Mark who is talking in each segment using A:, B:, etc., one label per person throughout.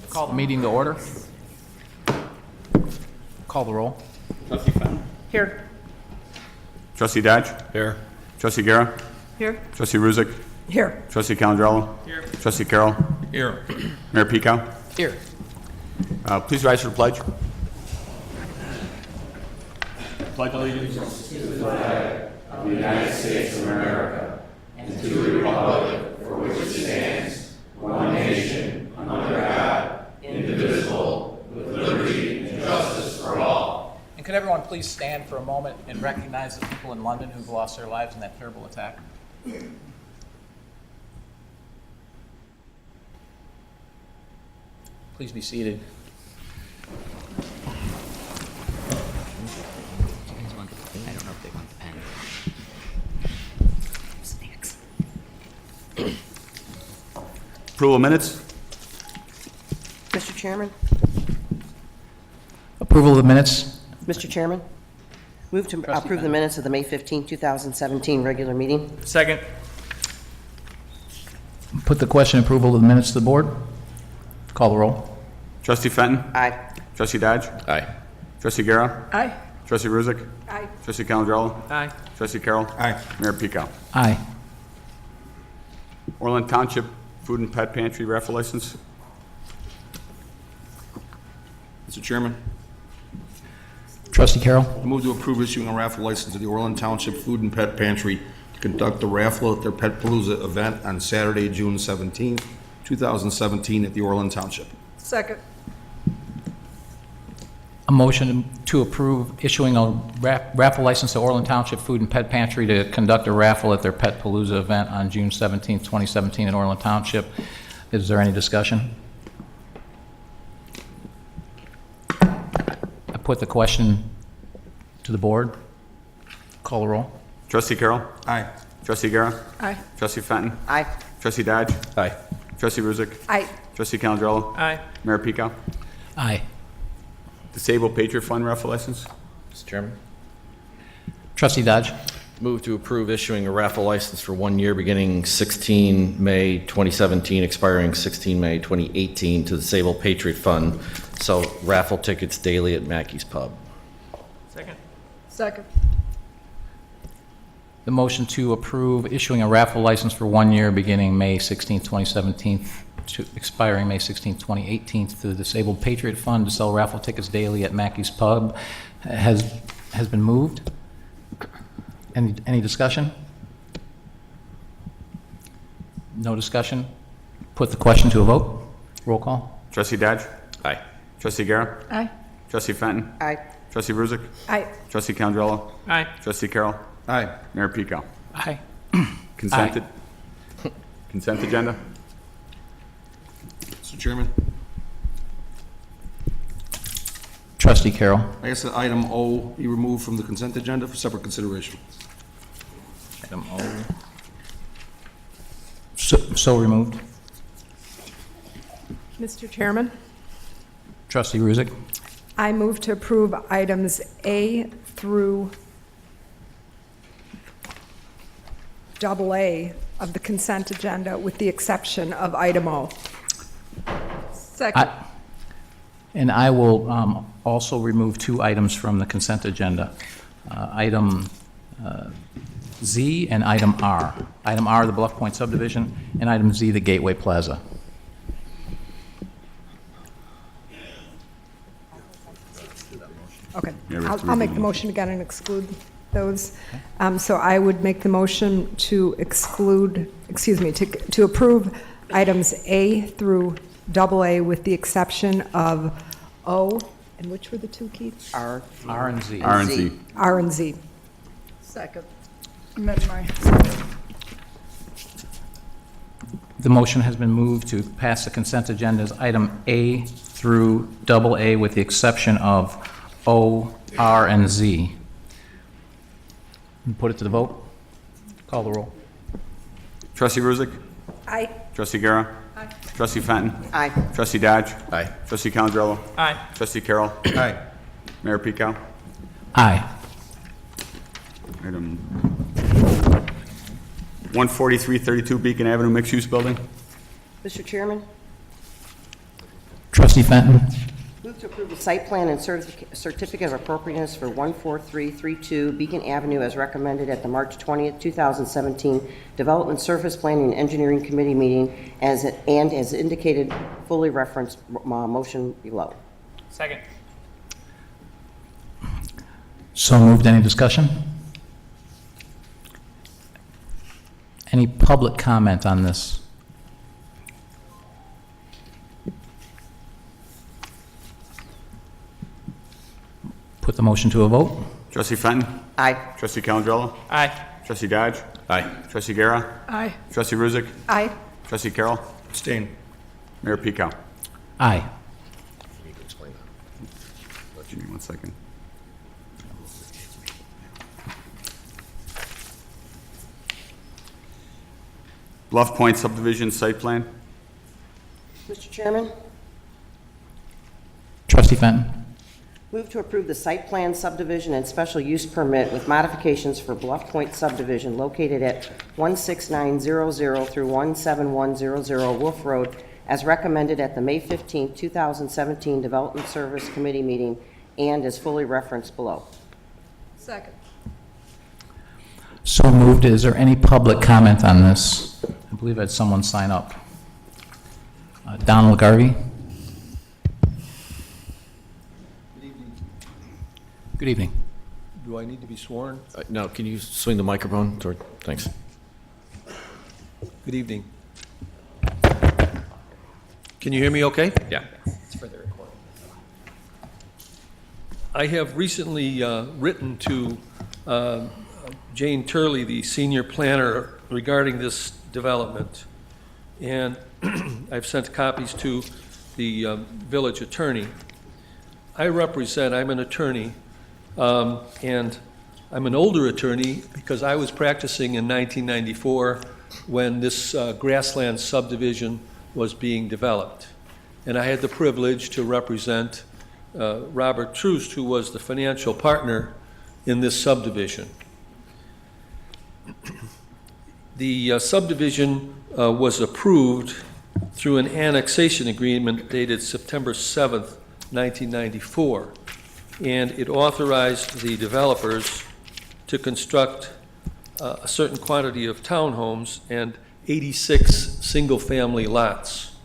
A: Call the meeting to order. Call the roll.
B: Trustee Fenton.
A: Here.
B: Trustee Dodge.
C: Here.
B: Trustee Guerra.
D: Here.
B: Trustee Ruzick.
D: Here.
B: Trustee Calandrello.
A: Here.
B: Trustee Carroll.
C: Here.
B: Mayor Pico.
A: Here.
B: Please rise for the pledge. Pledge allegiance.
A: And could everyone please stand for a moment and recognize the people in London who've lost their lives in that terrible attack? Please be seated.
E: I don't know if they want the pen. Snacks.
B: Approval of minutes.
D: Mr. Chairman?
A: Approval of the minutes.
D: Mr. Chairman? Move to approve the minutes of the May 15, 2017 regular meeting.
A: Second. Put the question approval of the minutes to the board. Call the roll.
B: Trustee Fenton.
D: Aye.
B: Trustee Dodge.
C: Aye.
B: Trustee Guerra.
D: Aye.
B: Trustee Ruzick.
D: Aye.
B: Trustee Calandrello.
A: Aye.
B: Trustee Carroll.
C: Aye.
B: Mayor Pico.
A: Aye.
B: Orland Township Food and Pet Pantry raffle license.
C: Mr. Chairman,
A: Trustee Carroll.
C: I move to approve issuing a raffle license to the Orland Township Food and Pet Pantry to conduct a raffle at their Pet Palooza event on Saturday, June 17th, 2017 at the Orland Township.
D: Second.
A: A motion to approve issuing a raffle license to Orland Township Food and Pet Pantry to conduct a raffle at their Pet Palooza event on June 17th, 2017 in Orland Township. Is there any discussion? I put the question to the board. Call the roll.
B: Trustee Carroll.
C: Aye.
B: Trustee Guerra.
D: Aye.
B: Trustee Fenton.
D: Aye.
B: Trustee Dodge.
C: Aye.
B: Trustee Ruzick.
D: Aye.
B: Trustee Calandrello.
A: Aye.
B: Mayor Pico.
A: Aye.
B: Disabled Patriot Fund raffle license.
E: Mr. Chairman,
A: Trustee Dodge.
E: move to approve issuing a raffle license for 1 year beginning 16 May 2017, expiring 16 May 2018 to the Disabled Patriot Fund. Sell raffle tickets daily at Mackey's Pub.
A: Second.
D: Second.
A: The motion to approve issuing a raffle license for 1 year beginning May 16th, 2017, to expiring May 16th, 2018 to the Disabled Patriot Fund to sell raffle tickets daily at Mackey's Pub has been moved. Any discussion? No discussion? Put the question to a vote. Roll call.
B: Trustee Dodge.
E: Aye.
B: Trustee Guerra.
D: Aye.
B: Trustee Fenton.
D: Aye.
B: Trustee Ruzick.
D: Aye.
B: Trustee Calandrello.
A: Aye.
B: Trustee Carroll.
C: Aye.
B: Mayor Pico.
A: Aye.
B: Consent agenda.
C: Mr. Chairman,
A: Trustee Carroll.
C: I ask that item O be removed from the consent agenda for separate consideration.
A: Item O. So removed.
D: Mr. Chairman?
A: Trustee Ruzick.
D: I move to approve items A through AA of the consent agenda with the exception of item O. Second.
A: And I will also remove 2 items from the consent agenda. Item Z and item R. Item R, the Bluff Point subdivision, and item Z, the Gateway Plaza.
D: Okay,
B: Yeah, we have to
D: I'll make
B: read
D: the
B: them.
D: motion again and exclude those. So I would make the motion to exclude, to approve items A through AA with the exception of O, and which were the 2, Keith?
A: R and Z.
B: R and Z.
D: R and Z. Second. Amend my.
A: The motion has been moved to pass the consent agenda as item A through AA with the exception of O, R, and Z. Put it to the vote. Call the roll.
B: Trustee Ruzick.
D: Aye.
B: Trustee Guerra.
D: Aye.
B: Trustee Fenton.
D: Aye.
B: Trustee Dodge.
E: Aye.
B: Trustee Calandrello.
A: Aye.
B: Trustee Carroll.
C: Aye.
B: Mayor Pico.
A: Aye.
B: Item 14332 Beacon Avenue Mixed Use Building.
D: Mr. Chairman?
A: Trustee Fenton.
F: Move to approve the site plan and certificate of appropriateness for 14332 Beacon Avenue as recommended at the March 20th, 2017 Development Surface Planning and Engineering Committee meeting as indicated, fully referenced motion below.
G: Second.
A: So moved. Any discussion? Any public comment on this? Put the motion to a vote.
B: Trustee Fenton.
F: Aye.
B: Trustee Calandrello.
G: Aye.
B: Trustee Dodge.
E: Aye.
B: Trustee Guerra.
D: Aye.
B: Trustee Ruzick.
D: Aye.
B: Trustee Carroll.
C: Abstain.
B: Mayor Pico.
A: Aye.
B: Give me 1 second. Bluff Point subdivision site plan.
F: Mr. Chairman,
A: Trustee Fenton.
F: move to approve the site plan subdivision and special use permit with modifications for Bluff Point subdivision located at 16900 through 17100 Wolf Road as recommended at the May 15, 2017 Development Service Committee meeting and is fully referenced below.
D: Second.
A: So moved. Is there any public comment on this? I believe I had someone sign up. Donald Garvey. Good evening.
H: Do I need to be sworn?
E: No, can you swing the microphone toward, thanks.
H: Good evening. Can you hear me okay?
E: Yeah.
H: I have recently written to Jane Turley, the senior planner, regarding this development. And I've sent copies to the village attorney. I'm an attorney, and I'm an older attorney because I was practicing in 1994 when this grassland subdivision was being developed. And I had the privilege to represent Robert Troost, who was the financial partner in this subdivision. The subdivision was approved through an annexation agreement dated September 7th, 1994, and it authorized the developers to construct a certain quantity of townhomes and 86 single-family lots.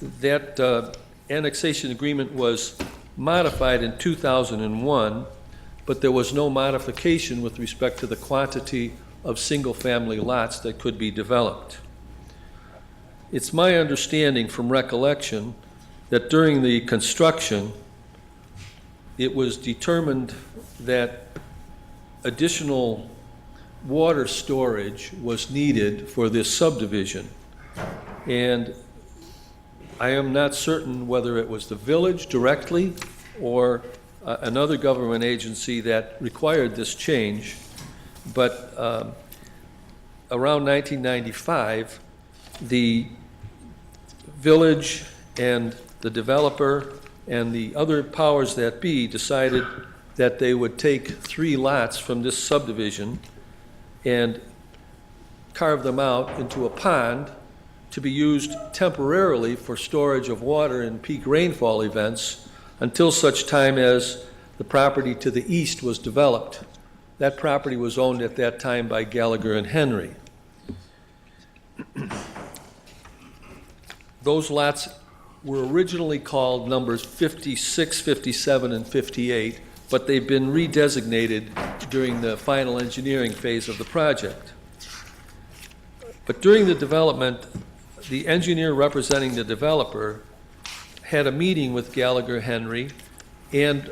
H: That annexation agreement was modified in 2001, but there was no modification with respect to the quantity of single-family lots that could be developed. It's my understanding from recollection that during the construction, it was determined that additional water storage was needed for this subdivision. And I am not certain whether it was the village directly or another government agency that required this change, but around 1995, the village and the developer and the other powers that be decided that they would take 3 lots from this subdivision and carve them out into a pond to be used temporarily for storage of water in peak rainfall events until such time as the property to the east was developed. That property was owned at that time by Gallagher and Henry. Those lots were originally called numbers 56, 57, and 58, but they've been redesignated during the final engineering phase of the project. But during the development, the engineer representing the developer had a meeting with Gallagher Henry and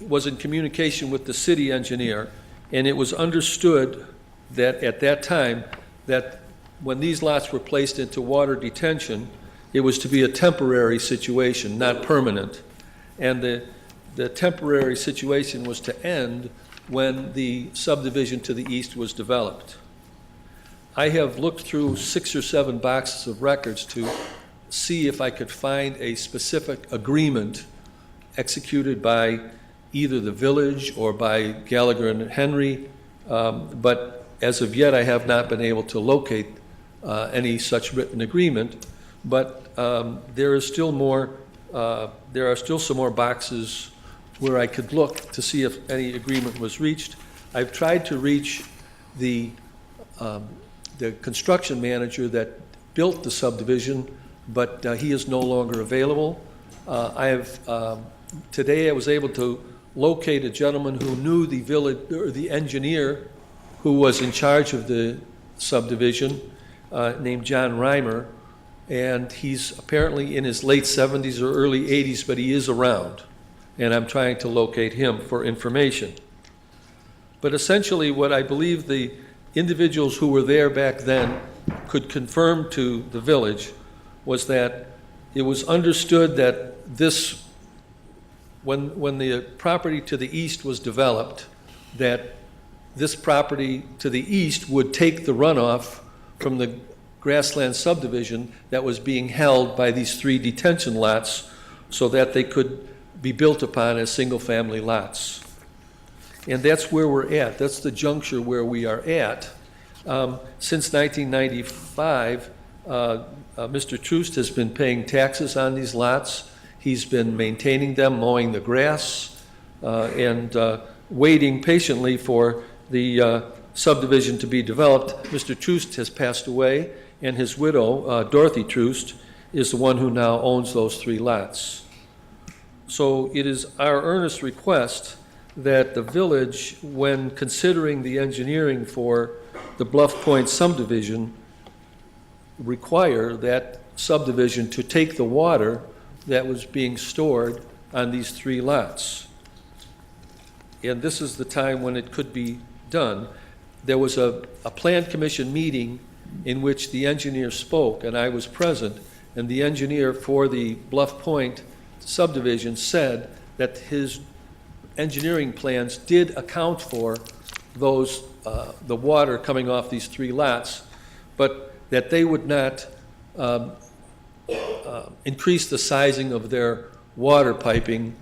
H: was in communication with the city engineer, and it was understood that at that time that when these lots were placed into water detention, it was to be a temporary situation, not permanent. And the temporary situation was to end when the subdivision to the east was developed. I have looked through 6 or 7 boxes of records to see if I could find a specific agreement executed by either the village or by Gallagher and Henry, but as of yet I have not been able to locate any such written agreement. but there is still more, there are still some more boxes where I could look to see if any agreement was reached. I've tried to reach the construction manager that built the subdivision, but he is no longer available. Today I was able to locate a gentleman who knew the village, or the engineer who was in charge of the subdivision, named John Reimer, and he's apparently in his late 70s or early 80s, but he is around, and I'm trying to locate him for information. But essentially, what I believe the individuals who were there back then could confirm to the village was that it was understood that this, when the property to the east was developed, that this property to the east would take the runoff from the grassland subdivision that was being held by these 3 detention lots so that they could be built upon as single-family lots. And that's where we're at. That's the juncture where we are at. Since 1995, Mr. Troost has been paying taxes on these lots. He's been maintaining them, mowing the grass, and waiting patiently for the subdivision to be developed. Mr. Troost has passed away, and his widow, Dorothy Troost, is the one who now owns those 3 lots. So it is our earnest request that the village, when considering the engineering for the Bluff Point subdivision, require that subdivision to take the water that was being stored on these 3 lots. And this is the time when it could be done. There was a plan commission meeting in which the engineer spoke, and I was present, and the engineer for the Bluff Point subdivision said that his engineering plans did account for those, the water coming off these 3 lots, but that they would not increase the sizing of their water piping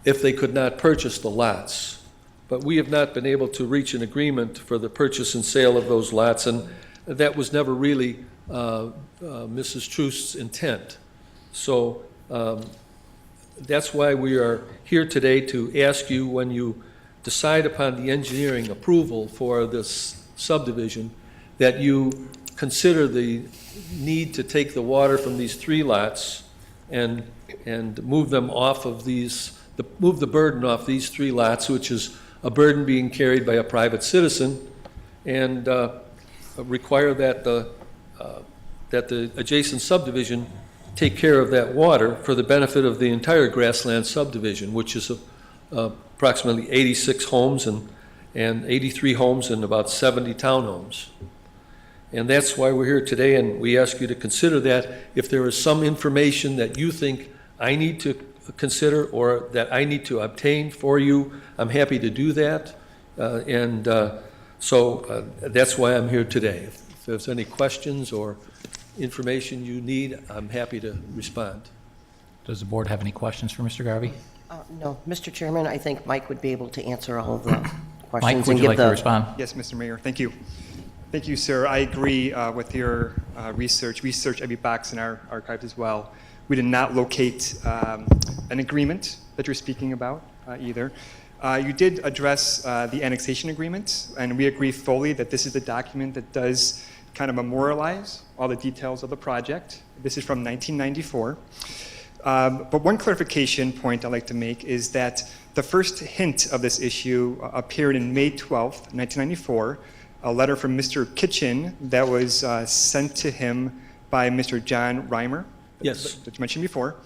H: if they could not purchase the lots. But we have not been able to reach an agreement for the purchase and sale of those lots, and that was never really Mrs. Troost's intent. So that's why we are here today, to ask you, when you decide upon the engineering approval for this subdivision, that you consider the need to take the water from these 3 lots and move them off of these, move the burden off these 3 lots, which is a burden being carried by a private citizen, and require that the adjacent subdivision take care of that water for the benefit of the entire grassland subdivision, which is approximately 86 homes and 83 homes and about 70 townhomes. And that's why we're here today, and we ask you to consider that. If there is some information that you think I need to consider or that I need to obtain for you, I'm happy to do that. So that's why I'm here today. If there's any questions or information you need, I'm happy to respond.
A: Does the board have any questions for Mr. Garvey?
F: No, Mr. Chairman, I think Mike would be able to answer all of the questions.
A: Mike, would
F: and
A: you
F: give
A: like to respond?
G: Yes, Mr. Mayor, thank you. Thank you, sir. I agree with your research. We searched every box in our archives as well. We did not locate an agreement that you're speaking about either. You did address the annexation agreement, and we agree fully that this is the document that does kind of memorialize all the details of the project. This is from 1994. But one clarification point I'd like to make is that the first hint of this issue appeared in May 12th, 1994, a letter from Mr. Kitchen that was sent to him by Mr. John Reimer,
H: Yes.
G: that you mentioned before.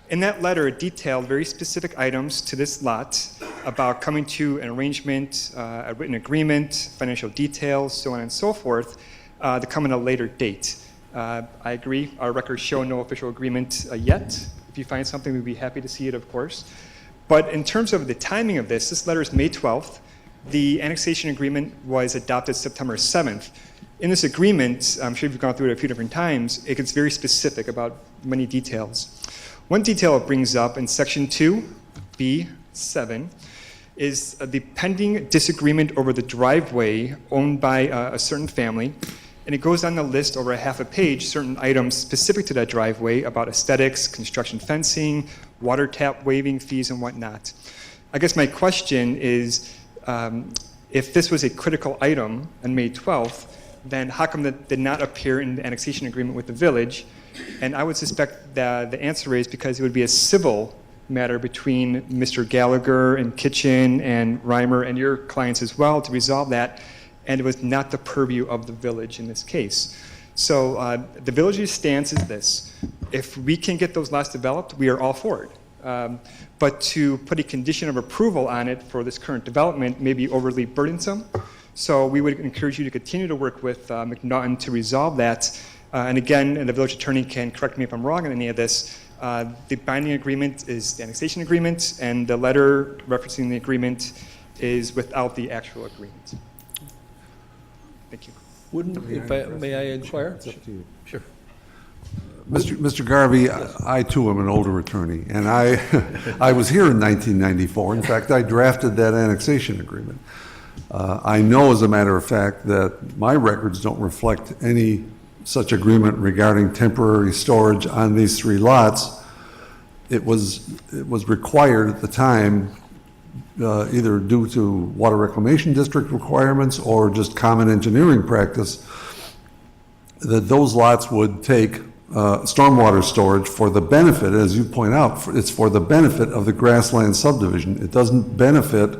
G: In that letter, it detailed very specific items to this lot about coming to an arrangement, a written agreement, financial details, so on and so forth, to come at a later date. I agree, our records show no official agreement yet. If you find something, we'd be happy to see it, of course. But in terms of the timing of this letter is May 12th. The annexation agreement was adopted September 7th. In this agreement, I'm sure you've gone through it a few different times, it gets very specific about many details. One detail it brings up in section 2B7 is the pending disagreement over the driveway owned by a certain family. And it goes down the list over a half a page, certain items specific to that driveway about aesthetics, construction fencing, water tap waiving fees and whatnot. I guess my question is, if this was a critical item on May 12th, then how come that did not appear in the annexation agreement with the village? And I would suspect that the answer is because it would be a civil matter between Mr. Gallagher and Kitchen and Reimer and your clients as well to resolve that, and it was not the purview of the village in this case. So the village's stance is this: if we can get those lots developed, we are all for it. But to put a condition of approval on it for this current development may be overly burdensome. So we would encourage you to continue to work with McNaughton to resolve that. And again, and the village attorney can correct me if I'm wrong on any of this, the binding agreement is the annexation agreement, and the letter referencing the agreement is without the actual agreement. Thank you.
H: May I inquire?
A: Sure.
I: Mr. Garvey, I too am an older attorney, and I was here in 1994. In fact, I drafted that annexation agreement. I know, as a matter of fact, that my records don't reflect any such agreement regarding temporary storage on these 3 lots. It was required at the time, either due to Water Reclamation District requirements or just common engineering practice, that those lots would take stormwater storage for the benefit, as you point out, it's for the benefit of the grassland subdivision. It doesn't benefit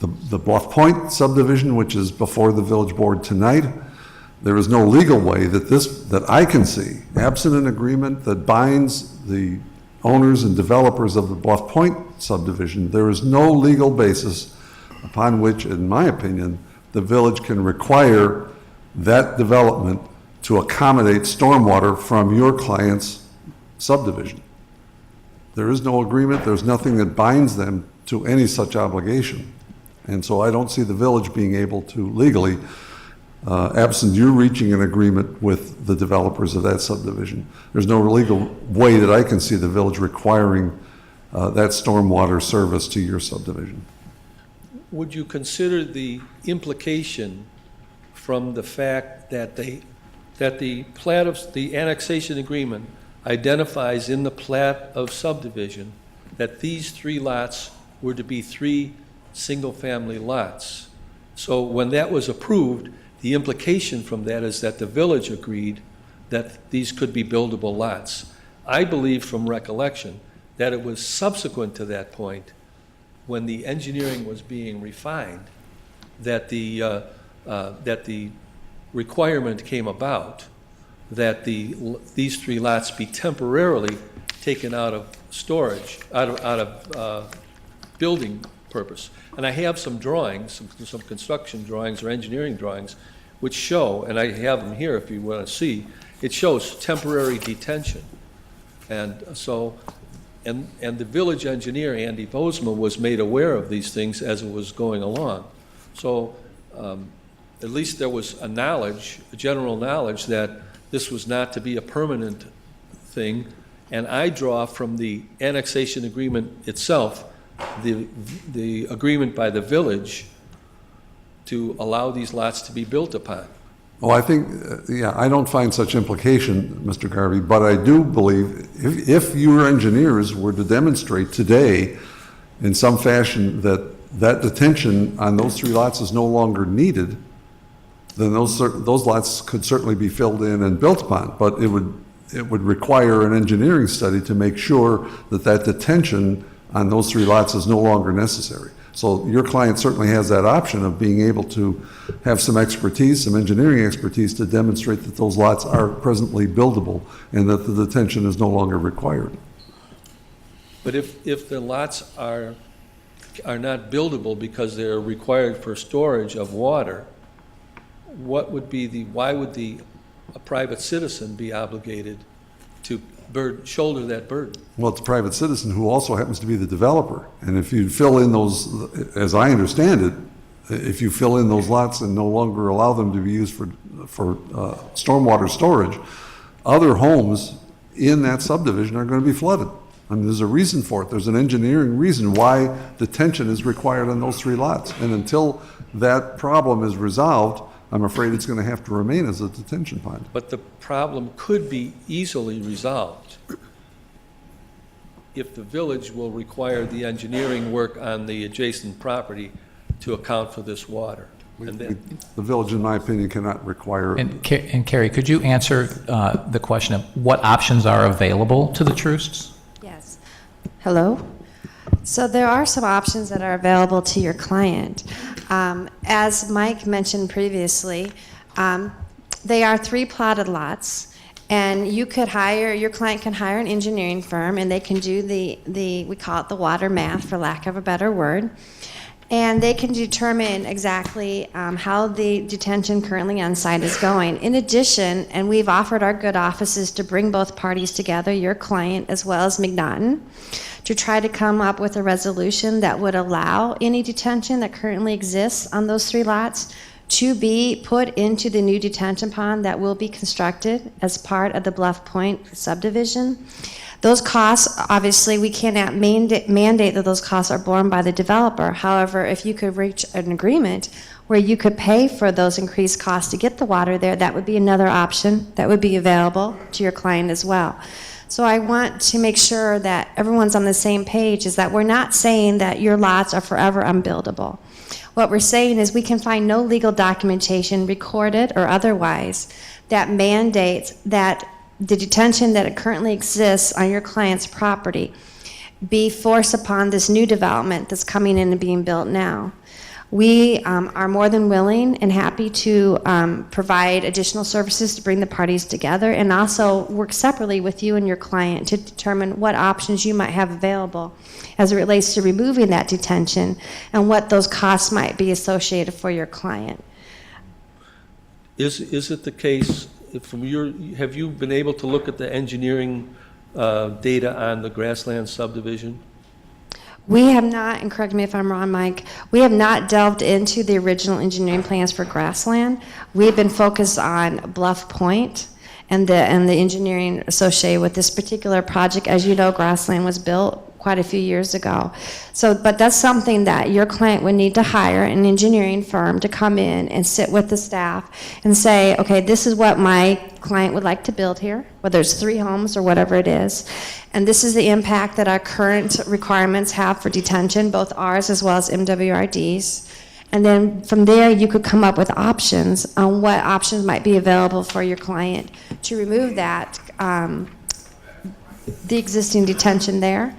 I: the Bluff Point subdivision, which is before the village board tonight. There is no legal way that I can see, absent an agreement that binds the owners and developers of the Bluff Point subdivision, there is no legal basis upon which, in my opinion, the village can require that development to accommodate stormwater from your client's subdivision. There is no agreement, there's nothing that binds them to any such obligation. And so I don't see the village being able to legally, absent you reaching an agreement with the developers of that subdivision, there's no legal way that I can see the village requiring that stormwater service to your subdivision.
H: Would you consider the implication from the fact that the plat of the annexation agreement identifies in the plat of subdivision that these 3 lots were to be 3 single-family lots? So when that was approved, the implication from that is that the village agreed that these could be buildable lots. I believe from recollection that it was subsequent to that point, when the engineering was being refined, that the requirement came about that these 3 lots be temporarily taken out of storage, out of building purpose. And I have some drawings, some construction drawings or engineering drawings, which show, and I have them here if you want to see, it shows temporary detention. And so, and the village engineer, Andy Bosma, was made aware of these things as it was going along. So at least there was a general knowledge that this was not to be a permanent thing. And I draw from the annexation agreement itself, the agreement by the village to allow these lots to be built upon.
I: Well, I think, I don't find such implication, Mr. Garvey, but I do believe if your engineers were to demonstrate today in some fashion that detention on those 3 lots is no longer needed, then those lots could certainly be filled in and built upon. But it would require an engineering study to make sure that detention on those 3 lots is no longer necessary. So your client certainly has that option of being able to have some expertise, some engineering expertise to demonstrate that those lots are presently buildable and that the detention is no longer required.
H: But if the lots are not buildable because they're required for storage of water, why would a private citizen be obligated to shoulder that burden?
I: Well, it's a private citizen who also happens to be the developer. And if you fill in those, as I understand it, if you fill in those lots and no longer allow them to be used for stormwater storage, other homes in that subdivision are going to be flooded. I mean, there's a reason for it. There's an engineering reason why detention is required on those 3 lots. And until that problem is resolved, I'm afraid it's going to have to remain as a detention pond.
H: But the problem could be easily resolved if the village will require the engineering work on the adjacent property to account for this water. And then,
I: The village, in my opinion, cannot require.
A: And Carrie, could you answer the question of what options are available to the Trusts?
J: Yes. Hello? So there are some options that are available to your client. As Mike mentioned previously, they are 3 plotted lots, and your client can hire an engineering firm, and they can do we call it the water math, for lack of a better word. And they can determine exactly how the detention currently on site is going. In addition, and we've offered our good offices to bring both parties together, your client as well as McNaughton, to try to come up with a resolution that would allow any detention that currently exists on those 3 lots to be put into the new detention pond that will be constructed as part of the Bluff Point subdivision. Those costs, obviously, we cannot mandate that those costs are borne by the developer. However, if you could reach an agreement where you could pay for those increased costs to get the water there, that would be another option that would be available to your client as well. So I want to make sure that everyone's on the same page, is that we're not saying that your lots are forever unbuildable. What we're saying is we can find no legal documentation, recorded or otherwise, that mandates that the detention that currently exists on your client's property be forced upon this new development that's coming in and being built now. We are more than willing and happy to provide additional services to bring the parties together, and also work separately with you and your client to determine what options you might have available as it relates to removing that detention and what those costs might be associated for your client.
H: is it the case, have you been able to look at the engineering data on the grassland subdivision?
J: We have not, and correct me if I'm wrong, Mike, we have not delved into the original engineering plans for grassland. We've been focused on Bluff Point and the engineering associated with this particular project. As you know, grassland was built quite a few years ago. So, but that's something that your client would need to hire an engineering firm to come in and sit with the staff and say, okay, this is what my client would like to build here, whether it's 3 homes or whatever it is. And this is the impact that our current requirements have for detention, both ours as well as MWRD's. And then from there, you could come up with options on what options might be available for your client to remove that, the existing detention there.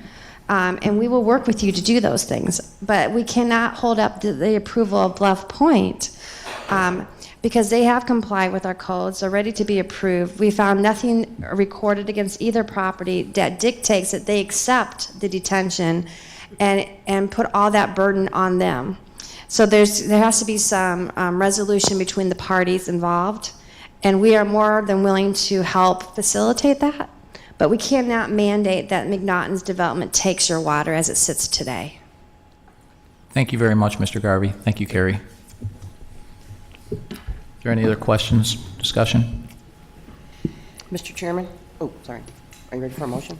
J: And we will work with you to do those things. But we cannot hold up the approval of Bluff Point because they have complied with our codes. They're ready to be approved. We found nothing recorded against either property that dictates that they accept the detention and put all that burden on them. So there has to be some resolution between the parties involved, and we are more than willing to help facilitate that. But we cannot mandate that McNaughton's development takes your water as it sits today.
A: Thank you very much, Mr. Garvey. Thank you, Carrie. Are there any other questions, discussion?
F: Mr. Chairman? Oh, sorry. Are you ready for a motion?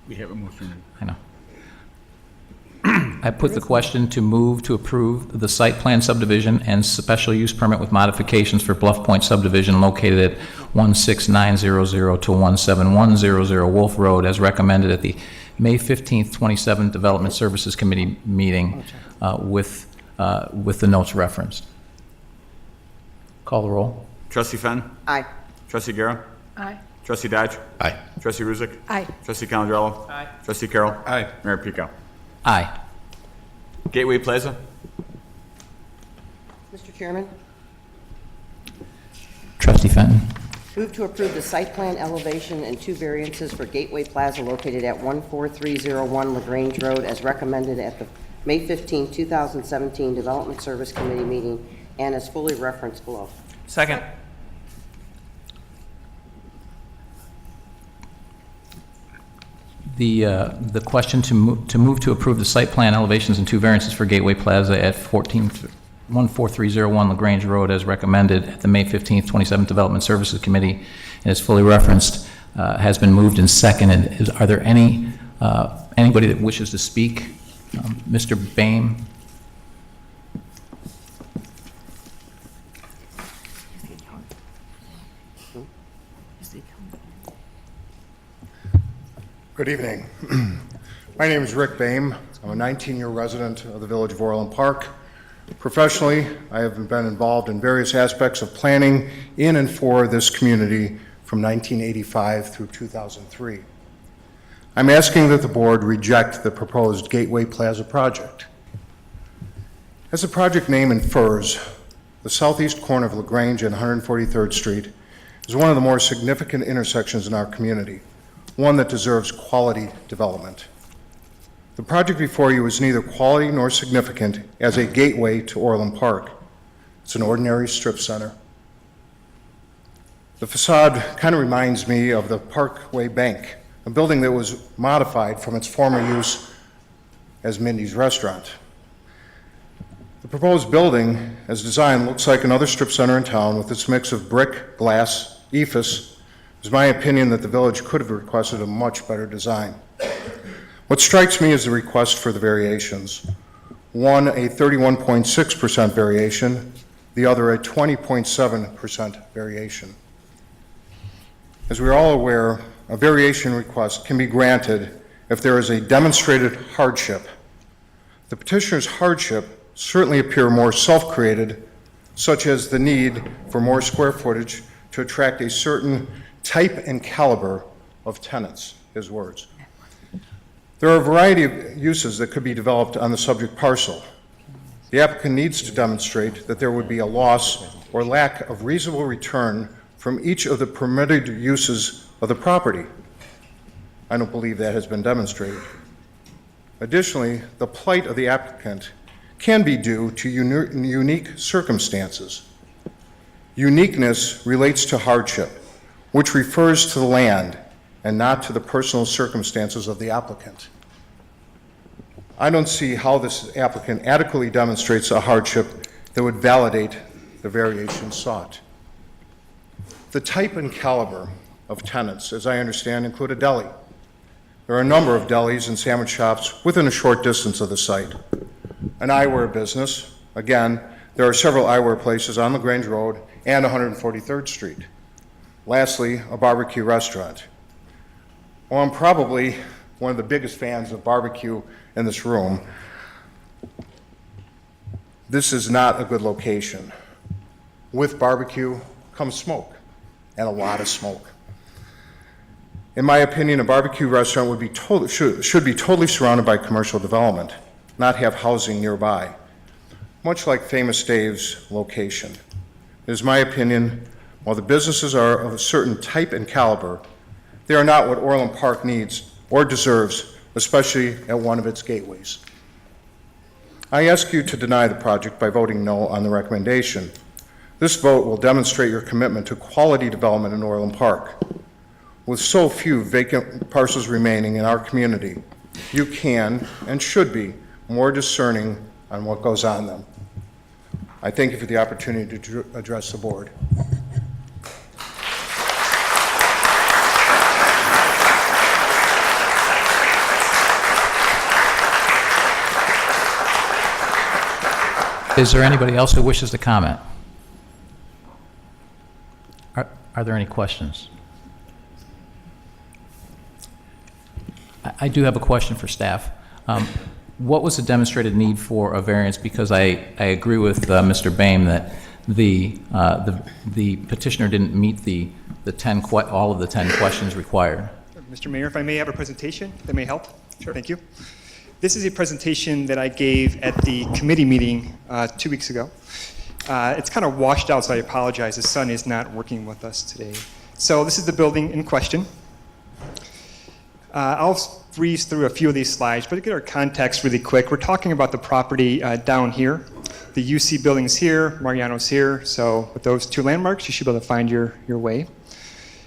B: We have a motion.
A: I know. I put the question to move to approve the site plan subdivision and special use permit with modifications for Bluff Point subdivision located at 16900 to 17100 Wolf Road as recommended at the May 15th, 27 Development Services Committee meeting with the notes referenced. Call the roll.
B: Trustee Fenn?
F: Aye.
B: Trustee Guerra?
D: Aye.
B: Trustee Dodge?
E: Aye.
B: Trustee Ruzick?
D: Aye.
B: Trustee Calandrello?
H: Aye.
B: Trustee Carroll?
C: Aye.
B: Mayor Pico?
A: Aye.
B: Gateway Plaza?
F: Mr. Chairman?
A: Trustee Fenton.
F: Move to approve the site plan elevation and 2 variances for Gateway Plaza located at 14301 LaGrange Road as recommended at the May 15, 2017 Development Service Committee meeting and as fully referenced below.
H: Second.
A: The question to move to approve the site plan elevations and 2 variances for Gateway Plaza at 14301 LaGrange Road as recommended at the May 15th, 2017 Development Services Committee and is fully referenced has been moved and seconded. Are there anybody that wishes to speak? Mr. Boehm?
K: Good evening. My name is Rick Boehm. I'm a 19-year resident of the Village of Orland Park. Professionally, I have been involved in various aspects of planning in and for this community from 1985 through 2003. I'm asking that the board reject the proposed Gateway Plaza project. As the project name infers, the southeast corner of LaGrange and 143rd Street is one of the more significant intersections in our community, one that deserves quality development. The project before you is neither quality nor significant as a gateway to Orland Park. It's an ordinary strip center. The facade kind of reminds me of the Parkway Bank, a building that was modified from its former use as Mindy's Restaurant. The proposed building, as designed, looks like another strip center in town with its mix of brick, glass, ephes. It's my opinion that the village could have requested a much better design. What strikes me is the request for the variations. One, a 31.6% variation, the other a 20.7% variation. As we're all aware, a variation request can be granted if there is a demonstrated hardship. The petitioner's hardship certainly appear more self-created, such as the need for more square footage to attract a certain type and caliber of tenants, his words. There are a variety of uses that could be developed on the subject parcel. The applicant needs to demonstrate that there would be a loss or lack of reasonable return from each of the permitted uses of the property. I don't believe that has been demonstrated. Additionally, the plight of the applicant can be due to unique circumstances. Uniqueness relates to hardship, which refers to the land and not to the personal circumstances of the applicant. I don't see how this applicant adequately demonstrates a hardship that would validate the variation sought. The type and caliber of tenants, as I understand, include a deli. There are a number of delis and sandwich shops within a short distance of the site. An eyewear business, again, there are several eyewear places on LaGrange Road and 143rd Street. Lastly, a barbecue restaurant. Well, I'm probably one of the biggest fans of barbecue in this room. This is not a good location. With barbecue comes smoke, and a lot of smoke. In my opinion, a barbecue restaurant would be should be totally surrounded by commercial development, not have housing nearby, much like Famous Dave's location. It is my opinion, while the businesses are of a certain type and caliber, they are not what Orland Park needs or deserves, especially at one of its gateways. I ask you to deny the project by voting no on the recommendation. This vote will demonstrate your commitment to quality development in Orland Park. With so few vacant parcels remaining in our community, you can and should be more discerning on what goes on them. I thank you for the opportunity to address the board.
A: Is there anybody else who wishes to comment? Are there any questions? I do have a question for staff. What was the demonstrated need for a variance? Because I agree with Mr. Boehm that the petitioner didn't meet all of the 10 questions required.
G: Mr. Mayor, if I may have a presentation that may help. Sure. Thank you. This is a presentation that I gave at the committee meeting 2 weeks ago. It's kind of washed out, so I apologize. The sun is not working with us today. So this is the building in question. I'll breeze through a few of these slides, but to get our context really quick, we're talking about the property down here. The UC building's here, Mariano's here, so with those two landmarks, you should be able to find your way.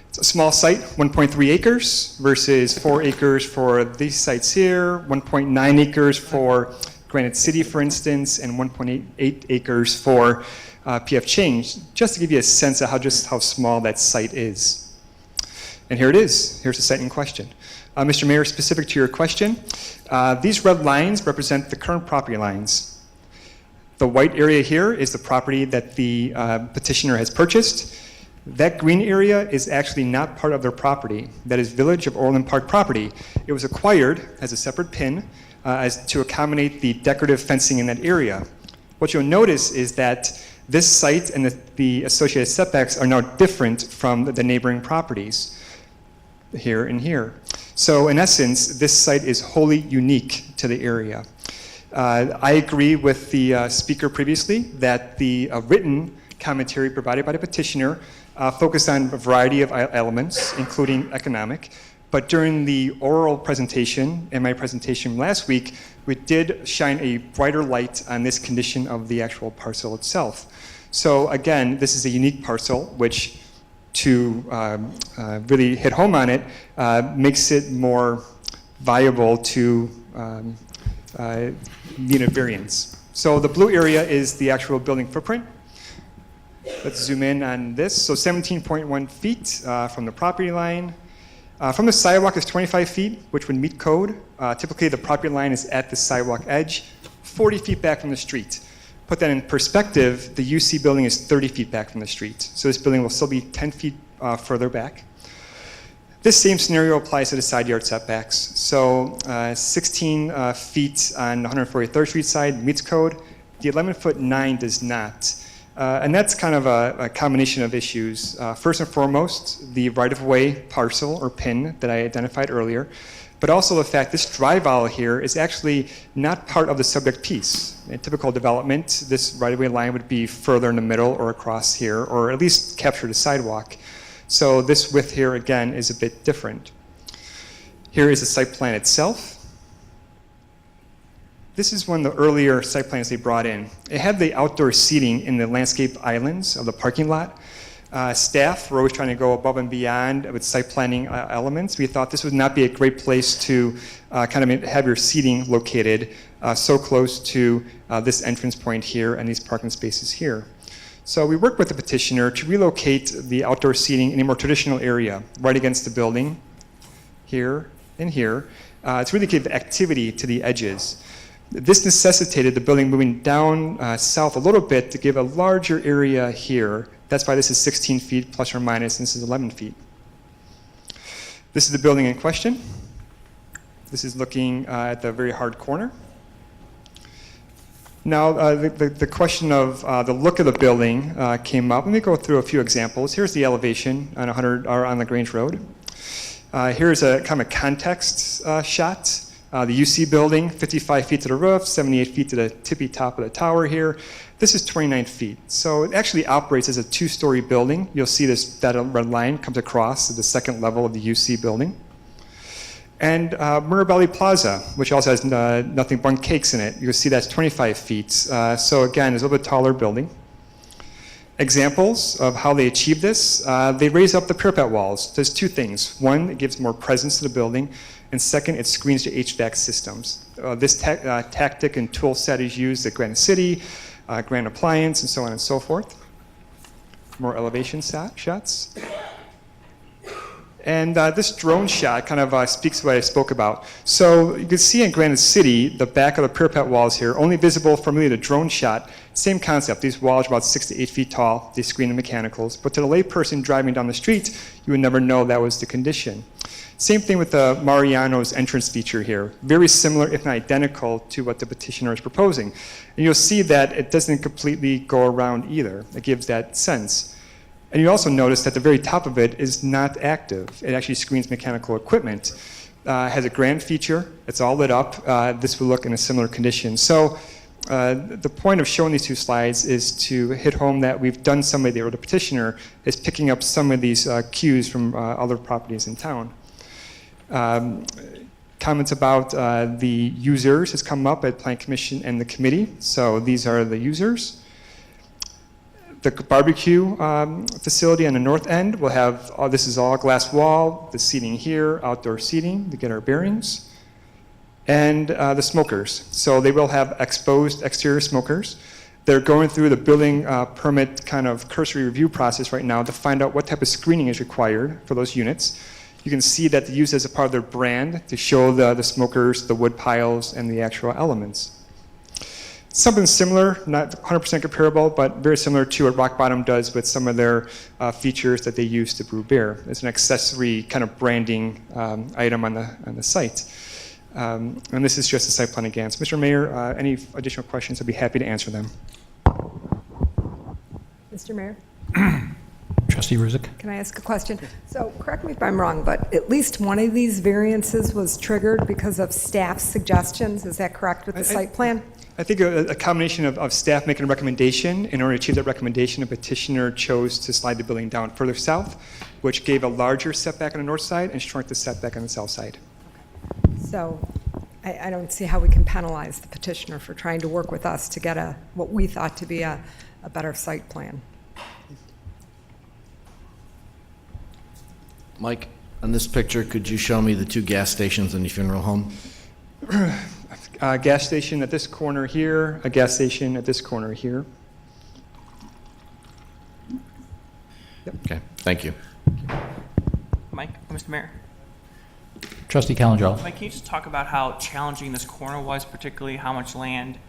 G: It's a small site, 1.3 acres versus 4 acres for these sites here, 1.9 acres for Granite City, for instance, and 1.8 acres for PF Change, just to give you a sense of how small that site is. And here it is. Here's the site in question. Mr. Mayor, specific to your question, these red lines represent the current property lines. The white area here is the property that the petitioner has purchased. That green area is actually not part of their property. That is Village of Orland Park property. It was acquired as a separate PIN as to accommodate the decorative fencing in that area. What you'll notice is that this site and the associated setbacks are now different from the neighboring properties here and here. So in essence, this site is wholly unique to the area. I agree with the speaker previously that the written commentary provided by the petitioner focused on a variety of elements, including economic. But during the oral presentation and my presentation last week, we did shine a brighter light on this condition of the actual parcel itself. So again, this is a unique parcel, which to really hit home on it, makes it more viable to need a variance. So the blue area is the actual building footprint. Let's zoom in on this. So 17.1 feet from the property line. From the sidewalk is 25 feet, which would meet code. Typically, the property line is at the sidewalk edge, 40 feet back from the street. Put that in perspective, the UC building is 30 feet back from the street. So this building will still be 10 feet further back. This same scenario applies to the side yard setbacks. So 16 feet on 143rd Street side meets code. The 11-foot 9 does not. And that's kind of a combination of issues. First and foremost, the right-of-way parcel or PIN that I identified earlier, but also the fact this drive aisle here is actually not part of the subject piece. In typical development, this right-of-way line would be further in the middle or across here, or at least capture the sidewalk. So this width here, again, is a bit different. Here is the site plan itself. This is one of the earlier site plans they brought in. It had the outdoor seating in the landscape islands of the parking lot. Staff were always trying to go above and beyond with site planning elements. We thought this would not be a great place to kind of have your seating located so close to this entrance point here and these parking spaces here. So we worked with the petitioner to relocate the outdoor seating in a more traditional area, right against the building, here and here, to really give activity to the edges. This necessitated the building moving down south a little bit to give a larger area here. That's why this is 16 feet plus or minus, and this is 11 feet. This is the building in question. This is looking at the very hard corner. Now, the question of the look of the building came up. Let me go through a few examples. Here's the elevation on 100 or on LaGrange Road. Here's a kind of context shot. The UC building, 55 feet to the roof, 78 feet to the tippy top of the tower here. This is 29 feet. So it actually operates as a two-story building. You'll see that red line comes across to the second level of the UC building. And Mirabelli Plaza, which also has nothing but cakes in it. You'll see that's 25 feet. So again, it's a little bit taller building. Examples of how they achieve this, they raise up the parapet walls. There's two things. One, it gives more presence to the building. And second, it screens the HVAC systems. This tactic and tool set is used at Granite City, Grand Appliance, and so on and so forth. More elevation shots. And this drone shot kind of speaks to what I spoke about. So you can see in Granite City, the back of the parapet walls here, only visible from really the drone shot. Same concept. These walls are about 6 to 8 feet tall. They screen the mechanicals. But to the layperson driving down the street, you would never know that was the condition. Same thing with the Mariano's entrance feature here. Very similar, if not identical, to what the petitioner is proposing. And you'll see that it doesn't completely go around either. It gives that sense. And you also notice that the very top of it is not active. It actually screens mechanical equipment. Has a grand feature. It's all lit up. This will look in a similar condition. So the point of showing these two slides is to hit home that we've done some of the petitioner is picking up some of these cues from other properties in town. Comments about the users has come up at Plan Commission and the committee. So these are the users. The barbecue facility on the north end will have, this is all glass wall, the seating here, outdoor seating to get our bearings, and the smokers. So they will have exposed exterior smokers. They're going through the building permit kind of cursory review process right now to find out what type of screening is required for those units. You can see that they use as a part of their brand to show the smokers, the wood piles, and the actual elements. Something similar, not 100% comparable, but very similar to what Rock Bottom does with some of their features that they use to brew beer. It's an accessory kind of branding item on the site. And this is just a site plan again. So, Mr. Mayor, any additional questions, I'd be happy to answer them.
D: Mr. Mayor?
A: Trustee Ruzick?
D: Can I ask a question? So, correct me if I'm wrong, but at least one of these variances was triggered because of staff's suggestions. Is that correct with the site plan?
G: I think a combination of staff making a recommendation. In order to achieve that recommendation, a petitioner chose to slide the building down further south, which gave a larger setback on the north side and shrunk the setback on the south side.
D: So, I don't see how we can penalize the petitioner for trying to work with us to get what we thought to be a better site plan.
E: Mike, on this picture, could you show me the two gas stations in the funeral home?
G: A gas station at this corner here, a gas station at this corner here.
E: Okay, thank you.
L: Mike, Mr. Mayor.
A: Trustee Calandrella?
L: Mike, can you just talk about how challenging this corner was, particularly how much land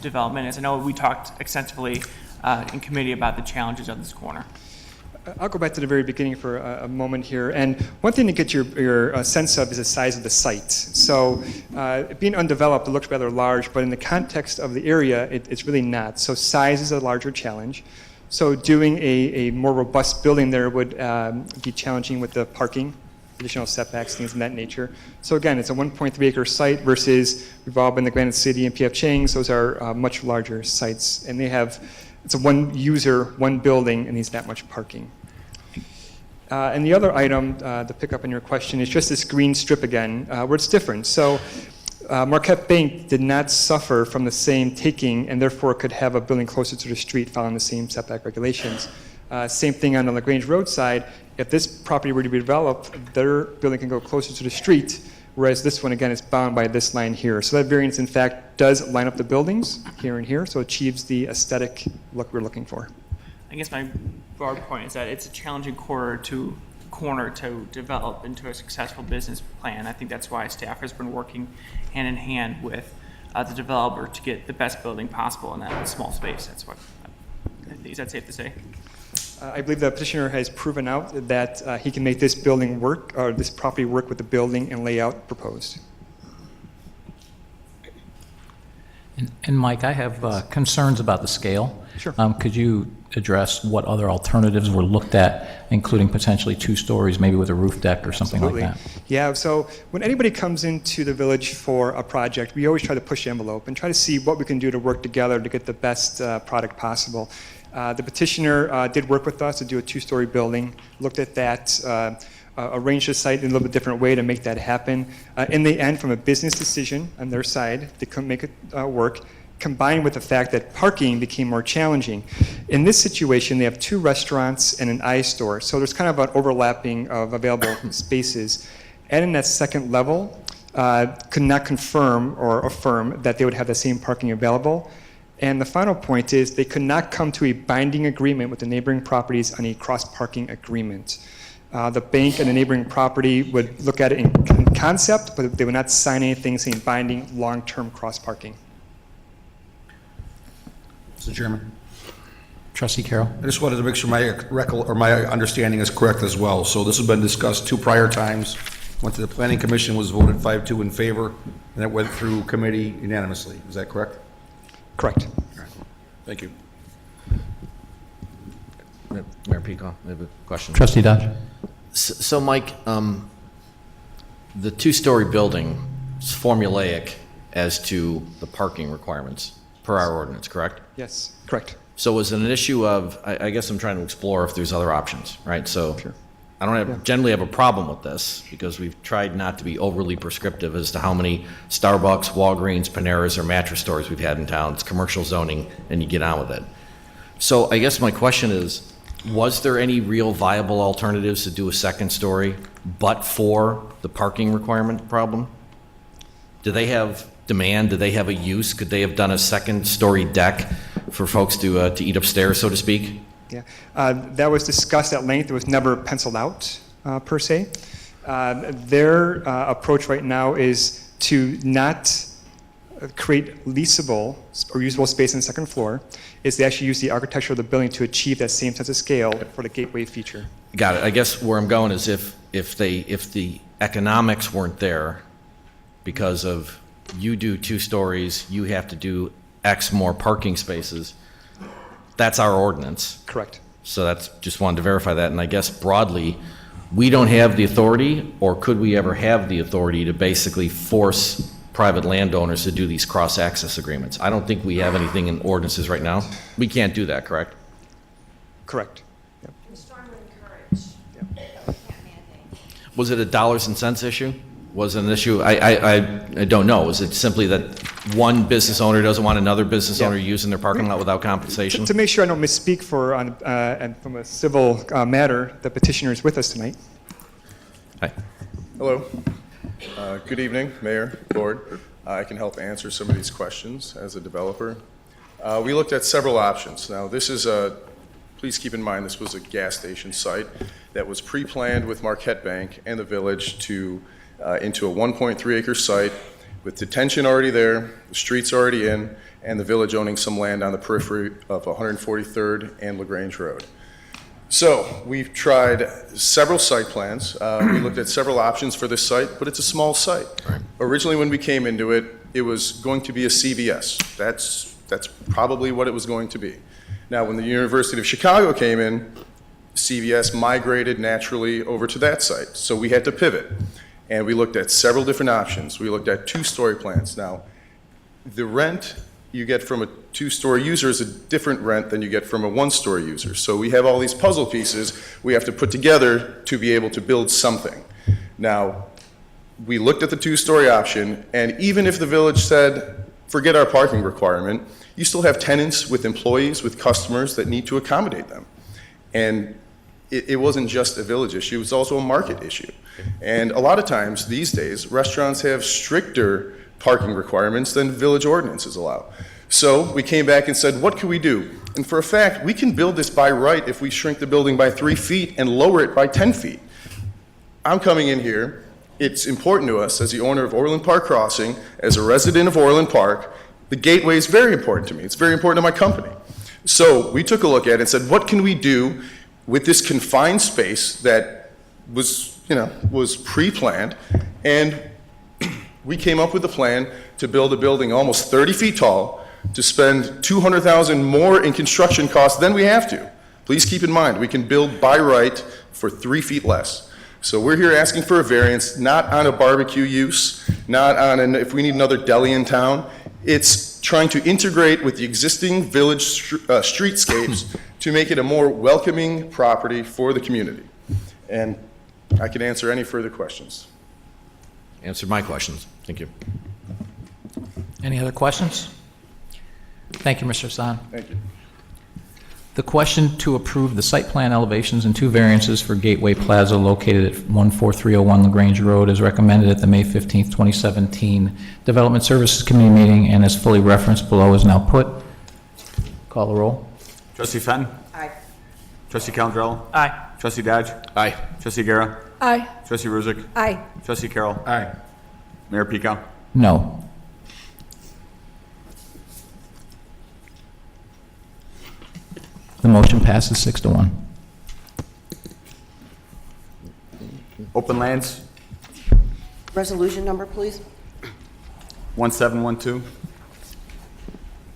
L: development is? I know we talked extensively in committee about the challenges of this corner.
G: I'll go back to the very beginning for a moment here. And one thing to get your sense of is the size of the site. So being undeveloped, it looks rather large, but in the context of the area, it's really not. So size is a larger challenge. So doing a more robust building there would be challenging with the parking, additional setbacks, things of that nature. So again, it's a 1.3 acre site versus we've all been to Granite City and PF Chang's. Those are much larger sites, and it's a one user, one building, and needs that much parking. And the other item to pick up on your question is just this green strip again, where it's different. So Marquette Bank did not suffer from the same taking, and therefore could have a building closer to the street following the same setback regulations. Same thing on the LaGrange Road side. If this property were to be developed, their building can go closer to the street, whereas this one, again, is bound by this line here. So that variance, in fact, does line up the buildings here and here, so it achieves the aesthetic look we're looking for.
L: I guess my broad point is that it's a challenging corner to develop into a successful business plan. I think that's why staff has been working hand in hand with the developer to get the best building possible in that small space. That's what, is that safe to say?
G: I believe the petitioner has proven out that he can make this building work, or this property work with the building and layout proposed.
A: And Mike, I have concerns about the scale.
G: Sure.
A: Could you address what other alternatives were looked at, including potentially 2 stories, maybe with a roof deck or something
G: Absolutely.
A: like that?
G: Yeah, so when anybody comes into the village for a project, we always try to push the envelope and try to see what we can do to work together to get the best product possible. The petitioner did work with us to do a 2-story building, looked at that, arranged the site in a little bit different way to make that happen. In the end, from a business decision on their side, they couldn't make it work, combined with the fact that parking became more challenging. In this situation, they have 2 restaurants and an I-store, so there's kind of an overlapping of available spaces. Adding that second level could not confirm or affirm that they would have the same parking available. And the final point is they could not come to a binding agreement with the neighboring properties on a cross-parking agreement. The bank and the neighboring property would look at it in concept, but they would not sign anything saying binding long-term cross-parking.
C: Mr. Chairman,
A: Trustee Carroll?
C: I just wanted to make sure my understanding is correct as well. So this has been discussed 2 prior times, went to the Planning Commission, was voted 5-2 in favor, and it went through committee unanimously. Is that correct?
G: Correct.
C: Thank you.
E: Mayor Peacock, I have a question.
A: Trustee Dodge?
E: So Mike, the 2-story building is formulaic as to the parking requirements per our ordinance, correct?
G: Yes, correct.
E: So was it an issue of, I guess I'm trying to explore if there's other options, right? So
G: Sure.
E: I don't generally have a problem with this because we've tried not to be overly prescriptive as to how many Starbucks, Walgreens, Paneras, or mattress stores we've had in town. It's commercial zoning, and you get on with it. So I guess my question is, was there any real viable alternatives to do a 2nd story but for the parking requirement problem? Do they have demand? Do they have a use? Could they have done a 2nd story deck for folks to eat upstairs, so to speak?
G: Yeah, that was discussed at length. It was never penciled out, per se. Their approach right now is to not create leasable or usable space on the second floor is they actually use the architecture of the building to achieve that same sense of scale for the gateway feature.
E: Got it. I guess where I'm going is if the economics weren't there because of you do 2 stories, you have to do X more parking spaces, that's our ordinance.
G: Correct.
E: So that's, just wanted to verify that. And I guess broadly, we don't have the authority, or could we ever have the authority to basically force private landowners to do these cross-access agreements? I don't think we have anything in ordinances right now. We can't do that, correct?
G: Correct.
J: Strongly encourage.
E: Was it a dollars and cents issue? Was it an issue? I don't know. Was it simply that one business owner doesn't want another business owner using their parking lot without compensation?
G: To make sure I don't misspeak and from a civil matter, the petitioner is with us tonight.
E: Hi.
M: Hello. Good evening, Mayor, Board. I can help answer some of these questions as a developer. We looked at several options. Now, this is please keep in mind, this was a gas station site that was pre-planned with Marquette Bank and the village into a 1.3 acre site with detention already there, the streets already in, and the village owning some land on the periphery of 143rd and LaGrange Road. So we've tried several site plans. We looked at several options for this site, but it's a small site. Right. Originally, when we came into it, it was going to be a CVS. That's probably what it was going to be. Now, when the University of Chicago came in, CVS migrated naturally over to that site. So we had to pivot. And we looked at several different options. We looked at 2-story plans. Now, the rent you get from a 2-story user is a different rent than you get from a 1-story user. So we have all these puzzle pieces we have to put together to be able to build something. Now, we looked at the 2-story option, and even if the village said, forget our parking requirement, you still have tenants with employees, with customers that need to accommodate them. And it wasn't just a village issue, it was also a market issue. And a lot of times these days, restaurants have stricter parking requirements than village ordinances allow. So we came back and said, what can we do? And for a fact, we can build this by right if we shrink the building by 3 feet and lower it by 10 feet. I'm coming in here, it's important to us as the owner of Orland Park Crossing, as a resident of Orland Park, the gateway is very important to me. It's very important to my company. So we took a look at it and said, what can we do with this confined space that was pre-planned, and we came up with a plan to build a building almost 30 feet tall, to spend $200,000 more in construction costs than we have to. Please keep in mind, we can build by right for 3 feet less. So we're here asking for a variance, not on a barbecue use, not on if we need another deli in town. It's trying to integrate with the existing village streetscapes to make it a more welcoming property for the community. And I can answer any further questions.
E: Answered my questions. Thank you.
A: Any other questions? Thank you, Mr. Hassan.
M: Thank you.
A: The question to approve the site plan elevations and 2 variances for Gateway Plaza located at 14301 LaGrange Road is recommended at the May 15th, 2017 Development Services Committee meeting and is fully referenced below is now put. Call the roll.
B: Trustee Fenton?
F: Aye.
B: Trustee Calandrello?
L: Aye.
B: Trustee Dodge?
E: Aye.
B: Trustee Guerra?
D: Aye.
B: Trustee Ruzick?
D: Aye.
B: Trustee Carroll?
C: Aye.
B: Mayor Pico?
A: No. The motion passes 6-1.
B: Open lands,
F: Resolution number, please.
B: 1712.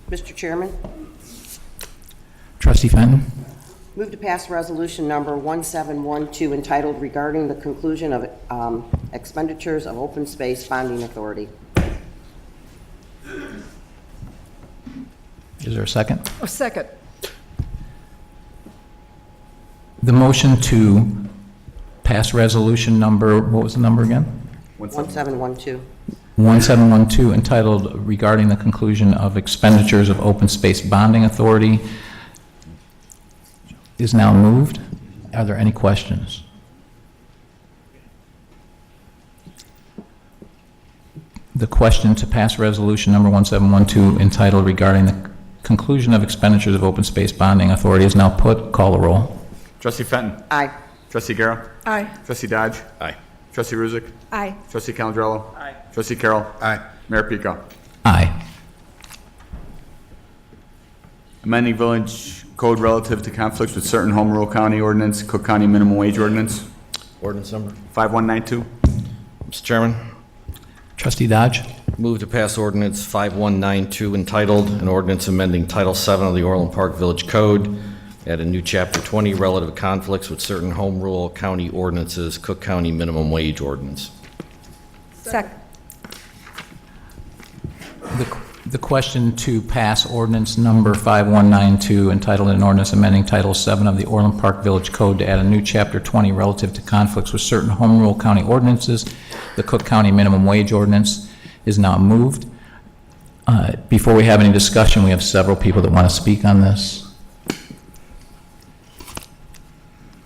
F: Mr. Chairman,
A: Trustee Fenton?
F: move to pass resolution number 1712 entitled regarding the conclusion of expenditures of open space bonding authority.
A: Is there a second?
D: A second.
A: The motion to pass resolution number, what was the number again?
F: 1712.
A: 1712, entitled regarding the conclusion of expenditures of open space bonding authority, is now moved. Are there any questions? The question to pass resolution number 1712, entitled regarding the conclusion of expenditures of open space bonding authority, is now put. Call the roll.
B: Trustee Fenton?
F: Aye.
B: Trustee Guerra?
D: Aye.
B: Trustee Dodge?
E: Aye.
B: Trustee Ruzick?
D: Aye.
B: Trustee Calandrello?
L: Aye.
B: Trustee Carroll?
C: Aye.
B: Mayor Pico?
A: Aye.
B: amending village code relative to conflicts with certain home rule county ordinance, Cook County minimum wage ordinance,
E: Ordinance number.
B: 5192.
E: Mr. Chairman,
A: Trustee Dodge?
E: move to pass ordinance 5192 entitled, an ordinance amending Title VII of the Orland Park Village Code, add a new Chapter 20 relative to conflicts with certain home rule county ordinances, Cook County minimum wage ordinance.
D: Second.
A: The question to pass ordinance number 5192 entitled an ordinance amending Title VII of the Orland Park Village Code to add a new Chapter 20 relative to conflicts with certain home rule county ordinances, the Cook County minimum wage ordinance, is now moved. Before we have any discussion, we have several people that want to speak on this.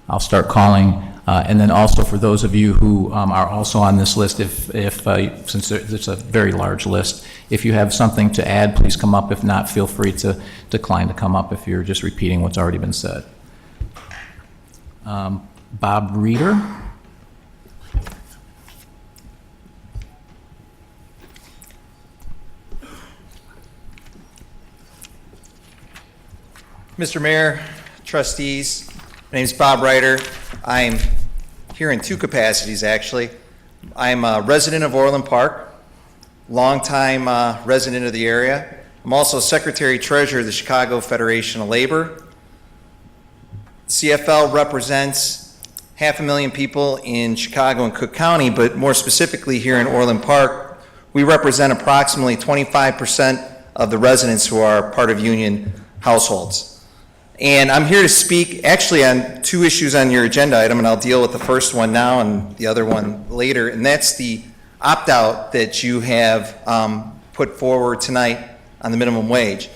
A: I'll start calling. And then also for those of you who are also on this list, since it's a very large list, if you have something to add, please come up. If not, feel free to decline to come up if you're just repeating what's already been said. Bob Reeder.
N: Mr. Mayor, trustees, my name is Bob Reiter. I'm here in two capacities, actually. I'm a resident of Orland Park, longtime resident of the area. I'm also Secretary-Treasurer of the Chicago Federation of Labor. CFL represents 500,000 people in Chicago and Cook County, but more specifically here in Orland Park, we represent approximately 25% of the residents who are part of union households. And I'm here to speak actually on two issues on your agenda item, and I'll deal with the first one now and the other one later, and that's the opt-out that you have put forward tonight on the minimum wage.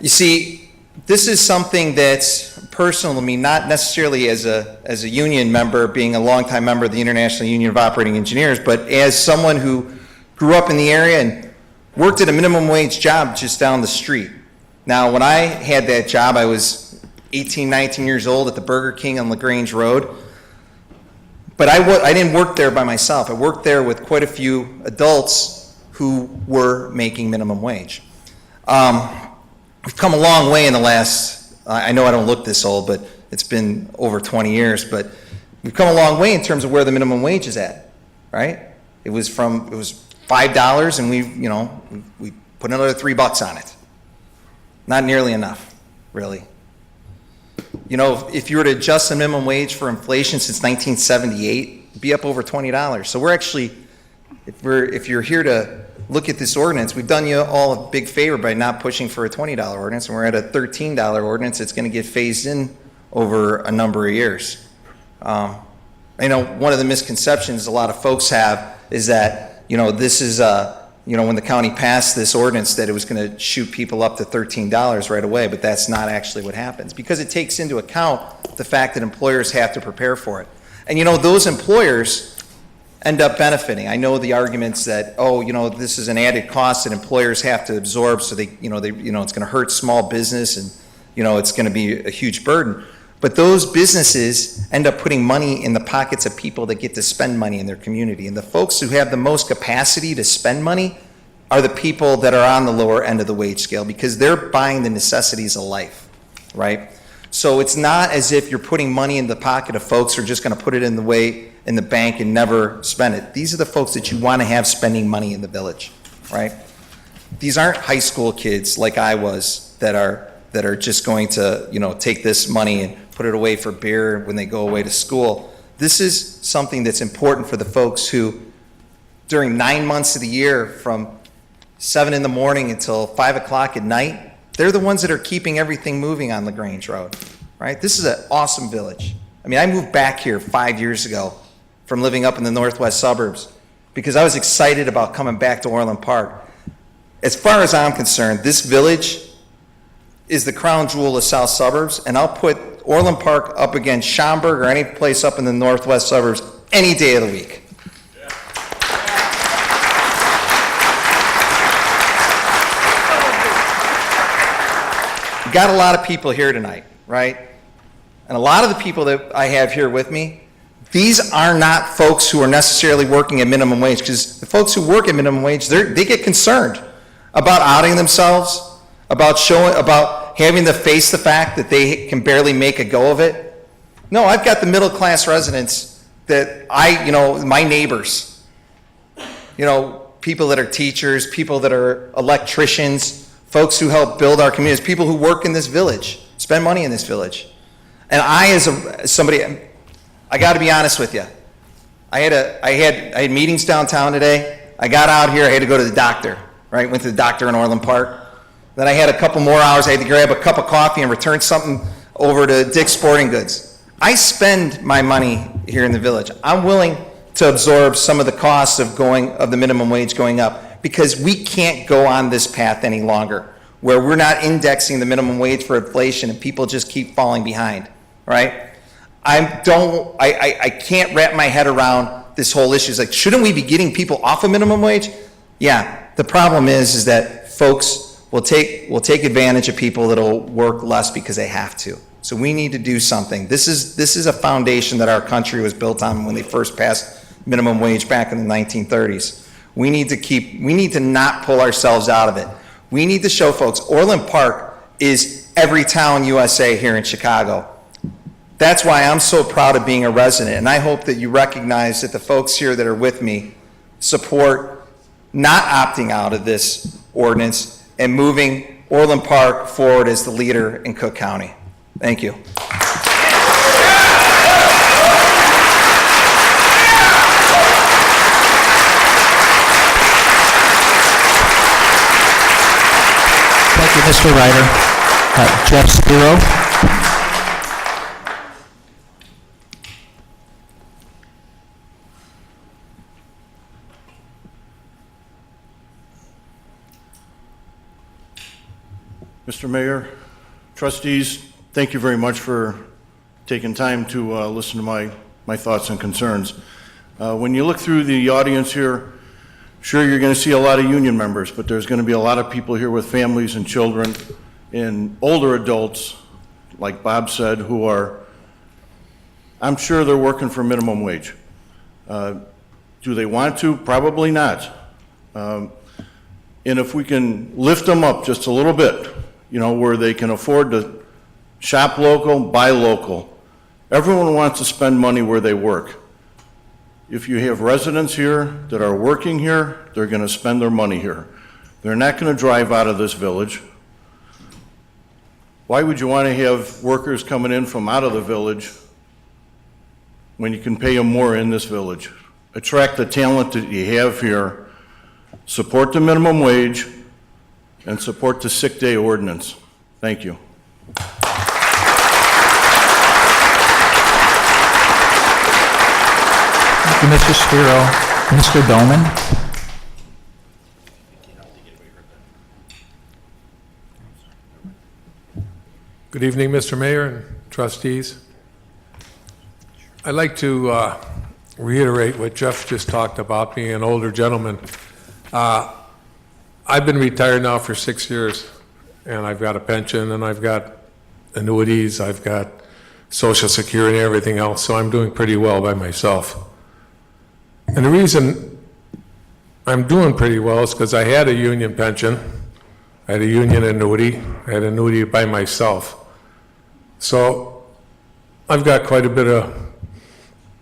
N: You see, this is something that's personal to me, not necessarily as a union member, being a longtime member of the International Union of Operating Engineers, but as someone who grew up in the area and worked at a minimum wage job just down the street. Now, when I had that job, I was 18, 19 years old at the Burger King on LaGrange Road. But I didn't work there by myself. I worked there with quite a few adults who were making minimum wage. We've come a long way in the last, I know I don't look this old, but it's been over 20 years, but we've come a long way in terms of where the minimum wage is at, right? It was $5 and we put another $3 on it. Not nearly enough, really. You know, if you were to adjust the minimum wage for inflation since 1978, it'd be up over $20. So we're actually, if you're here to look at this ordinance, we've done you all a big favor by not pushing for a $20 ordinance, and we're at a $13 ordinance that's going to get phased in over a number of years. I know one of the misconceptions a lot of folks have is that, this is when the county passed this ordinance that it was going to shoot people up to $13 right away, but that's not actually what happens because it takes into account the fact that employers have to prepare for it. And those employers end up benefiting. I know the arguments that, this is an added cost that employers have to absorb, so it's going to hurt small business and, it's going to be a huge burden. But those businesses end up putting money in the pockets of people that get to spend money in their community. And the folks who have the most capacity to spend money are the people that are on the lower end of the wage scale because they're buying the necessities of life, right? So it's not as if you're putting money in the pocket of folks who are just going to put it in the bank and never spend it. These are the folks that you want to have spending money in the village, right? These aren't high school kids like I was that are just going to, take this money and put it away for beer when they go away to school. This is something that's important for the folks who, during 9 months of the year, from 7 in the morning until 5 o'clock at night, they're the ones that are keeping everything moving on LaGrange Road, right? This is an awesome village. I mean, I moved back here 5 years ago from living up in the northwest suburbs because I was excited about coming back to Orland Park. As far as I'm concerned, this village is the crown jewel of South Suburbs, and I'll put Orland Park up against Schaumburg or any place up in the northwest suburbs any day of the week. We got a lot of people here tonight, right? And a lot of the people that I have here with me, these are not folks who are necessarily working at minimum wage, because the folks who work at minimum wage, they get concerned about outing themselves, about having to face the fact that they can barely make a go of it. No, I've got the middle-class residents that my neighbors, people that are teachers, people that are electricians, folks who help build our communities, people who work in this village, spend money in this village. And I got to be honest with you. I had meetings downtown today. I got out here, I had to go to the doctor, right? Went to the doctor in Orland Park. Then I had a couple more hours, I had to grab a cup of coffee and return something over to Dick's Sporting Goods. I spend my money here in the village. I'm willing to absorb some of the costs of the minimum wage going up, because we can't go on this path any longer where we're not indexing the minimum wage for inflation and people just keep falling behind, right? I can't wrap my head around this whole issue. It's like, shouldn't we be getting people off of minimum wage? Yeah, the problem is that folks will take advantage of people that'll work less because they have to. So we need to do something. This is a foundation that our country was built on when they first passed minimum wage back in the 1930s. We need to not pull ourselves out of it. We need to show folks, Orland Park is every town USA here in Chicago. That's why I'm so proud of being a resident, and I hope that you recognize that the folks here that are with me support not opting out of this ordinance and moving Orland Park forward as the leader in Cook County. Thank you.
A: Thank you, Mr. Ryder. Jeff Spiro.
O: Mr. Mayor, trustees, thank you very much for taking time to listen to my thoughts and concerns. When you look through the audience here, sure, you're going to see a lot of union members, but there's going to be a lot of people here with families and children and older adults, like Bob said, who are, I'm sure they're working for minimum wage. Do they want to? Probably not. And if we can lift them up just a little bit, where they can afford to shop local, buy local. Everyone wants to spend money where they work. If you have residents here that are working here, they're going to spend their money here. They're not going to drive out of this village. Why would you want to have workers coming in from out of the village when you can pay them more in this village? Attract the talent that you have here, support the minimum wage, and support the sick day ordinance. Thank you.
A: Thank you, Mr. Spiro. Mr. Doman.
P: Good evening, Mr. Mayor and trustees. I'd like to reiterate what Jeff just talked about, being an older gentleman. I've been retired now for 6 years, and I've got a pension, and I've got annuities, I've got Social Security and everything else, so I'm doing pretty well by myself. And the reason I'm doing pretty well is because I had a union pension, I had a union annuity, I had an annuity by myself. So I've got quite a bit of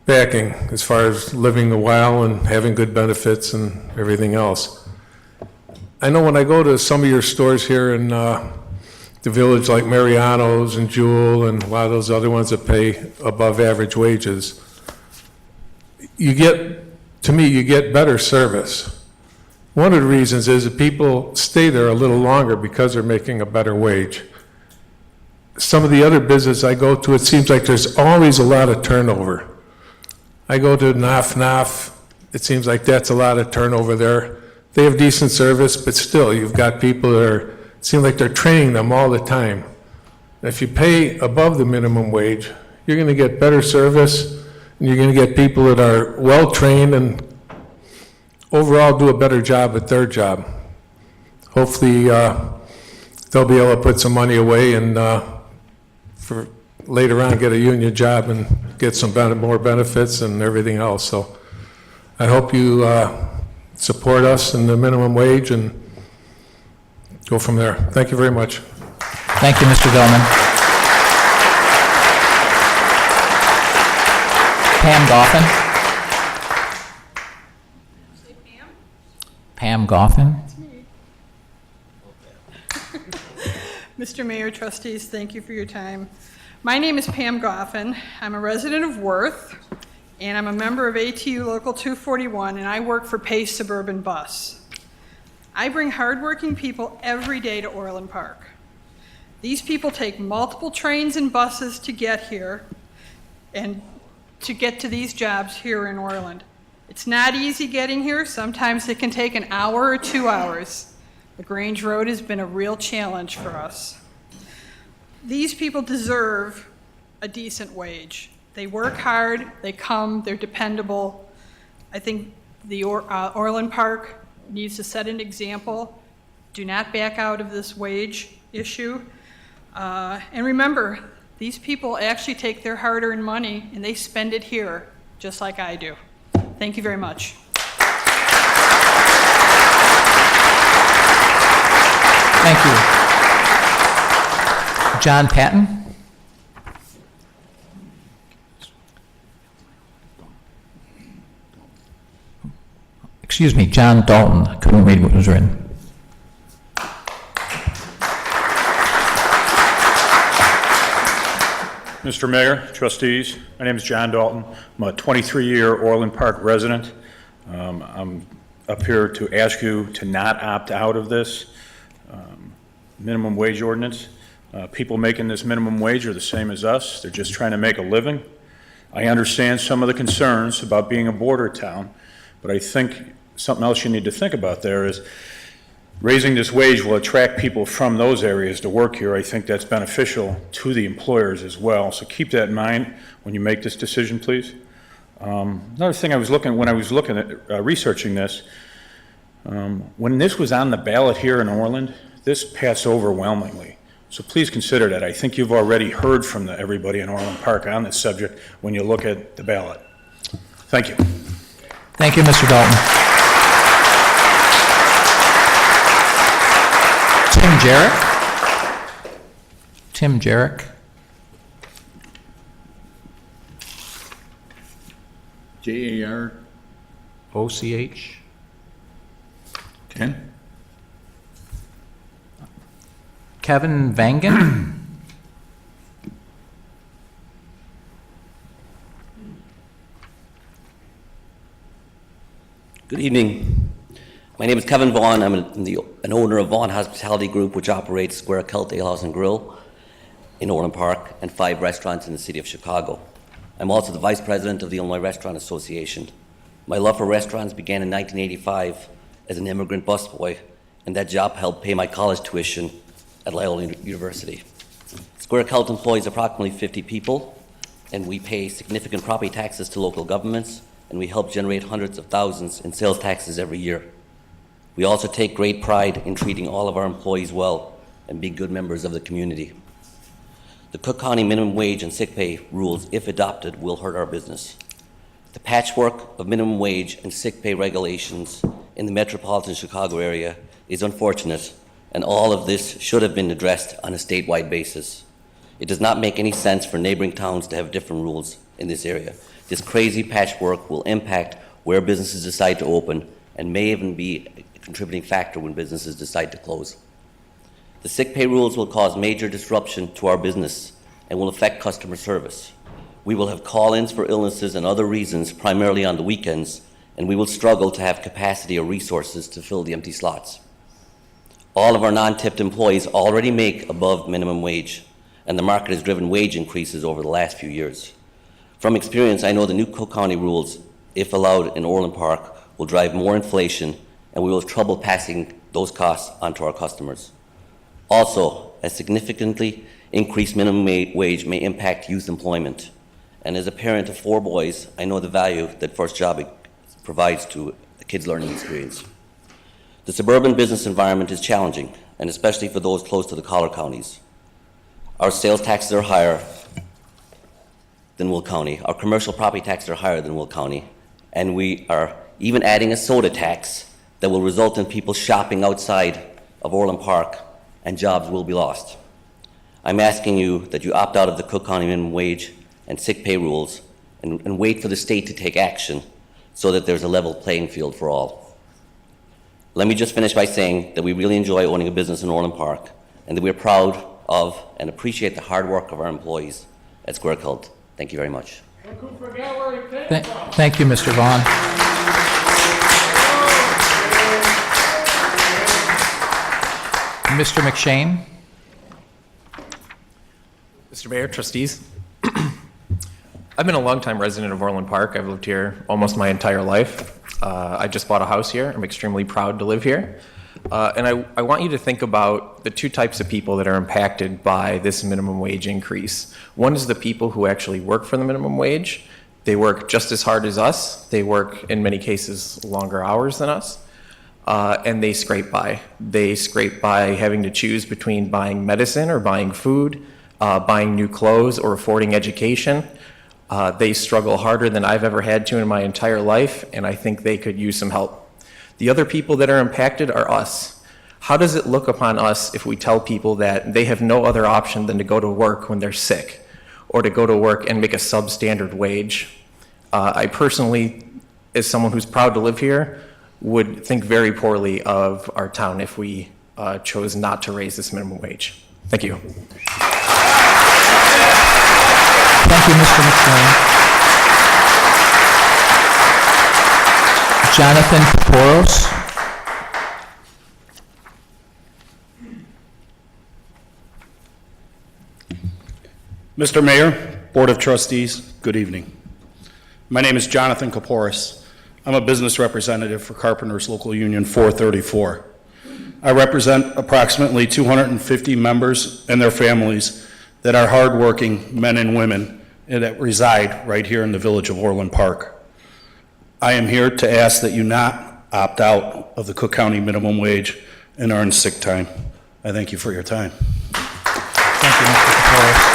P: backing as far as living a while and having good benefits and everything else. I know when I go to some of your stores here in the village, like Mariano's and Jewel and a lot of those other ones that pay above average wages, you get better service. One of the reasons is that people stay there a little longer because they're making a better wage. Some of the other business I go to, it seems like there's always a lot of turnover. I go to Naf, it seems like that's a lot of turnover there. They have decent service, but still, you've got people that it seems like they're training them all the time. If you pay above the minimum wage, you're going to get better service, and you're going to get people that are well-trained and overall do a better job at their job. Hopefully, they'll be able to put some money away and for later on get a union job and get some more benefits and everything else. So I hope you support us in the minimum wage and go from there. Thank you very much.
A: Thank you, Mr. Dillman. Pam Goffin. Pam Goffin.
Q: Mr. Mayor, trustees, thank you for your time. My name is Pam Goffin. I'm a resident of Worth, and I'm a member of ATU Local 241, and I work for Pace Suburban Bus. I bring hardworking people every day to Orland Park. These people take multiple trains and buses to get here and to get to these jobs here in Orland. It's not easy getting here. Sometimes it can take an hour or 2 hours. The Grange Road has been a real challenge for us. These people deserve a decent wage. They work hard, they come, they're dependable. I think the Orland Park needs to set an example. Do not back out of this wage issue. And remember, these people actually take their hard-earned money and they spend it here, just like I do. Thank you very much.
A: Thank you. John Patton. Excuse me, John Dalton. I couldn't read what was written.
R: Mr. Mayor, trustees, my name is John Dalton. I'm a 23-year Orland Park resident. I'm up here to ask you to not opt out of this minimum wage ordinance. People making this minimum wage are the same as us. They're just trying to make a living. I understand some of the concerns about being a border town, but I think something else you need to think about there is raising this wage will attract people from those areas to work here. I think that's beneficial to the employers as well. So keep that in mind when you make this decision, please. Another thing when I was looking at researching this, when this was on the ballot here in Orland, this passed overwhelmingly. So please consider that. I think you've already heard from everybody in Orland Park on this subject when you look at the ballot. Thank you.
A: Thank you, Mr. Dalton. Tim Jarrett. Tim Jarrett. Jarroch.
B: Ken?
A: Kevin Vangen.
S: Good evening. My name is Kevin Vaughn. I'm an owner of Vaughn Hospitality Group, which operates Square Celt Ale House and Grill in Orland Park and 5 restaurants in the city of Chicago. I'm also the vice president of the Illinois Restaurant Association. My love for restaurants began in 1985 as an immigrant busboy, and that job helped pay my college tuition at Loyola University. Square Celt employs approximately 50 people, and we pay significant property taxes to local governments, and we help generate hundreds of thousands in sales taxes every year. We also take great pride in treating all of our employees well and being good members of the community. The Cook County minimum wage and sick pay rules, if adopted, will hurt our business. The patchwork of minimum wage and sick pay regulations in the metropolitan Chicago area is unfortunate, and all of this should have been addressed on a statewide basis. It does not make any sense for neighboring towns to have different rules in this area. This crazy patchwork will impact where businesses decide to open and may even be a contributing factor when businesses decide to close. The sick pay rules will cause major disruption to our business and will affect customer service. We will have call-ins for illnesses and other reasons, primarily on the weekends, and we will struggle to have capacity or resources to fill the empty slots. All of our non-tipped employees already make above minimum wage, and the market has driven wage increases over the last few years. From experience, I know the new Cook County rules, if allowed in Orland Park, will drive more inflation, and we will have trouble passing those costs onto our customers. Also, a significantly increased minimum wage may impact youth employment. And as a parent of 4 boys, I know the value that first job provides to a kid's learning experience. The suburban business environment is challenging, and especially for those close to the collar counties. Our sales taxes are higher than Will County. Our commercial property taxes are higher than Will County, and we are even adding a soda tax that will result in people shopping outside of Orland Park, and jobs will be lost. I'm asking you that you opt out of the Cook County minimum wage and sick pay rules and wait for the state to take action so that there's a level playing field for all. Let me just finish by saying that we really enjoy owning a business in Orland Park and that we're proud of and appreciate the hard work of our employees at Square Cult. Thank you very much.
A: Thank you, Mr. Vaughn. Mr. McShane?
T: Mr. Mayor, trustees, I've been a longtime resident of Orland Park. I've lived here almost my entire life. I just bought a house here. I'm extremely proud to live here. And I want you to think about the two types of people that are impacted by this minimum wage increase. One is the people who actually work for the minimum wage. They work just as hard as us. They work, in many cases, longer hours than us. And they scrape by. They scrape by having to choose between buying medicine or buying food, buying new clothes or affording education. They struggle harder than I've ever had to in my entire life, and I think they could use some help. The other people that are impacted are us. How does it look upon us if we tell people that they have no other option than to go to work when they're sick or to go to work and make a substandard wage? I personally, as someone who's proud to live here, would think very poorly of our town if we chose not to raise this minimum wage. Thank you.
A: Thank you, Mr. McShane. Jonathan Poros?
U: Mr. Mayor, Board of Trustees, good evening. My name is Jonathan Kaporis. I'm a business representative for Carpenters Local Union 434. I represent approximately 250 members and their families that are hardworking men and women and that reside right here in the Village of Orland Park. I am here to ask that you not opt out of the Cook County minimum wage and earn sick time. I thank you for your time.
A: Thank you, Mr. Kaporis.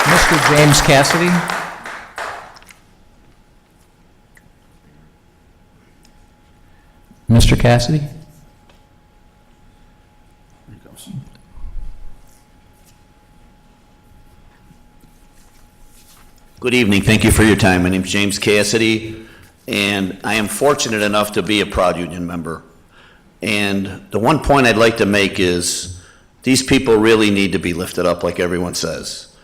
A: Mr. James Cassidy? Mr. Cassidy?
V: Good evening. Thank you for your time. My name is James Cassidy, and I am fortunate enough to be a proud union member. And the one point I'd like to make is these people really need to be lifted up, like everyone says.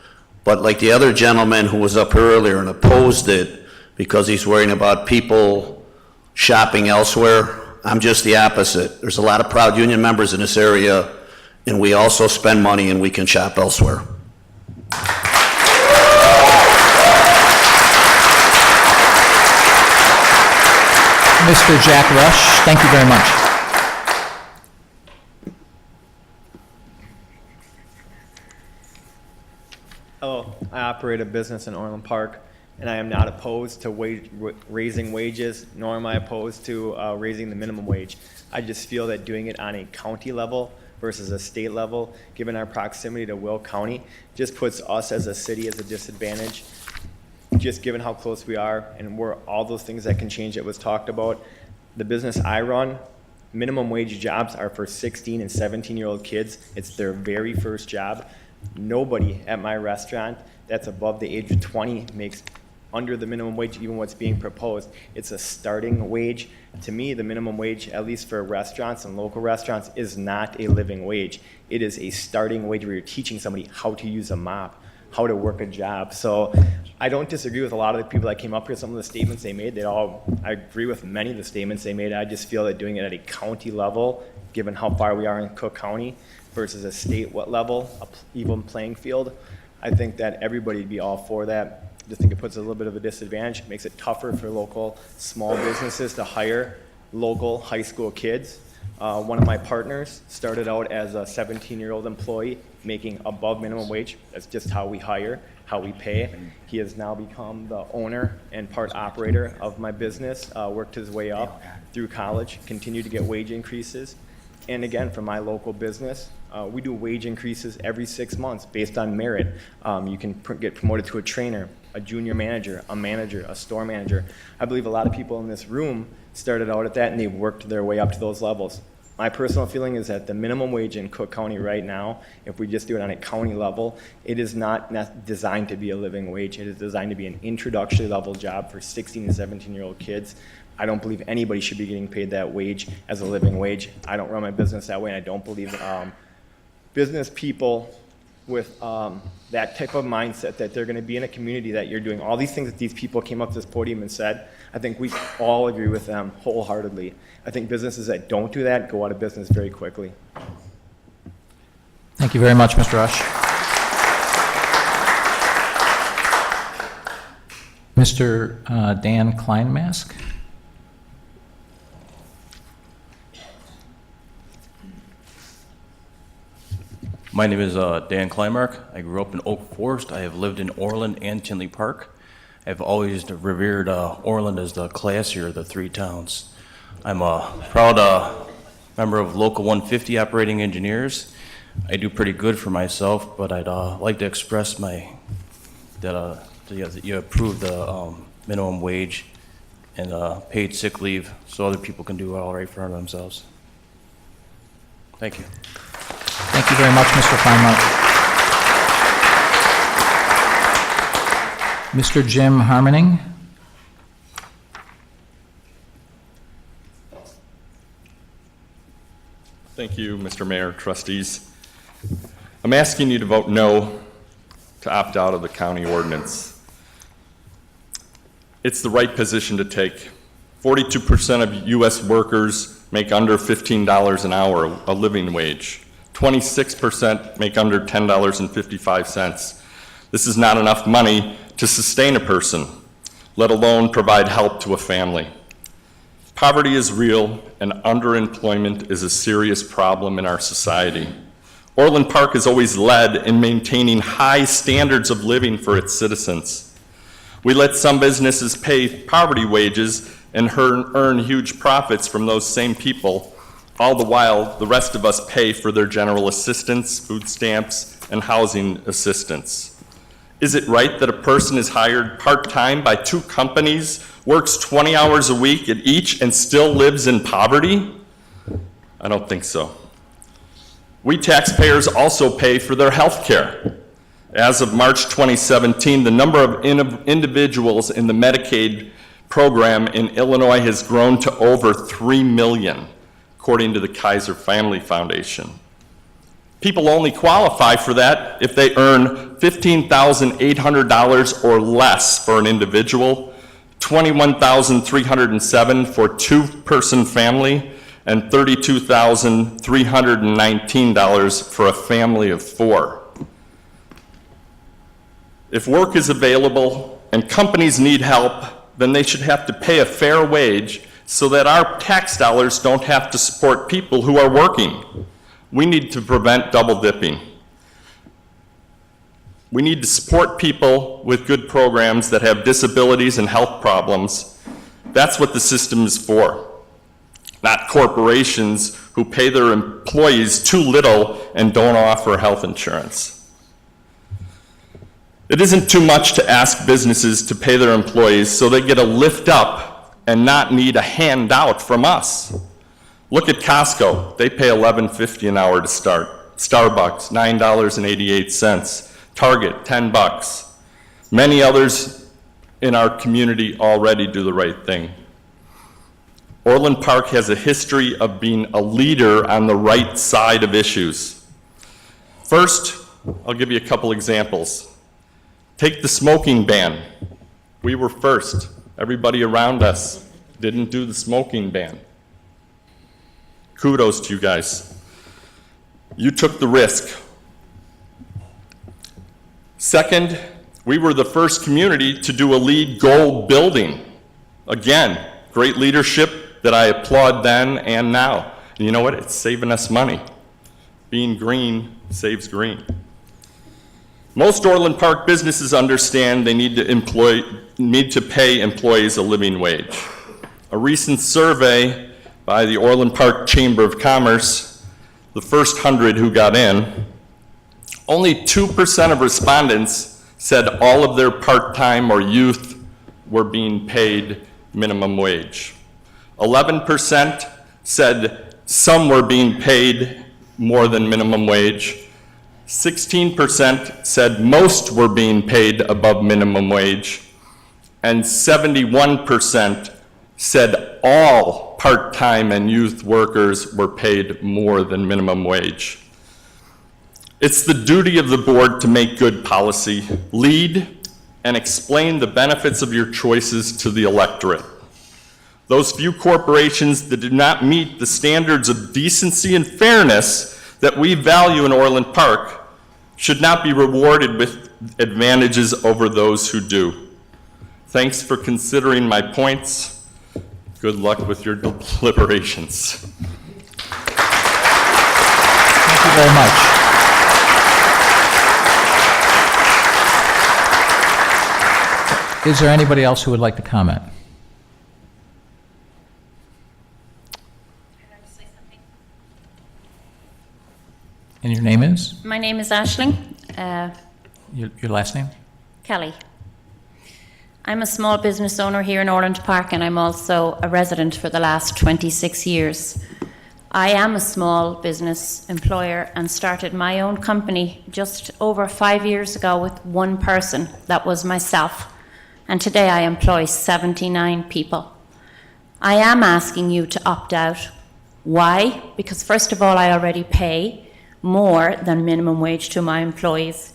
V: But like the other gentleman who was up here earlier and opposed it because he's worrying about people shopping elsewhere, I'm just the opposite. There's a lot of proud union members in this area, and we also spend money and we can shop elsewhere.
A: Mr. Jack Rush, thank you very much.
W: Hello, I operate a business in Orland Park, and I am not opposed to raising wages, nor am I opposed to raising the minimum wage. I just feel that doing it on a county level versus a state level, given our proximity to Will County, just puts us as a city as a disadvantage. Just given how close we are and where all those things that can change that was talked about. The business I run, minimum wage jobs are for 16 and 17-year-old kids. It's their very first job. Nobody at my restaurant that's above the age of 20 makes under the minimum wage, even what's being proposed. It's a starting wage. To me, the minimum wage, at least for restaurants and local restaurants, is not a living wage. It is a starting wage where you're teaching somebody how to use a mop, how to work a job. So I don't disagree with a lot of the people that came up here, some of the statements they made. I agree with many of the statements they made. I just feel that doing it at a county level, given how far we are in Cook County, versus a state level, a even playing field, I think that everybody would be all for that. I just think it puts a little bit of a disadvantage, makes it tougher for local small businesses to hire local high school kids. One of my partners started out as a 17-year-old employee making above minimum wage. That's just how we hire, how we pay. He has now become the owner and part operator of my business, worked his way up through college, continued to get wage increases. And again, for my local business, we do wage increases every 6 months based on merit. You can get promoted to a trainer, a junior manager, a store manager. I believe a lot of people in this room started out at that and they worked their way up to those levels. My personal feeling is that the minimum wage in Cook County right now, if we just do it on a county level, it is not designed to be a living wage. It is designed to be an introductory level job for 16 and 17-year-old kids. I don't believe anybody should be getting paid that wage as a living wage. I don't run my business that way, and I don't believe business people with that type of mindset that they're going to be in a community that you're doing all these things that these people came up to this podium and said. I think we all agree with them wholeheartedly. I think businesses that don't do that go out of business very quickly.
A: Thank you very much, Mr. Rush. Mr. Dan Kleinmask.
H: My name is Dan Kleinmark. I grew up in Oak Forest. I have lived in Orland and Tinley Park. I've always revered Orland as the classier of the three towns. I'm a proud member of Local 150 Operating Engineers. I do pretty good for myself, but I'd like to express that you approve the minimum wage and paid sick leave so other people can do all right for themselves. Thank you.
A: Thank you very much, Mr. Kleinmark. Mr. Jim Harmoning.
I: Thank you, Mr. Mayor, trustees. I'm asking you to vote no to opt out of the county ordinance. It's the right position to take. 42% of U.S. workers make under $15 an hour, a living wage. 26% make under $10.55. This is not enough money to sustain a person, let alone provide help to a family. Poverty is real, and underemployment is a serious problem in our society. Orland Park has always led in maintaining high standards of living for its citizens. We let some businesses pay poverty wages and earn huge profits from those same people. All the while, the rest of us pay for their general assistance, food stamps, and housing assistance. Is it right that a person is hired part-time by two companies, works 20 hours a week at each, and still lives in poverty? I don't think so. We taxpayers also pay for their health care. As of March 2017, the number of individuals in the Medicaid program in Illinois has grown to over 3 million. According to the Kaiser Family Foundation. People only qualify for that if they earn $15,800 or less for an individual, $21,307 for a two-person family, and $32,319 for a family of four. If work is available and companies need help, then they should have to pay a fair wage so that our tax dollars don't have to support people who are working. We need to prevent double dipping. We need to support people with good programs that have disabilities and health problems. That's what the system is for, not corporations who pay their employees too little and don't offer health insurance. It isn't too much to ask businesses to pay their employees so they get a lift up and not need a handout from us. Look at Costco. They pay $11.50 an hour to start. Starbucks, $9.88. Target, $10. Many others in our community already do the right thing. Orland Park has a history of being a leader on the right side of issues. First, I'll give you a couple examples. Take the smoking ban. We were first. Everybody around us didn't do the smoking ban. Kudos to you guys. You took the risk. Second, we were the first community to do a LEED Gold building. Again, great leadership that I applaud then and now. And you know what? It's saving us money. Being green saves green. Most Orland Park businesses understand they need to pay employees a living wage. A recent survey by the Orland Park Chamber of Commerce, the first 100 who got in, only 2% of respondents said all of their part-time or youth were being paid minimum wage. 11% said some were being paid more than minimum wage. 16% said most were being paid above minimum wage. And 71% said all part-time and youth workers were paid more than minimum wage. It's the duty of the board to make good policy, lead, and explain the benefits of your choices to the electorate. Those few corporations that do not meet the standards of decency and fairness that we value in Orland Park should not be rewarded with advantages over those who do. Thanks for considering my points. Good luck with your deliberations.
A: Thank you very much. Is there anybody else who would like to comment? And your name is?
G: My name is Aisling.
A: Your last name?
G: Kelly. I'm a small business owner here in Orland Park, and I'm also a resident for the last 26 years. I am a small business employer and started my own company just over 5 years ago with one person. That was myself. And today I employ 79 people. I am asking you to opt out. Why? Because first of all, I already pay more than minimum wage to my employees.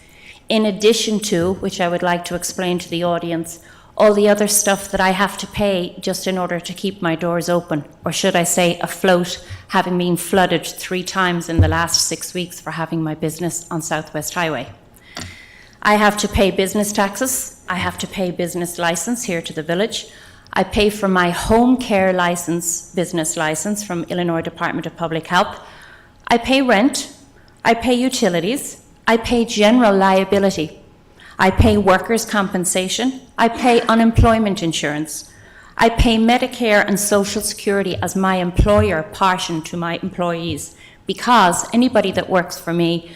G: In addition to, which I would like to explain to the audience, all the other stuff that I have to pay just in order to keep my doors open, or should I say afloat, having been flooded 3 times in the last 6 weeks for having my business on Southwest Highway. I have to pay business taxes. I have to pay business license here to the village. I pay for my home care license, business license from Illinois Department of Public Health. I pay rent. I pay utilities. I pay general liability. I pay workers' compensation. I pay unemployment insurance. I pay Medicare and Social Security as my employer portion to my employees, because anybody that works for me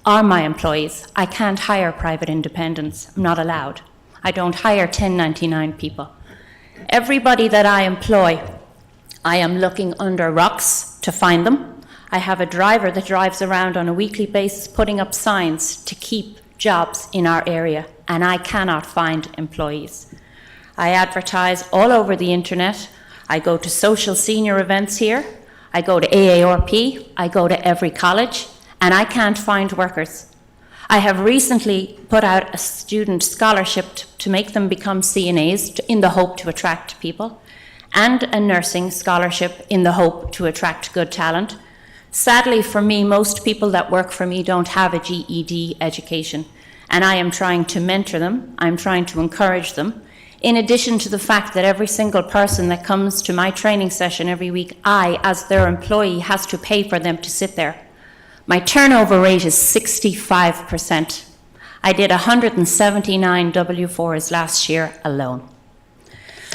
G: are my employees. I can't hire private independents. I'm not allowed. I don't hire 1099 people. Everybody that I employ, I am looking under rocks to find them. I have a driver that drives around on a weekly basis putting up signs to keep jobs in our area, and I cannot find employees. I advertise all over the internet. I go to social senior events here. I go to AARP. I go to every college, and I can't find workers. I have recently put out a student scholarship to make them become CNAs in the hope to attract people, and a nursing scholarship in the hope to attract good talent. Sadly for me, most people that work for me don't have a GED education, and I am trying to mentor them. I'm trying to encourage them. In addition to the fact that every single person that comes to my training session every week, I, as their employee, has to pay for them to sit there. My turnover rate is 65%. I did 179 W4s last year alone.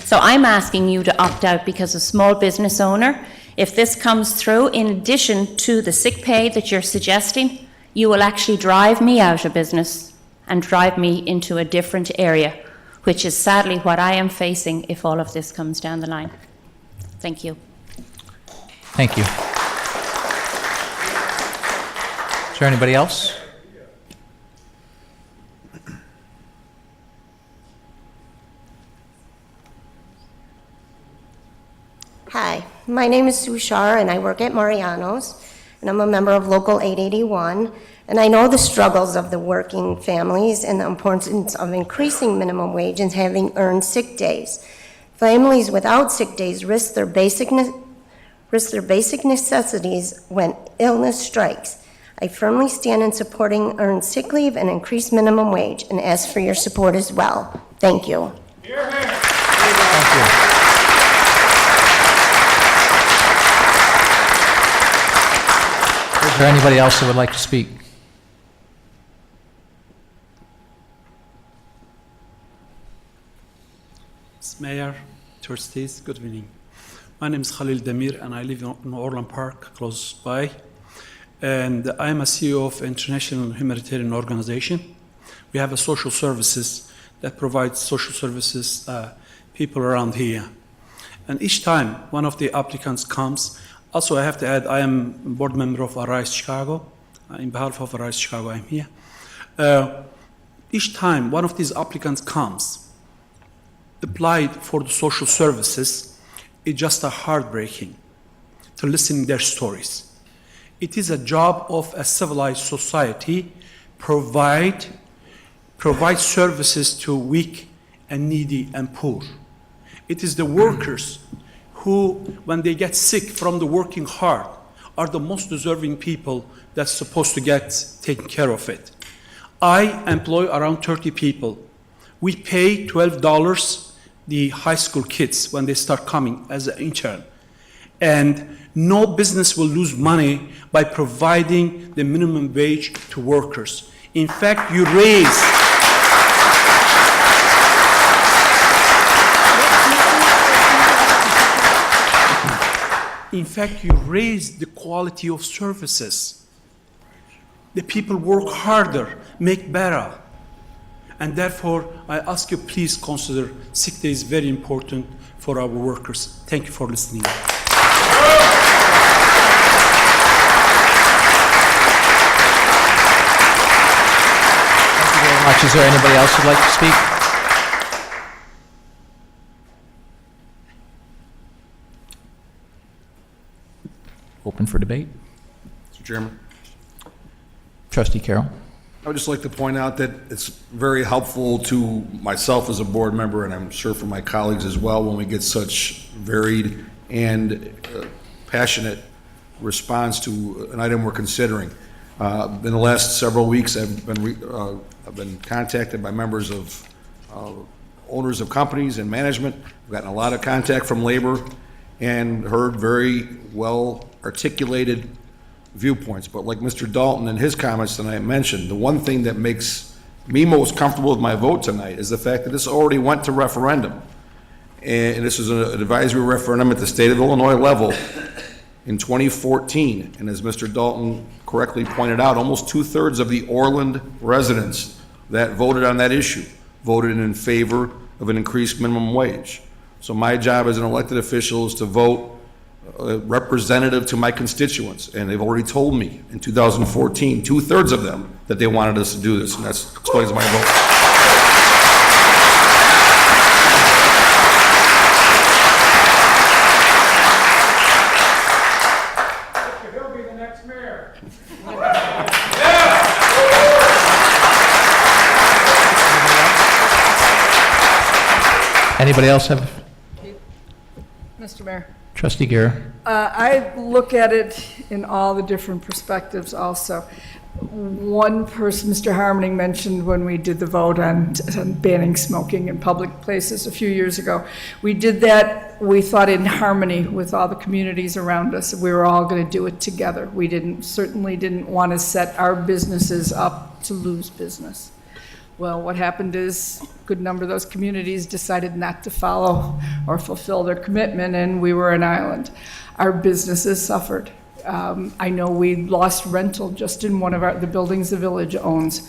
G: So I'm asking you to opt out because a small business owner, if this comes through, in addition to the sick pay that you're suggesting, you will actually drive me out of business and drive me into a different area, which is sadly what I am facing if all of this comes down the line. Thank you.
A: Thank you. Is there anybody else?
J: Hi, my name is Sue Shar, and I work at Mariano's, and I'm a member of Local 881, and I know the struggles of the working families and the importance of increasing minimum wage and having earned sick days. Families without sick days risk their basic necessities when illness strikes. I firmly stand in supporting earned sick leave and increased minimum wage, and ask for your support as well. Thank you.
A: Thank you. Is there anybody else that would like to speak?
K: Mayor, trustees, good evening. My name is Khalil Damir, and I live in Orland Park, close by. And I am a CEO of International Humanitarian Organization. We have a social services that provides social services people around here. And each time one of the applicants comes, Also, I have to add, I am a board member of Arise Chicago. In behalf of Arise Chicago, I'm here. Each time one of these applicants comes, applied for the social services, it's just a heartbreaking to listen to their stories. It is a job of a civilized society provide services to weak and needy and poor. It is the workers who, when they get sick from the working hard, are the most deserving people that's supposed to get taken care of it. I employ around 30 people. We pay $12 the high school kids when they start coming as an intern. And no business will lose money by providing the minimum wage to workers. In fact, you raise the quality of services. The people work harder, make better. And therefore, I ask you, please consider sick days very important for our workers. Thank you for listening.
A: Much. Is there anybody else who'd like to speak? Open for debate.
C: Mr. Chairman.
A: Trustee Carroll.
C: I would just like to point out that it's very helpful to myself as a board member, and I'm sure for my colleagues as well, when we get such varied and passionate response to an item we're considering. In the last several weeks, I've been contacted by members of owners of companies and management. I've gotten a lot of contact from labor and heard very well articulated viewpoints. But like Mr. Dalton in his comments tonight mentioned, the one thing that makes me most comfortable with my vote tonight is the fact that this already went to referendum. And this is an advisory referendum at the state of Illinois level in 2014. And as Mr. Dalton correctly pointed out, almost 2/3 of the Orland residents that voted on that issue voted in favor of an increased minimum wage. So my job as an elected official is to vote representative to my constituents, and they've already told me in 2014, 2/3 of them, that they wanted us to do this, and that explains my vote.
K: He'll be the next mayor.
A: Anybody else have?
F: Mr. Mayor.
A: Trustee Guerra.
F: I look at it in all the different perspectives also. One person, Mr. Harmony, mentioned when we did the vote on banning smoking in public places a few years ago. We did that, we thought, in harmony with all the communities around us. We were all going to do it together. We certainly didn't want to set our businesses up to lose business. Well, what happened is a good number of those communities decided not to follow or fulfill their commitment, and we were an island. Our businesses suffered. I know we lost rental just in one of the buildings the village owns.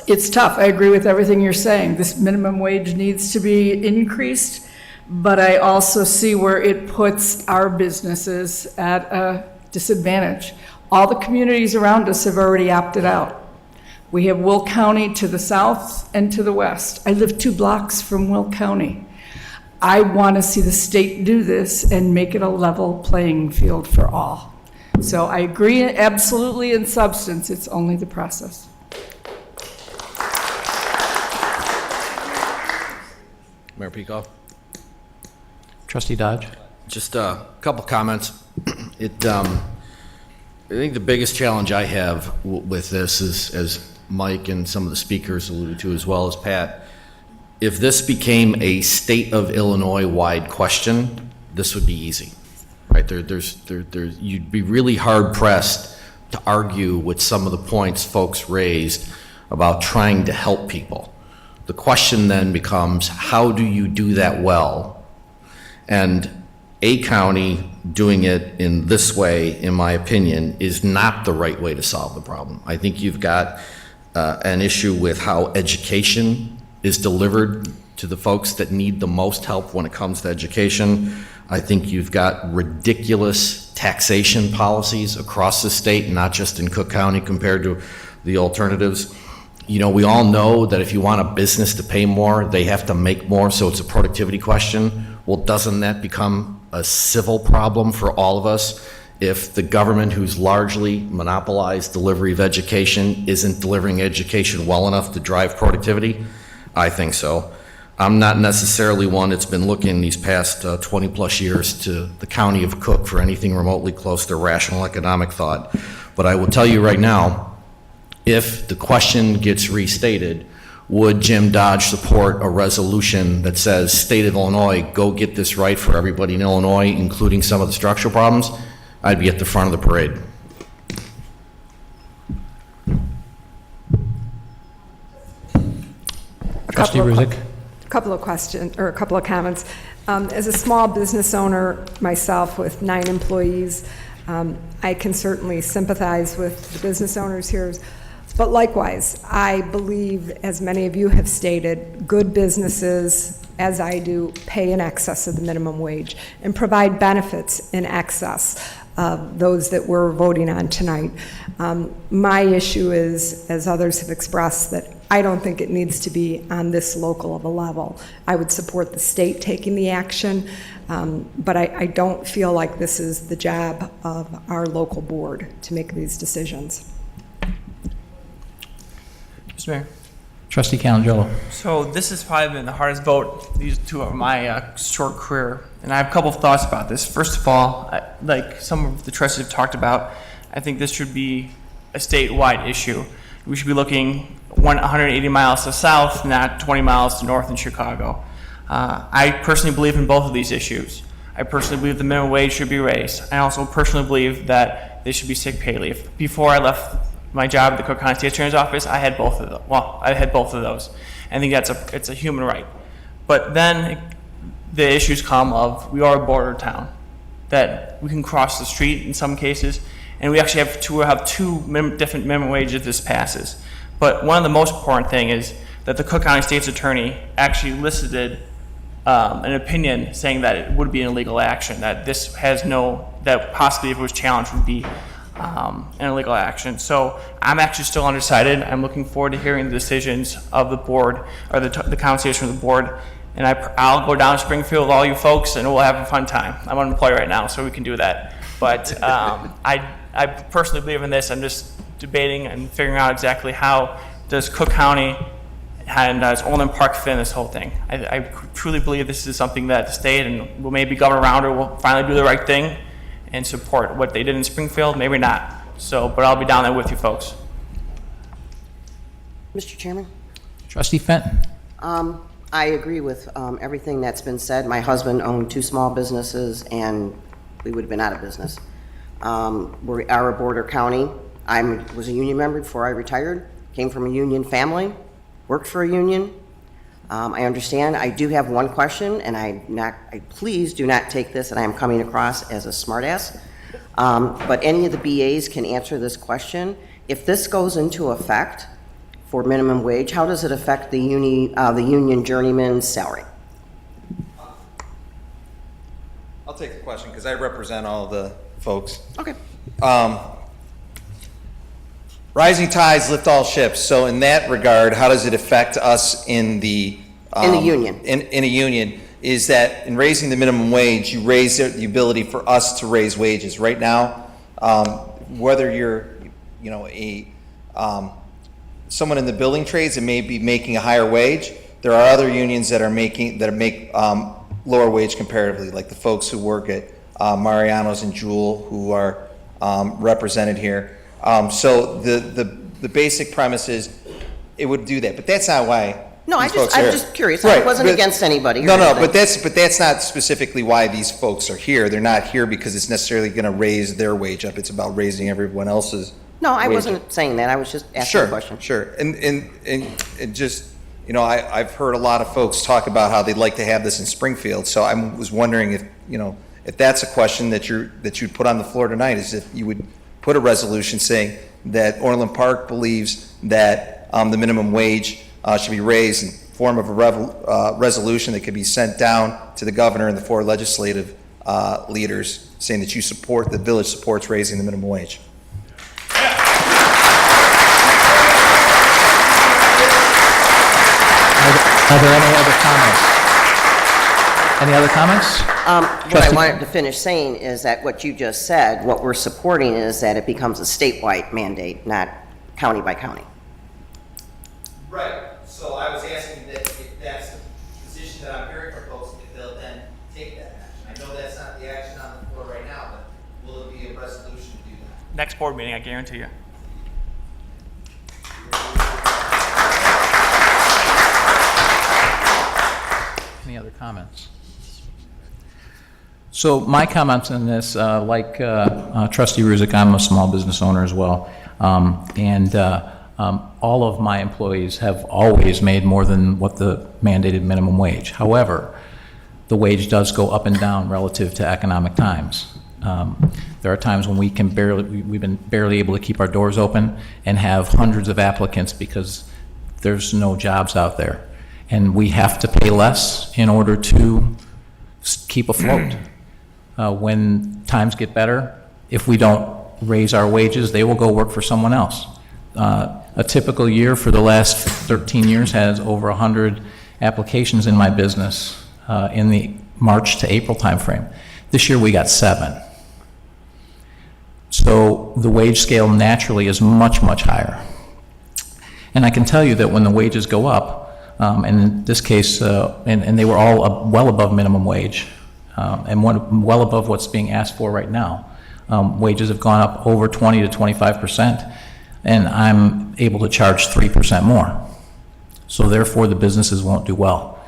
F: It's tough. I agree with everything you're saying. This minimum wage needs to be increased, but I also see where it puts our businesses at a disadvantage. All the communities around us have already opted out. We have Will County to the south and to the west. I live 2 blocks from Will County. I want to see the state do this and make it a level playing field for all. So I agree absolutely in substance, it's only the process.
E: Mayor Pico.
A: Trustee Dodge.
E: Just a couple comments. I think the biggest challenge I have with this is, as Mike and some of the speakers alluded to, as well as Pat, if this became a state of Illinois-wide question, this would be easy, right? You'd be really hard-pressed to argue with some of the points folks raised about trying to help people. The question then becomes, how do you do that well? And a county doing it in this way, in my opinion, is not the right way to solve the problem. I think you've got an issue with how education is delivered to the folks that need the most help when it comes to education. I think you've got ridiculous taxation policies across the state, not just in Cook County compared to the alternatives. You know, we all know that if you want a business to pay more, they have to make more, so it's a productivity question. Well, doesn't that become a civil problem for all of us if the government, who's largely monopolized delivery of education, isn't delivering education well enough to drive productivity? I think so. I'm not necessarily one that's been looking these past 20 plus years to the county of Cook for anything remotely close to rational economic thought. But I will tell you right now, if the question gets restated, would Jim Dodge support a resolution that says, State of Illinois, go get this right for everybody in Illinois, including some of the structural problems? I'd be at the front of the parade.
A: Trustee Ruzick.
F: A couple of questions, or a couple of comments. As a small business owner myself with 9 employees, I can certainly sympathize with the business owners here. But likewise, I believe, as many of you have stated, good businesses, as I do, pay in excess of the minimum wage and provide benefits in excess of those that we're voting on tonight. My issue is, as others have expressed, that I don't think it needs to be on this local of a level. I would support the state taking the action, but I don't feel like this is the job of our local board to make these decisions.
D: Mr. Mayor.
A: Trustee Calangelo.
D: So this has probably been the hardest vote these two of my short career, and I have a couple of thoughts about this. First of all, like some of the trustees have talked about, I think this should be a statewide issue. We should be looking 180 miles to south, not 20 miles to north in Chicago. I personally believe in both of these issues. I personally believe the minimum wage should be raised. I also personally believe that there should be sick pay leave. Before I left my job at the Cook County State Attorney's Office, I had both of them. Well, I had both of those. I think it's a human right. But then the issues come of we are a border town, that we can cross the street in some cases, and we actually have two different minimum wages if this passes. But one of the most important thing is that the Cook County State's Attorney actually listed an opinion saying that it would be an illegal action, that this has that possibly if it was challenged would be an illegal action. So I'm actually still undecided. I'm looking forward to hearing the decisions of the board, or the conversation with the board, and I'll go down to Springfield with all you folks and we'll have a fun time. I'm unemployed right now, so we can do that. But I personally believe in this. I'm just debating and figuring out exactly how does Cook County and does Orland Park fit in this whole thing. I truly believe this is something that the state and maybe Governor Rounder will finally do the right thing and support what they did in Springfield, maybe not. So, but I'll be down there with you folks.
L: Mr. Chairman?
A: Trustee Fenton.
L: I agree with everything that's been said. My husband owned 2 small businesses and we would have been out of business. We are a border county. I was a union member before I retired, came from a union family, worked for a union. I understand. I do have one question, and please do not take this, and I am coming across as a smartass, but any of the BAs can answer this question. If this goes into effect for minimum wage, how does it affect the union journeyman's salary?
N: I'll take the question because I represent all the folks.
L: Okay.
N: Rising tides lift all ships. So in that regard, how does it affect us in the
L: union?
N: In a union, is that in raising the minimum wage, you raise the ability for us to raise wages. Right now, whether you're, someone in the building trades that may be making a higher wage, there are other unions that make lower wage comparatively, like the folks who work at Mariano's and Jewel, who are represented here. So the basic premise is it would do that, but that's not why.
L: No, I'm just curious.
N: Right,
L: I wasn't against anybody.
N: No, but that's not specifically why these folks are here. They're not here because it's necessarily going to raise their wage up. It's about raising everyone else's.
L: No, I
N: wage
L: wasn't
N: up.
L: saying that. I was just asking a question.
N: Sure, and just I've heard a lot of folks talk about how they'd like to have this in Springfield. So I was wondering if that's a question that you'd put on the floor tonight, is if you would put a resolution saying that Orland Park believes that the minimum wage should be raised in form of a resolution that could be sent down to the governor and the 4 legislative leaders, saying that you support, the village supports raising the minimum wage.
A: Are there any other comments? Any other comments?
L: What I wanted to finish saying is that what you just said, what we're supporting is that it becomes a statewide mandate, not county by county.
N: Right, so I was asking that if that's the position that I'm hearing proposed, if they'll then take that action. I know that's not the action on the floor right now, but will it be a resolution to do that?
D: Next board meeting, I guarantee you.
A: Any other comments? So my comments on this, like Trustee Ruzick, I'm a small business owner as well. All of my employees have always made more than what the mandated minimum wage. However, the wage does go up and down relative to economic times. There are times when we've been barely able to keep our doors open and have hundreds of applicants because there's no jobs out there. And we have to pay less in order to keep afloat. When times get better, if we don't raise our wages, they will go work for someone else. A typical year for the last 13 years has over 100 applications in my business in the March to April timeframe. This year we got 7. So the wage scale naturally is much, much higher. And I can tell you that when the wages go up, and in this case, and they were all well above minimum wage, and well above what's being asked for right now. Wages have gone up over 20 to 25%, and I'm able to charge 3% more. So therefore, the businesses won't do well.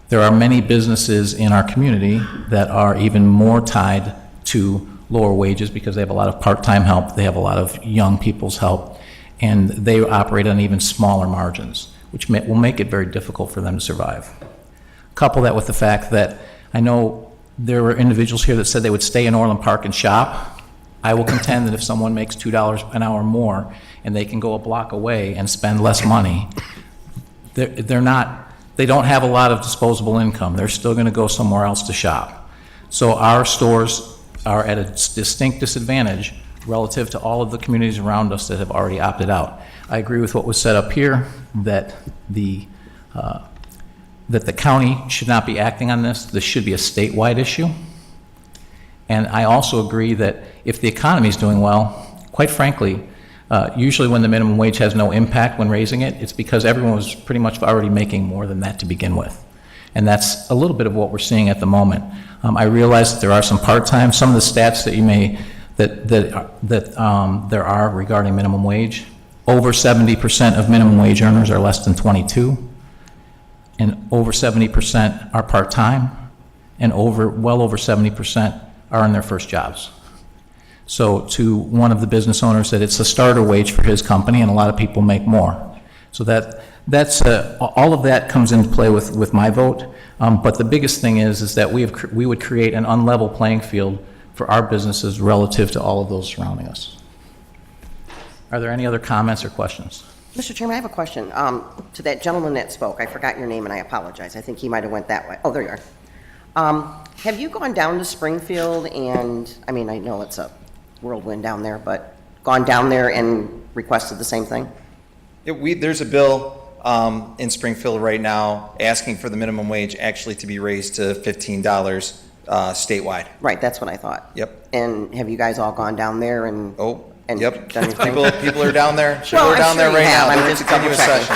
A: There are many businesses in our community that are even more tied to lower wages because they have a lot of part-time help, they have a lot of young people's help, and they operate on even smaller margins, which will make it very difficult for them to survive. Couple that with the fact that I know there were individuals here that said they would stay in Orland Park and shop. I will contend that if someone makes $2 an hour more and they can go a block away and spend less money, they don't have a lot of disposable income. They're still going to go somewhere else to shop. So our stores are at a distinct disadvantage relative to all of the communities around us that have already opted out. I agree with what was said up here, that the county should not be acting on this. This should be a statewide issue. And I also agree that if the economy is doing well, quite frankly, usually when the minimum wage has no impact when raising it, it's because everyone was pretty much already making more than that to begin with. And that's a little bit of what we're seeing at the moment. I realize that there are some part-time, some of the stats that you may, there are regarding minimum wage. Over 70% of minimum wage earners are less than 22, and over 70% are part-time, and well over 70% are in their first jobs. So to one of the business owners that it's a starter wage for his company, and a lot of people make more. So that's all of that comes into play with my vote. But the biggest thing is that we would create an unlevel playing field for our businesses relative to all of those surrounding us. Are there any other comments or questions?
L: Mr. Chairman, I have a question. To that gentleman that spoke, I forgot your name and I apologize. I think he might have went that way. Oh, there you are. Have you gone down to Springfield and, I mean, I know it's a whirlwind down there, but gone down there and requested the same thing?
N: There's a bill in Springfield right now asking for the minimum wage actually to be raised to $15 statewide.
L: Right, that's what I thought.
N: Yep.
L: And have you guys all gone down there and? And
N: yep.
L: Done your thing?
N: People are down there.
L: Well,
N: People are down there right now.
L: I'm
N: They're in
L: just
N: continuous
L: double-checking.
N: session.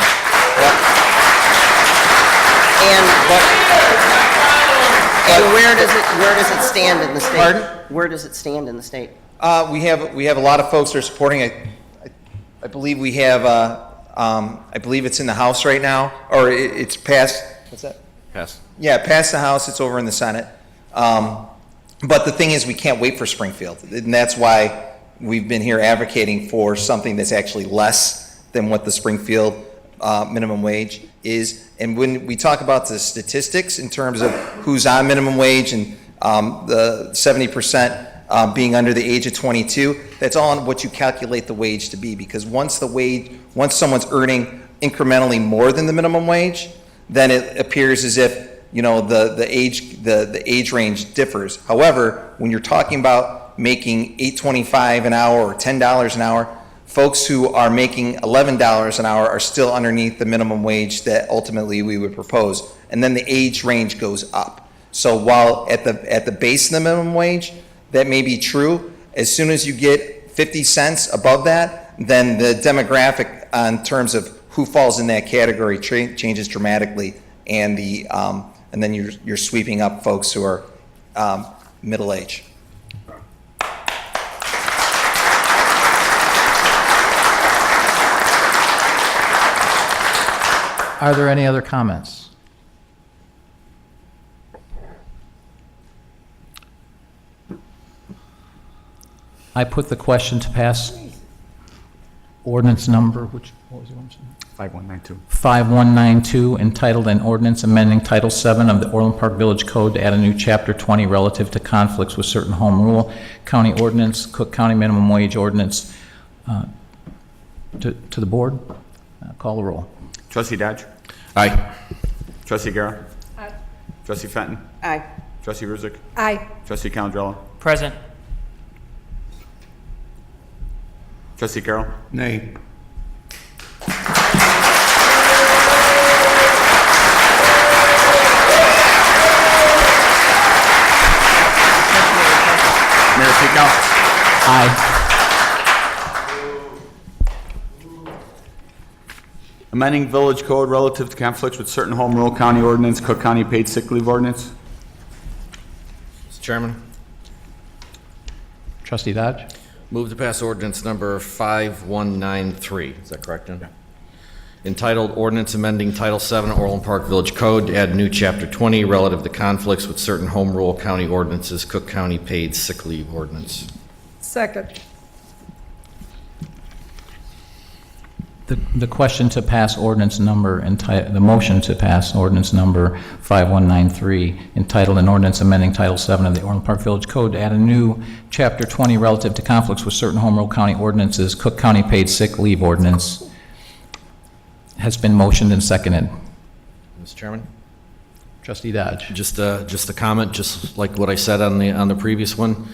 N: Yep.
L: And where does it stand in the state?
N: Pardon?
L: Where does it stand in the state?
N: We have a lot of folks that are supporting it. I believe we have. I believe it's in the House right now, or it's passed. What's that?
E: Pass.
N: Yeah, it passed the House. It's over in the Senate. But the thing is, we can't wait for Springfield, and that's why we've been here advocating for something that's actually less than what the Springfield minimum wage is. And when we talk about the statistics in terms of who's on minimum wage and the 70% being under the age of 22, that's all on what you calculate the wage to be. Because once someone's earning incrementally more than the minimum wage, then it appears as if the age range differs. However, when you're talking about making $8.25 an hour or $10 an hour, folks who are making $11 an hour are still underneath the minimum wage that ultimately we would propose. And then the age range goes up. So while at the base of the minimum wage, that may be true, as soon as you get 50 cents above that, then the demographic in terms of who falls in that category changes dramatically, and then you're sweeping up folks who are middle age.
A: Are there any other comments? I put the question to pass ordinance number, what was it?
B: 5192.
A: 5192, entitled an ordinance amending Title 7 of the Orland Park Village Code to add a new Chapter 20 relative to conflicts with certain home rule, county ordinance, Cook County minimum wage ordinance. To the board, call the roll.
B: Trustee Dodge?
V: Aye.
B: Trustee Guerra?
F: Aye.
B: Trustee Fenton?
L: Aye.
B: Trustee Ruzek?
F: Aye.
B: Trustee Calandrella?
D: Present.
B: Trustee Carroll?
C: Nay.
B: Mayor Pico?
A: Aye.
B: Amending Village Code relative to conflicts with certain home rule county ordinance, Cook County paid sick leave ordinance.
E: Mr. Chairman,
A: Trustee Dodge?
E: move to pass ordinance number 5193. Is that correct, Jim? Entitled Ordinance Amending Title 7 Orland Park Village Code to add new Chapter 20 relative to conflicts with certain home rule county ordinances, Cook County paid sick leave ordinance.
F: Second.
A: The question to pass ordinance number, the motion to pass ordinance number 5193, entitled an ordinance amending Title 7 of the Orland Park Village Code to add a new Chapter 20 relative to conflicts with certain home rule county ordinances, Cook County paid sick leave ordinance, has been motioned and seconded.
E: Mr. Chairman?
A: Trustee Dodge?
E: Just a comment, just like what I said on the previous one.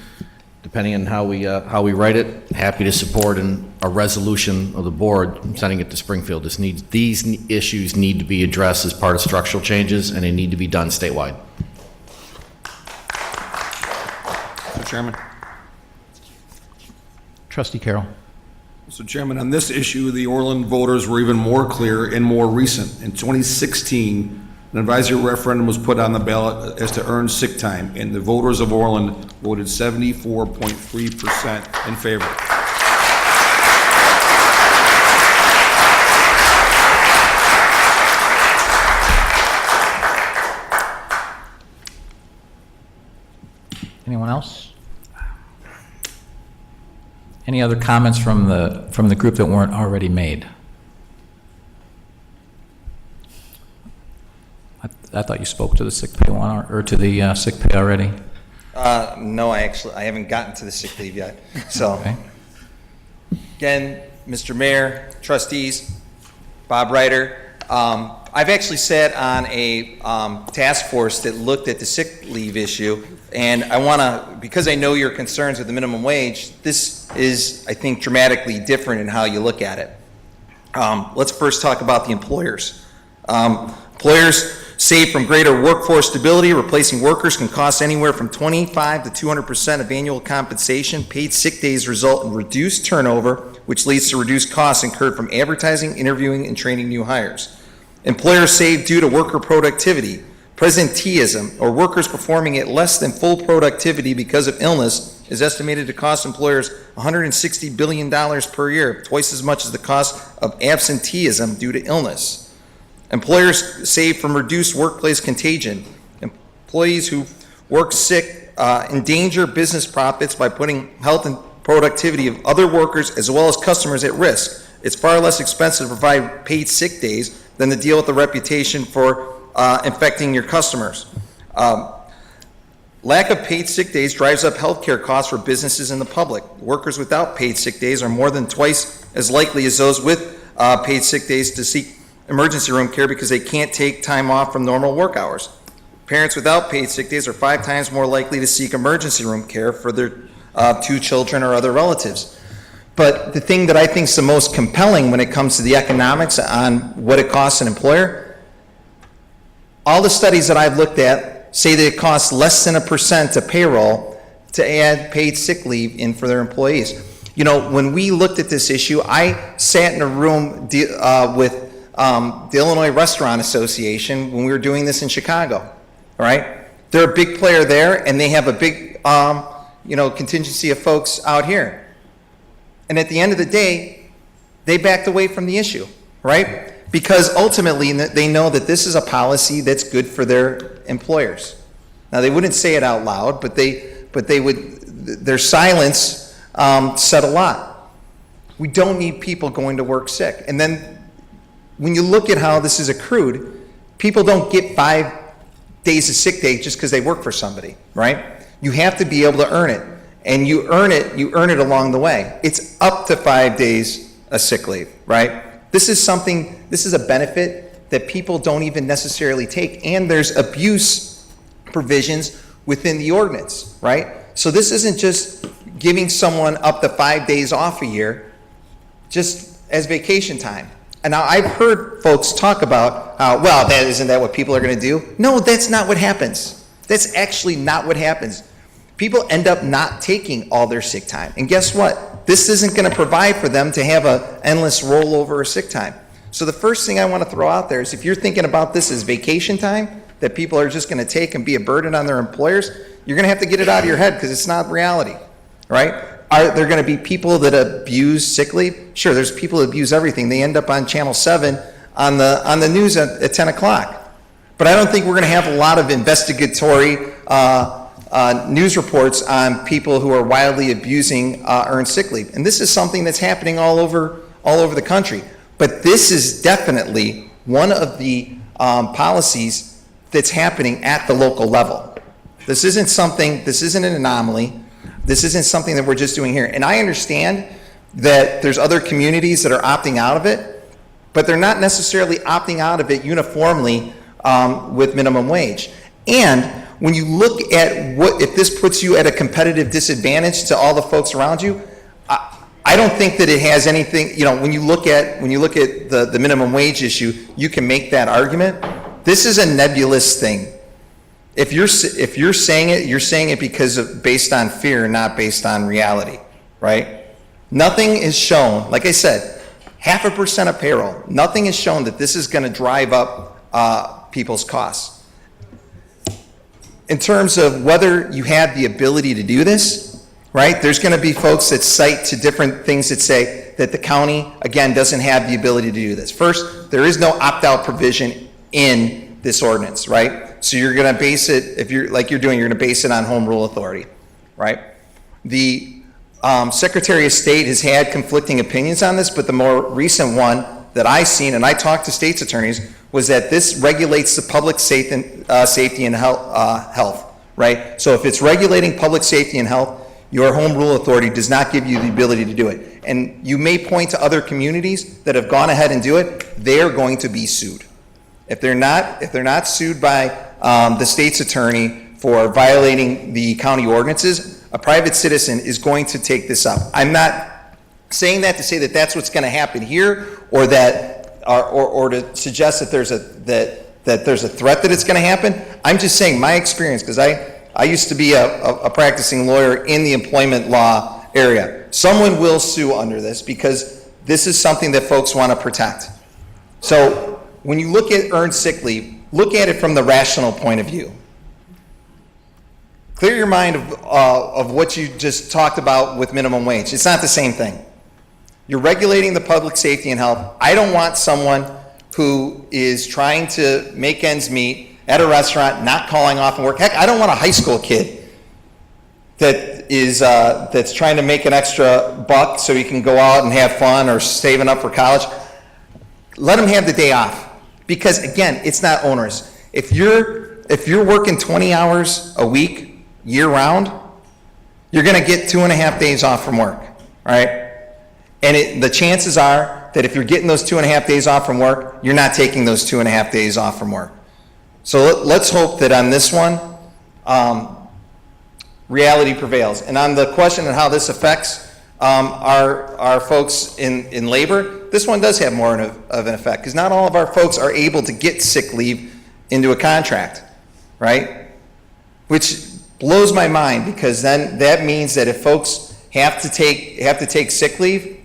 E: Depending on how we write it, happy to support a resolution of the board sending it to Springfield. These issues need to be addressed as part of structural changes, and they need to be done statewide.
C: Mr. Chairman.
A: Trustee Carroll?
C: Mr. Chairman, on this issue, the Orland voters were even more clear and more recent. In 2016, an advisory referendum was put on the ballot as to earn sick time, and the voters of Orland voted 74.3% in favor.
A: Anyone else? Any other comments from the group that weren't already made? I thought you spoke to the sick pay one, or to the sick pay already.
N: No, I haven't gotten to the sick leave yet. So,
A: Okay.
N: again, Mr. Mayor, trustees, Bob Ryder, I've actually sat on a task force that looked at the sick leave issue, and I want to, because I know your concerns with the minimum wage, this is, I think, dramatically different in how you look at it. Let's first talk about the employers. Employers save from greater workforce stability. Replacing workers can cost anywhere from 25 to 200% of annual compensation. Paid sick days result in reduced turnover, which leads to reduced costs incurred from advertising, interviewing, and training new hires. Employers save due to worker productivity. Presenteeism, or workers performing at less than full productivity because of illness, is estimated to cost employers $160 billion per year, twice as much as the cost of absenteeism due to illness. Employers save from reduced workplace contagion. Employees who work sick endanger business profits by putting health and productivity of other workers as well as customers at risk. It's far less expensive to provide paid sick days than to deal with the reputation for infecting your customers. Lack of paid sick days drives up healthcare costs for businesses and the public. Workers without paid sick days are more than twice as likely as those with paid sick days to seek emergency room care because they can't take time off from normal work hours. Parents without paid sick days are 5 times more likely to seek emergency room care for their 2 children or other relatives. But the thing that I think is the most compelling when it comes to the economics on what it costs an employer, all the studies that I've looked at say that it costs less than 1% to payroll to add paid sick leave in for their employees. You know, when we looked at this issue, I sat in a room with the Illinois Restaurant Association when we were doing this in Chicago, all right? They're a big player there, and they have a big, contingency of folks out here. And at the end of the day, they backed away from the issue, right? Because ultimately, they know that this is a policy that's good for their employers. Now, they wouldn't say it out loud, but they would, their silence said a lot. We don't need people going to work sick. And then when you look at how this is accrued, people don't get 5 days of sick day just because they work for somebody, right? You have to be able to earn it. And you earn it along the way. It's up to 5 days of sick leave, right? This is a benefit that people don't even necessarily take. And there's abuse provisions within the ordinance, right? So this isn't just giving someone up to 5 days off a year just as vacation time. And now I've heard folks talk about, isn't that what people are going to do? No, that's not what happens. That's actually not what happens. People end up not taking all their sick time. And guess what? This isn't going to provide for them to have an endless rollover of sick time. So the first thing I want to throw out there is if you're thinking about this as vacation time that people are just going to take and be a burden on their employers, you're going to have to get it out of your head because it's not reality, right? Are there going to be people that abuse sick leave? Sure, there's people that abuse everything. They end up on Channel 7 on the news at 10 o'clock. But I don't think we're going to have a lot of investigatory news reports on people who are wildly abusing earned sick leave. And this is something that's happening all over the country. But this is definitely one of the policies that's happening at the local level. This isn't an anomaly. This isn't something that we're just doing here. And I understand that there's other communities that are opting out of it, but they're not necessarily opting out of it uniformly with minimum wage. And when you look at if this puts you at a competitive disadvantage to all the folks around you, I don't think that it has anything, when you look at the minimum wage issue, you can make that argument. This is a nebulous thing. If you're saying it, you're saying it based on fear, not based on reality, right? Nothing is shown, like I said, 0.5% of payroll. Nothing is shown that this is going to drive up people's costs. In terms of whether you have the ability to do this, right? There's going to be folks that cite to different things that say that the county, again, doesn't have the ability to do this. First, there is no opt-out provision in this ordinance, right? So you're going to base it, if you're like you're doing, you're going to base it on home rule authority, right? The Secretary of State has had conflicting opinions on this, but the more recent one that I've seen, and I talked to state's attorneys, was that this regulates the public safety and health, right? So if it's regulating public safety and health, your home rule authority does not give you the ability to do it. And you may point to other communities that have gone ahead and do it, they are going to be sued. If they're not sued by the state's attorney for violating the county ordinances, a private citizen is going to take this up. I'm not saying that to say that that's what's going to happen here, or that, or to suggest that there's a threat that it's going to happen. I'm just saying my experience, because I used to be a practicing lawyer in the employment law area. Someone will sue under this because this is something that folks want to protect. So when you look at earned sick leave, look at it from the rational point of view. Clear your mind of what you just talked about with minimum wage. It's not the same thing. You're regulating the public safety and health. I don't want someone who is trying to make ends meet at a restaurant, not calling off and work. Heck, I don't want a high school kid that is that's trying to make an extra buck so he can go out and have fun or saving up for college. Let him have the day off, because again, it's not onerous. If you're working 20 hours a week year round, you're going to get 2.5 days off from work, right? And the chances are that if you're getting those 2.5 days off from work, you're not taking those 2.5 days off from work. So let's hope that on this one, reality prevails. And on the question of how this affects our folks in labor, this one does have more of an effect, because not all of our folks are able to get sick leave into a contract, right? Which blows my mind, because then that means that if folks have to take sick leave,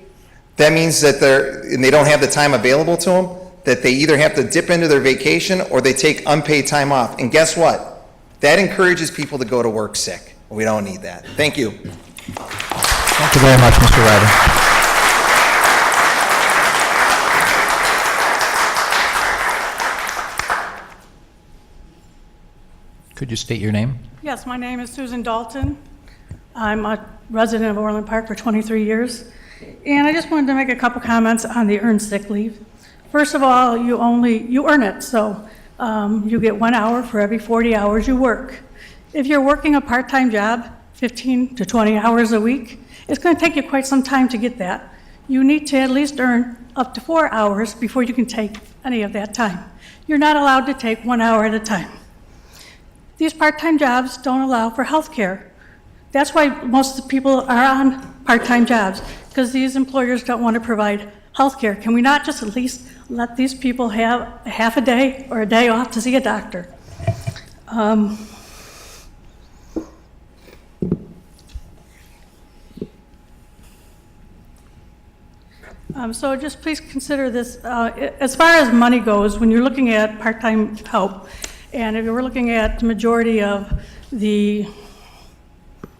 N: that means that they don't have the time available to them, that they either have to dip into their vacation or they take unpaid time off. And guess what? That encourages people to go to work sick. We don't need that. Thank you.
A: Thank you very much, Mr. Ryder. Could you state your name?
M: Yes, my name is Susan Dalton. I'm a resident of Orland Park for 23 years. And I just wanted to make a couple comments on the earned sick leave. First of all, you earn it, so you get 1 hour for every 40 hours you work. If you're working a part-time job, 15 to 20 hours a week, it's going to take you quite some time to get that. You need to at least earn up to 4 hours before you can take any of that time. You're not allowed to take 1 hour at a time. These part-time jobs don't allow for health care. That's why most of the people are on part-time jobs, because these employers don't want to provide health care. Can we not just at least let these people have a half a day or a day off to see a doctor? So just please consider this. As far as money goes, when you're looking at part-time help, and if we're looking at the majority of the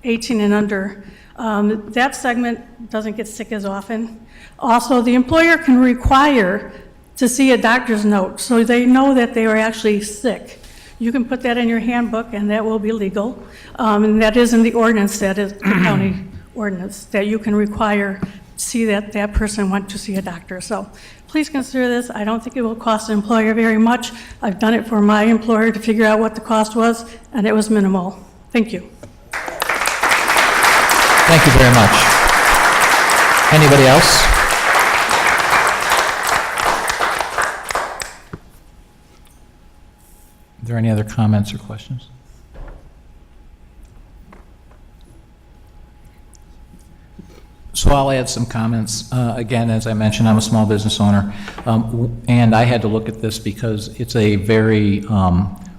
M: 18 and under, that segment doesn't get sick as often. Also, the employer can require to see a doctor's note so they know that they are actually sick. You can put that in your handbook and that will be legal. And that is in the ordinance, that is the county ordinance, that you can require to see that that person went to see a doctor. So please consider this. I don't think it will cost the employer very much. I've done it for my employer to figure out what the cost was, and it was minimal. Thank you.
A: Thank you very much. Anybody else? Are there any other comments or questions? So I'll add some comments. Again, as I mentioned, I'm a small business owner, and I had to look at this because it's a very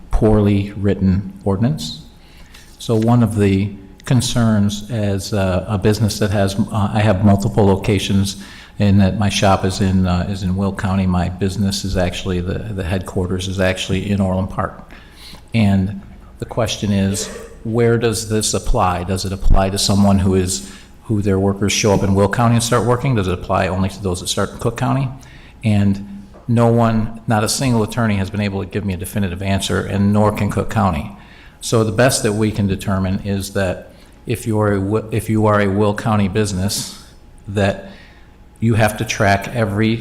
A: poorly written ordinance. So one of the concerns as a business that has, I have multiple locations, in that my shop is in Will County. My business is actually, the headquarters is actually in Orland Park. And the question is, where does this apply? Does it apply to someone who their workers show up in Will County and start working? Does it apply only to those that start in Cook County? And not a single attorney has been able to give me a definitive answer, and nor can Cook County. So the best that we can determine is that if you are a Will County business, that you have to track every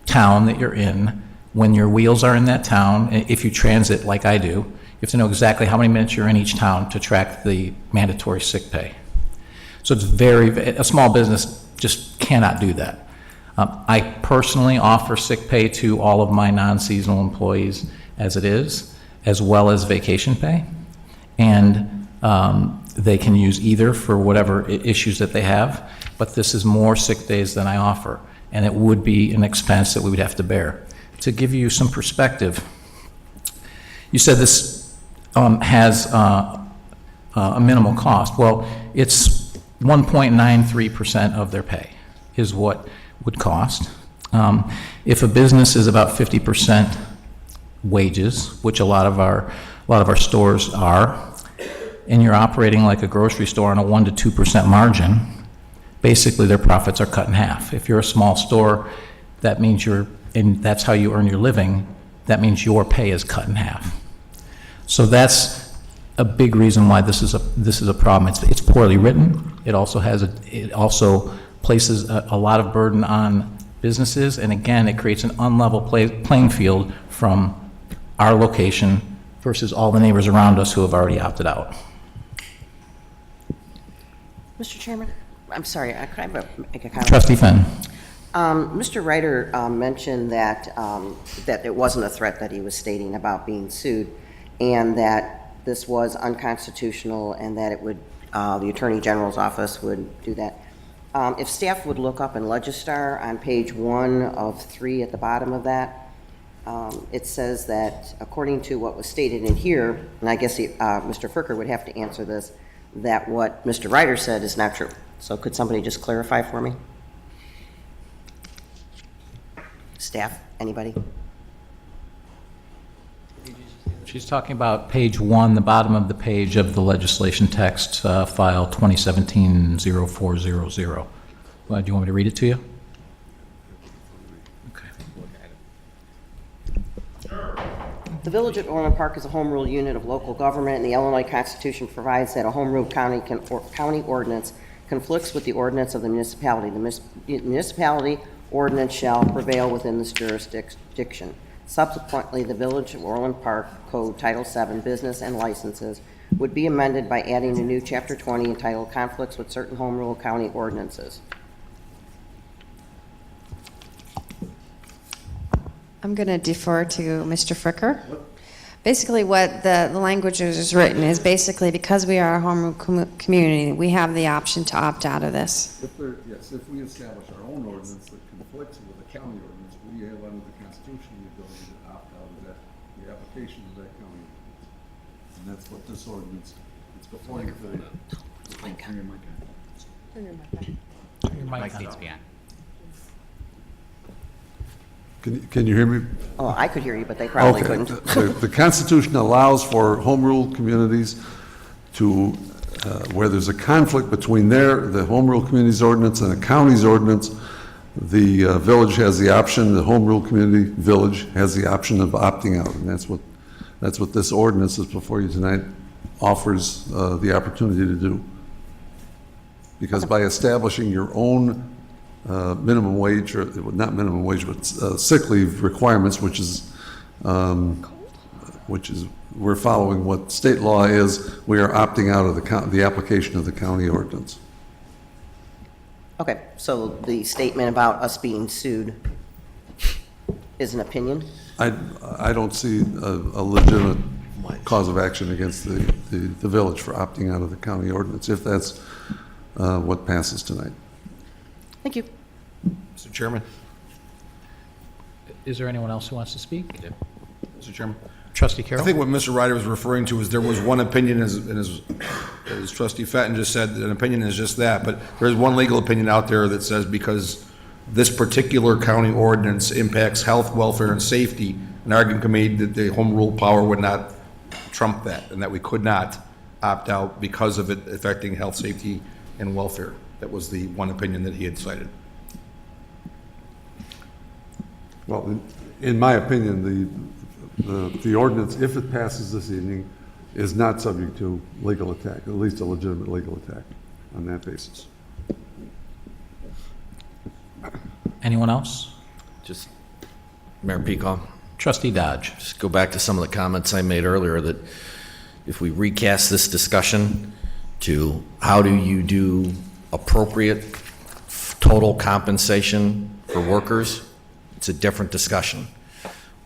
A: town that you're in. When your wheels are in that town, if you transit like I do, you have to know exactly how many minutes you're in each town to track the mandatory sick pay. So it's a small business just cannot do that. I personally offer sick pay to all of my non-seasonal employees as it is, as well as vacation pay. And they can use either for whatever issues that they have, but this is more sick days than I offer, and it would be an expense that we would have to bear. To give you some perspective, you said this has a minimal cost. Well, it's 1.93% of their pay is what would cost. If a business is about 50% wages, which a lot of our stores are, and you're operating like a grocery store on a 1% to 2% margin, basically their profits are cut in half. If you're a small store, that means and that's how you earn your living, that means your pay is cut in half. So that's a big reason why this is a problem. It's poorly written. It also places a lot of burden on businesses, and again, it creates an unlevel playing field from our location versus all the neighbors around us who have already opted out.
L: Mr. Chairman, I'm sorry, could I make a comment?
A: Trustee Fenn.
L: Mr. Ryder mentioned that it wasn't a threat that he was stating about being sued. and that this was unconstitutional and that it would, the Attorney General's office would do that. If staff would look up in Legistar on page 1 of 3 at the bottom of that, it says that according to what was stated in here, and I guess Mr. Fricker would have to answer this, that what Mr. Ryder said is not true. So could somebody just clarify for me? Staff, anybody?
A: She's talking about page 1, the bottom of the page of the legislation text, file 2017-0400. Do you want me to read it to you?
L: The Village of Orland Park is a home rule unit of local government, and the Illinois Constitution provides that a home rule county ordinance conflicts with the ordinance of the municipality. The municipality ordinance shall prevail within this jurisdiction. Subsequently, the Village of Orland Park Code Title VII, Business and Licenses, would be amended by adding a new Chapter 20 entitled Conflicts with Certain Home Rule County Ordinances.
O: I'm going to defer to Mr. Fricker. Basically, what the language is written is basically because we are a home rule community, we have the option to opt out of this.
P: Yes, if we establish our own ordinance that conflicts with the county ordinance, we have under the Constitution the ability to opt out of that, the application of that county ordinance. And that's what this ordinance, it's before you today. Turn your mic on.
A: Turn your mic on.
P: Can you hear me?
L: Oh, I could hear you, but they probably couldn't.
P: The Constitution allows for home rule communities to, where there's a conflict between the home rule community's ordinance and the county's ordinance, the village has the option, the home rule community village has the option of opting out. And that's what this ordinance is before you tonight offers the opportunity to do. Because by establishing your own minimum wage, or not minimum wage, but sick leave requirements, which is we're following what state law is. We are opting out of the application of the county ordinance.
L: Okay, so the statement about us being sued is an opinion?
P: I don't see a legitimate cause of action against the village for opting out of the county ordinance, if that's what passes tonight.
L: Thank you.
C: Mr. Chairman.
A: Is there anyone else who wants to speak?
C: Mr. Chairman.
A: Trustee Carroll?
C: I think what Mr. Ryder was referring to is there was one opinion, as Trustee Fenton just said, that an opinion is just that, but there's one legal opinion out there that says because this particular county ordinance impacts health, welfare, and safety, an argument can be made that the home rule power would not trump that, and that we could not opt out because of it affecting health, safety, and welfare. That was the one opinion that he had cited.
P: Well, in my opinion, the ordinance, if it passes this evening, is not subject to legal attack, at least a legitimate legal attack on that basis.
A: Anyone else?
E: Just, Mayor Peacock.
A: Trustee Dodge.
E: Just go back to some of the comments I made earlier, that if we recast this discussion to how do you do appropriate total compensation for workers, it's a different discussion.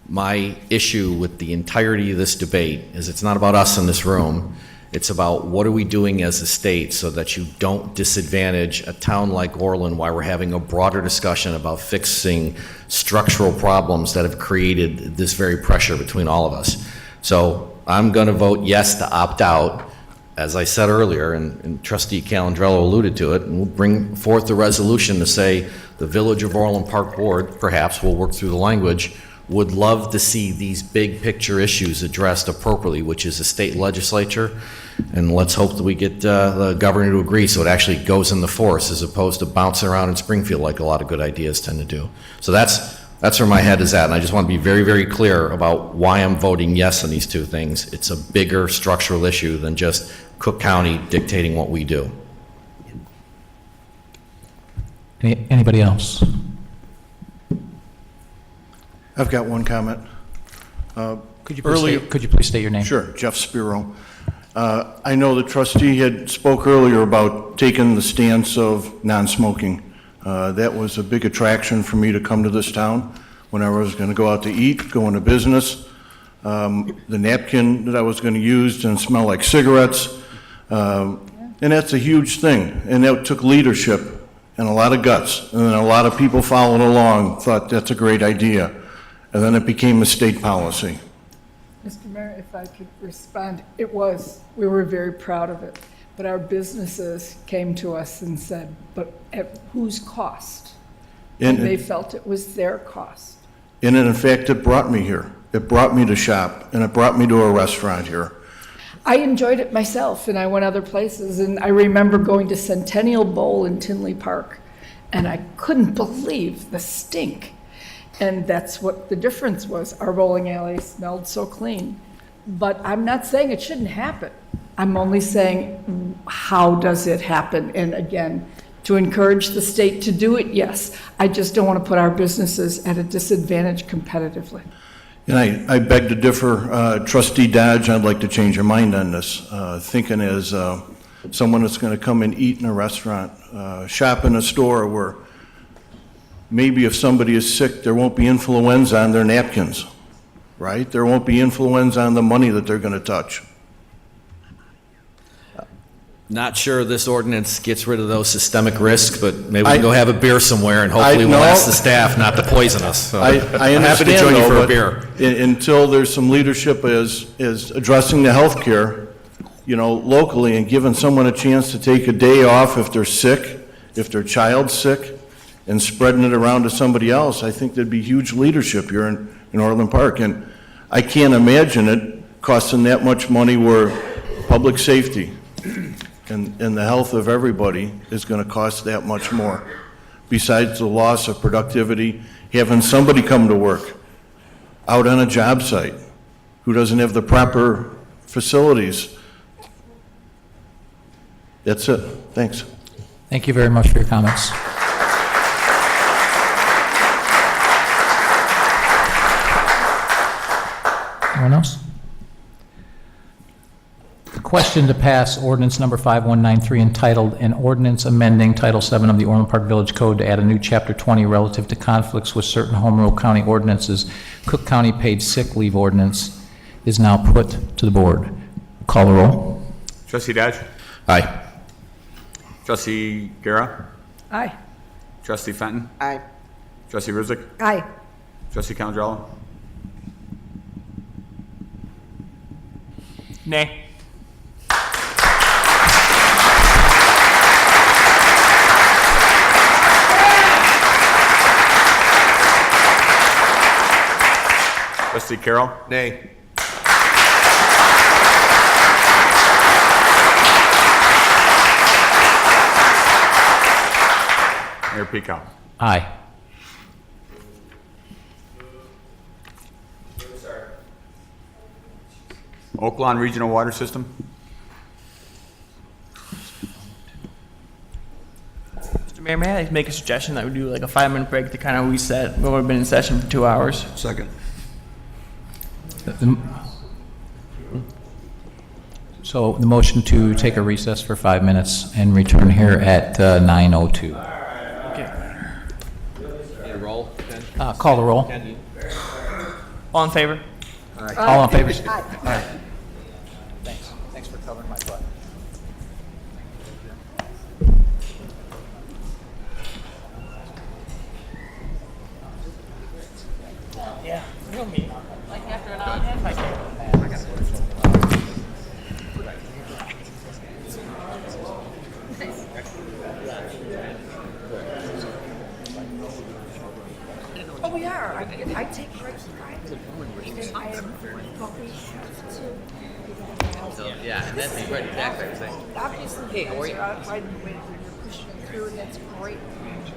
E: My issue with the entirety of this debate is it's not about us in this room. It's about what are we doing as a state so that you don't disadvantage a town like Orland while we're having a broader discussion about fixing structural problems that have created this very pressure between all of us. So I'm going to vote yes to opt out, as I said earlier, and Trustee Calandrello alluded to it, and we'll bring forth the resolution to say the Village of Orland Park Board, perhaps we'll work through the language, would love to see these big picture issues addressed appropriately, which is the state legislature, and let's hope that we get the governor to agree so it actually goes into force as opposed to bouncing around in Springfield like a lot of good ideas tend to do. So that's where my head is at, and I just want to be very, very clear about why I'm voting yes on these two things. It's a bigger structural issue than just Cook County dictating what we do.
A: Anybody else?
Q: I've got one comment.
A: Could you please state your name?
Q: Sure, Jeff Spiro. I know the trustee had spoke earlier about taking the stance of non-smoking. That was a big attraction for me to come to this town when I was going to go out to eat, go into business. The napkin that I was going to use didn't smell like cigarettes. And that's a huge thing. And that took leadership and a lot of guts. And then a lot of people followed along, thought that's a great idea. And then it became a state policy.
F: Mr. Mayor, if I could respond, we were very proud of it. But our businesses came to us and said, but at whose cost? And they felt it was their cost.
Q: And in fact, it brought me here. It brought me to shop, and it brought me to a restaurant here.
F: I enjoyed it myself, and I went other places, and I remember going to Centennial Bowl in Tinley Park, and I couldn't believe the stink. And that's what the difference was. Our bowling alley smelled so clean. But I'm not saying it shouldn't happen. I'm only saying, how does it happen? And again, to encourage the state to do it, yes. I just don't want to put our businesses at a disadvantage competitively.
Q: And I beg to differ. Trustee Dodge, I'd like to change your mind on this. Thinking as someone that's going to come and eat in a restaurant, shop in a store where maybe if somebody is sick, there won't be influenza on their napkins, right? There won't be influenza on the money that they're going to touch.
E: Not sure this ordinance gets rid of those systemic risks, but maybe we can go have a beer somewhere and hopefully we'll ask the staff not to poison us. So
Q: I
E: I'm happy to join you for a beer.
Q: Until there's some leadership is addressing the health care, locally and giving someone a chance to take a day off if they're sick, if their child's sick, and spreading it around to somebody else, I think there'd be huge leadership here in Orland Park. And I can't imagine it costing that much money where public safety and the health of everybody is going to cost that much more. Besides the loss of productivity, having somebody come to work out on a job site who doesn't have the proper facilities. That's it. Thanks.
A: Thank you very much for your comments. Anyone else? The question to pass ordinance number 5193 entitled, "An Ordinance Amending Title 7 of the Orland Park Village Code to add a new Chapter 20 relative to conflicts with certain Home Rule County ordinances, Cook County Paid Sick Leave Ordinance," is now put to the board. Call the roll.
B: Trustee Dodge?
E: Aye.
B: Trustee Guerra?
F: Aye.
B: Trustee Fenton?
L: Aye.
B: Trustee Ruzek?
F: Aye.
B: Trustee Calandrella?
D: Nay.
B: Trustee Carroll?
C: Nay.
B: Mayor Peacock?
A: Aye.
B: Oak Lawn Regional Water System?
D: Mr. Mayor, may I make a suggestion that we do like a 5-minute break to kind of reset? We've been in session for 2 hours.
C: Second.
A: So the motion to take a recess for 5 minutes and return here at 9:02.
E: Roll.
A: Call the roll.
D: All in favor?
A: All in favor?
F: Aye.
A: Thanks. Thanks for covering my butt.
D: Yeah, real mean. Like after an hour and a half, I can't.
F: Oh, we are. I take breaks. I am, but we have to.
R: Yeah, and that's right, exactly.
F: Obviously, hey, how are you? By the way, you're pushing through, and that's great.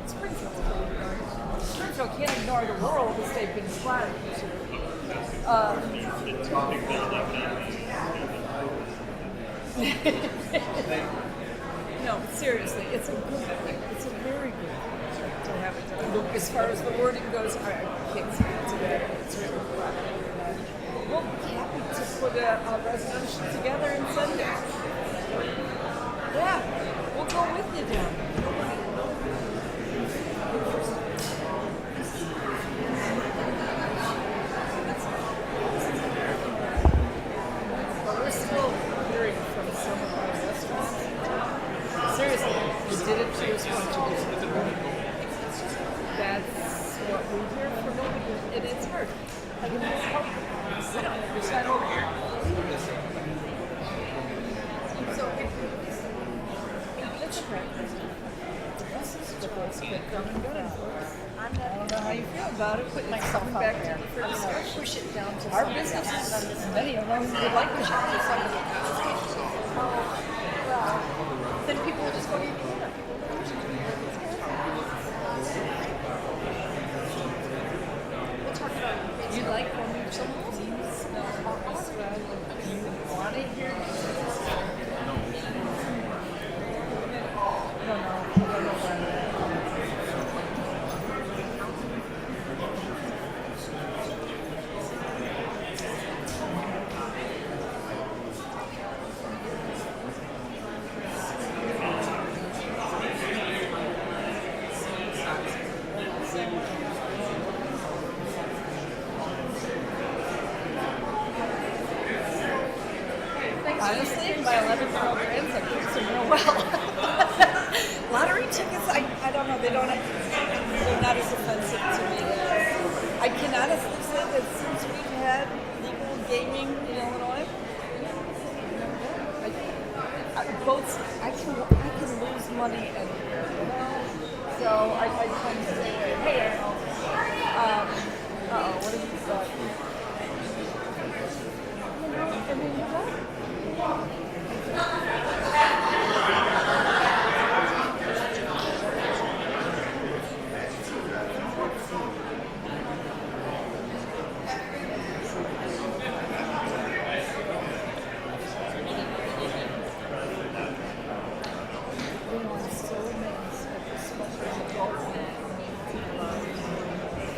F: Springfield's really good. Springfield can't ignore the world as they've been flattering to. No, but seriously, it's a good thing. It's a very good thing to have it done. Look, as far as the wording goes, I can't speak to that. It's really flattering. We'll be happy to put a resolution together and send it. Yeah, we'll go with you down. don't know how you feel about it, but it's coming back to the first push it down to our businesses. Many of them would like to shop to somebody. Then people will just go to your corner. You like when someone sees you want it here? I don't know. Honestly, my 11-year-old grandson keeps them real well. Lottery tickets, I don't know, they're not as offensive to me. I can honestly say that since we've had legal gaming in Illinois, I can lose money anywhere, you know? So I tend to say, hey, what have you got? You know, I mean, you're right.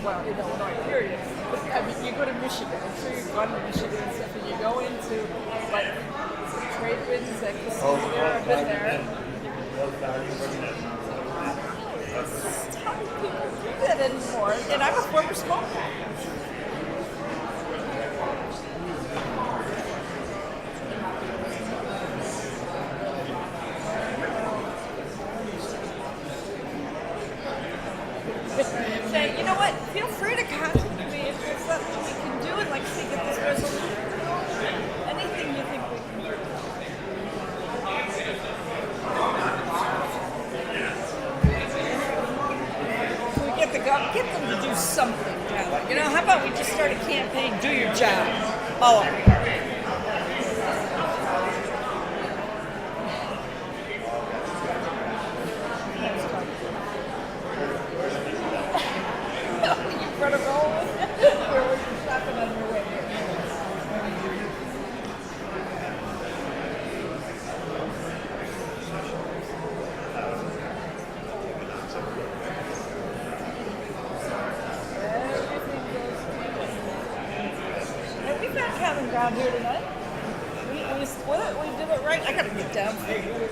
F: Well, in Illinois, period. I mean, you go to Michigan, I'm sure you've gone to Michigan and stuff, and you go into, like, trade winds that casino there, I've been there. It's how do people do that anymore? And I'm a former smoker. Say, you know what? Feel free to contact me if there's something we can do, and like I say, get this resolution. Anything you think we can do. We get them to do something, John. You know, how about we just start a campaign? Do your job. All of you. Around here tonight. We split it, we did it right. I gotta get down for you.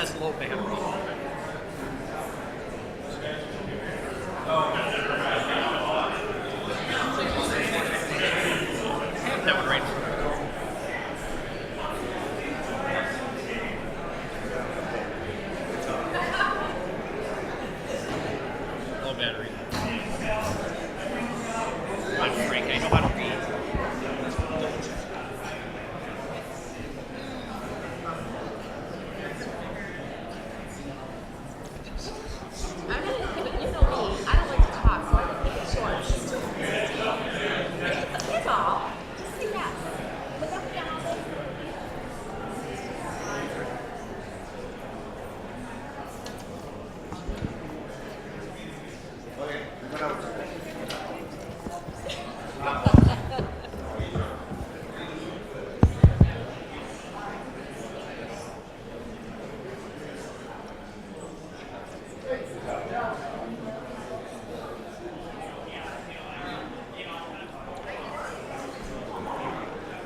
R: says low battery. That one right. Low battery. I'm Frank, I know how to read.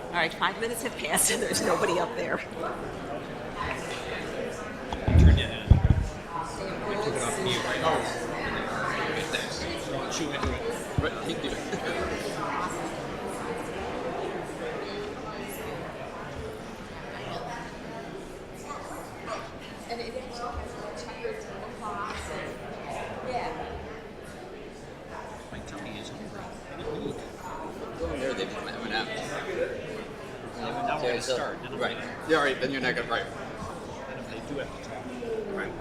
S: All right, 5 minutes have passed and there's nobody up there.
R: Turn it in. I took it off mute. Oh. Thanks. Chew into it. Right, thank you.
S: And it actually has checkered cloths and, yeah.
R: My tummy is hungry. I didn't eat.
T: Go in there, they become M&M's.
R: Now we're gonna start.
T: Right. Yeah, all right, then you're not gonna, right.
R: And they do have to talk.
T: Right.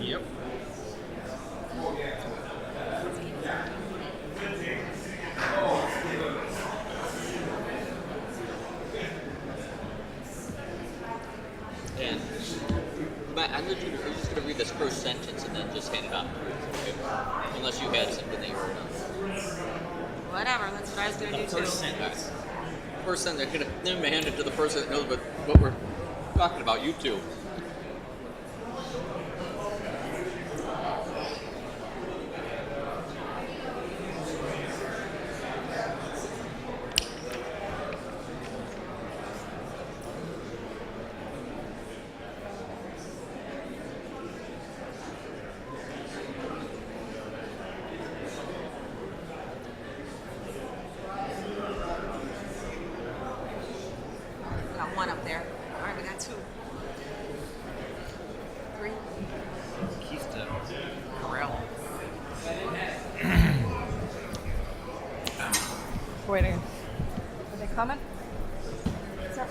R: Yep.
T: And Matt, I'm just going to read this first sentence and then just hand it off. Okay? Unless you had something that you wrote down.
S: Whatever, that's what I was gonna do too.
T: First sentence, then I'm going to hand it to the person that knows what we're talking about, you two.
S: Got one up there. All right, we got 2. 3.
R: Keith Corral.
S: Waiting. Are they coming? What's up,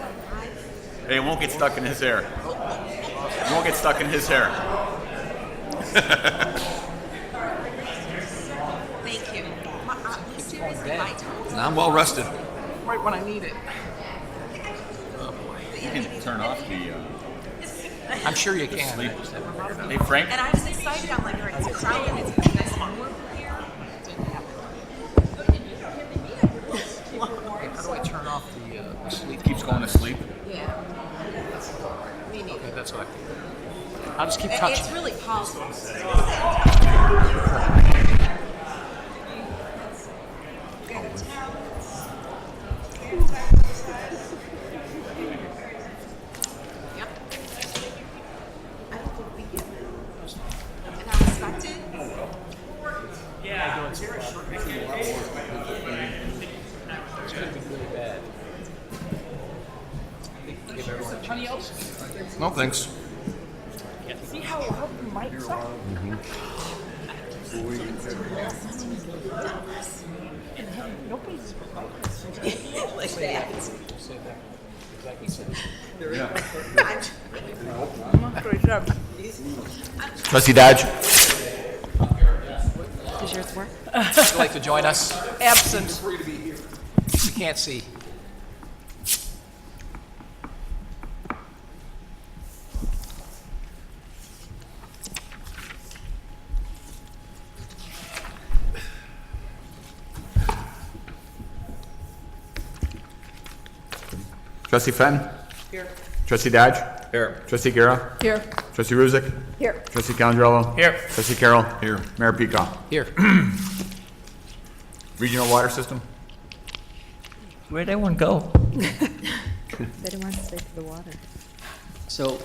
B: Hey, it won't get stuck in his hair. It won't get stuck in his hair.
S: Thank you. Seriously, my toes.
B: I'm well rested.
S: Right when I need it.
B: You can turn off the.
A: I'm sure you
B: the
A: can.
B: sleep. Hey, Frank.
S: And I was excited. I'm like, all right, it's exciting. It's a nice homework here. Didn't happen.
A: How do I turn off the sleep?
B: Keeps going to sleep.
S: Yeah. Me neither.
A: Okay, that's what I'll just keep touching.
S: It's really powerful. Yep. I don't think we get it. And I respect it.
R: Yeah.
A: It's going to be really bad. Give everyone a chance.
C: No, thanks.
S: See how loud the mics are? Nobody's like that.
B: Trustee Dodge.
S: Does yours work?
A: Would you like to join us?
S: Absent.
A: You can't see.
B: Trustee Fenn?
F: Here.
B: Trustee Dodge?
E: Here.
B: Trustee Guerra?
F: Here.
B: Trustee Ruzick?
F: Here.
B: Trustee Calendrello?
D: Here.
B: Trustee Carroll? Here. Mayor Pico?
A: Here.
B: Regional water system?
D: Where'd everyone go?
O: They don't want to stay for the water.
A: So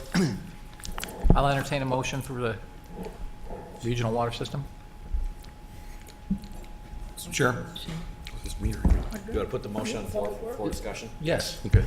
A: I'll entertain a motion for the regional water system.
C: Mr. Chair?
E: You want to put the motion on the floor for discussion?
A: Yes.
C: Okay.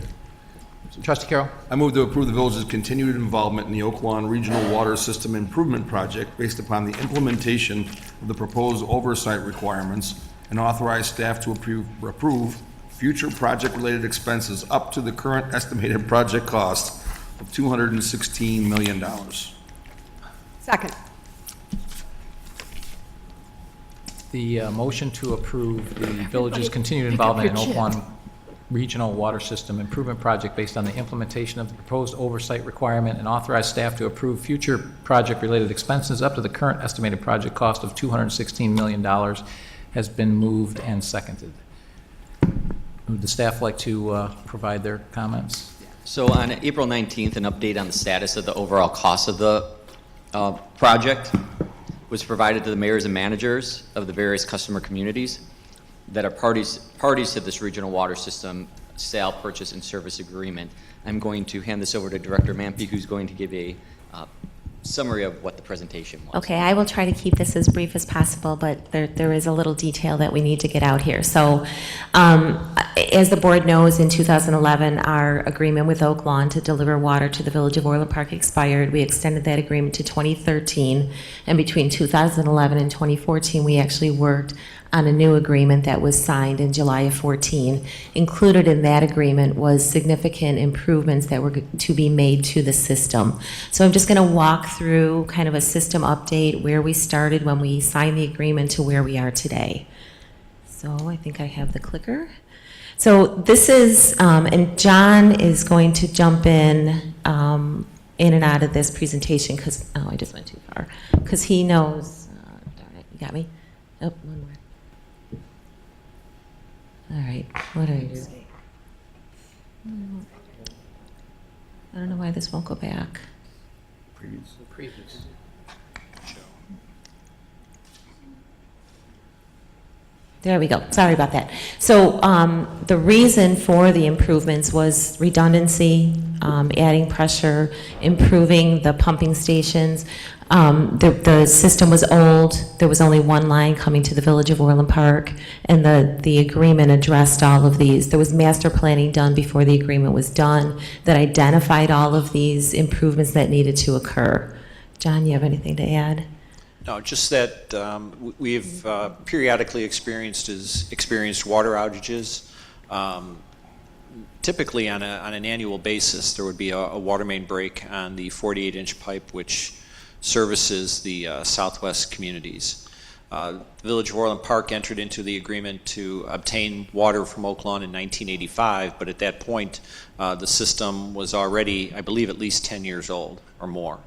A: Trustee Carroll?
C: I move to approve the village's continued involvement in the Oak Lawn Regional Water System Improvement Project based upon the implementation of the proposed oversight requirements and authorize staff to approve future project-related expenses up to the current estimated project cost of $216 million.
S: Second.
A: The motion to approve the village's continued involvement in Oak Lawn Regional Water System Improvement Project based on the implementation of the proposed oversight requirement and authorize staff to approve future project-related expenses up to the current estimated project cost of $216 million has been moved and seconded. Would the staff like to provide their comments?
T: So on April 19th, an update on the status of the overall cost of the project was provided to the mayors and managers of the various customer communities that are parties to this regional water system sale, purchase, and service agreement. I'm going to hand this over to Director Mampy, who's going to give a summary of what the presentation was.
H: Okay, I will try to keep this as brief as possible, but there is a little detail that we need to get out here. So, as the board knows, in 2011, our agreement with Oak Lawn to deliver water to the Village of Orland Park expired. We extended that agreement to 2013, and between 2011 and 2014, we actually worked on a new agreement that was signed in July of 14. Included in that agreement was significant improvements that were to be made to the system. So I'm just going to walk through kind of a system update, where we started when we signed the agreement to where we are today. So I think I have the clicker. So this is, and John is going to jump in and out of this presentation because, oh, I just went too far, because he knows, darn it, you got me? Oh, one more. All right, what do I do? I don't know why this won't go back.
A: Previous.
H: There we go. Sorry about that. So the reason for the improvements was redundancy, adding pressure, improving the pumping stations. The system was old. There was only one line coming to the Village of Orland Park, and the agreement addressed all of these. There was master planning done before the agreement was done that identified all of these improvements that needed to occur. John, you have anything to add?
U: No, just that we've periodically experienced water outages. Typically on an annual basis, there would be a water main break on the 48-inch pipe which services the southwest communities. The Village of Orland Park entered into the agreement to obtain water from Oak Lawn in 1985, but at that point, the system was already, I believe, at least 10 years old or more.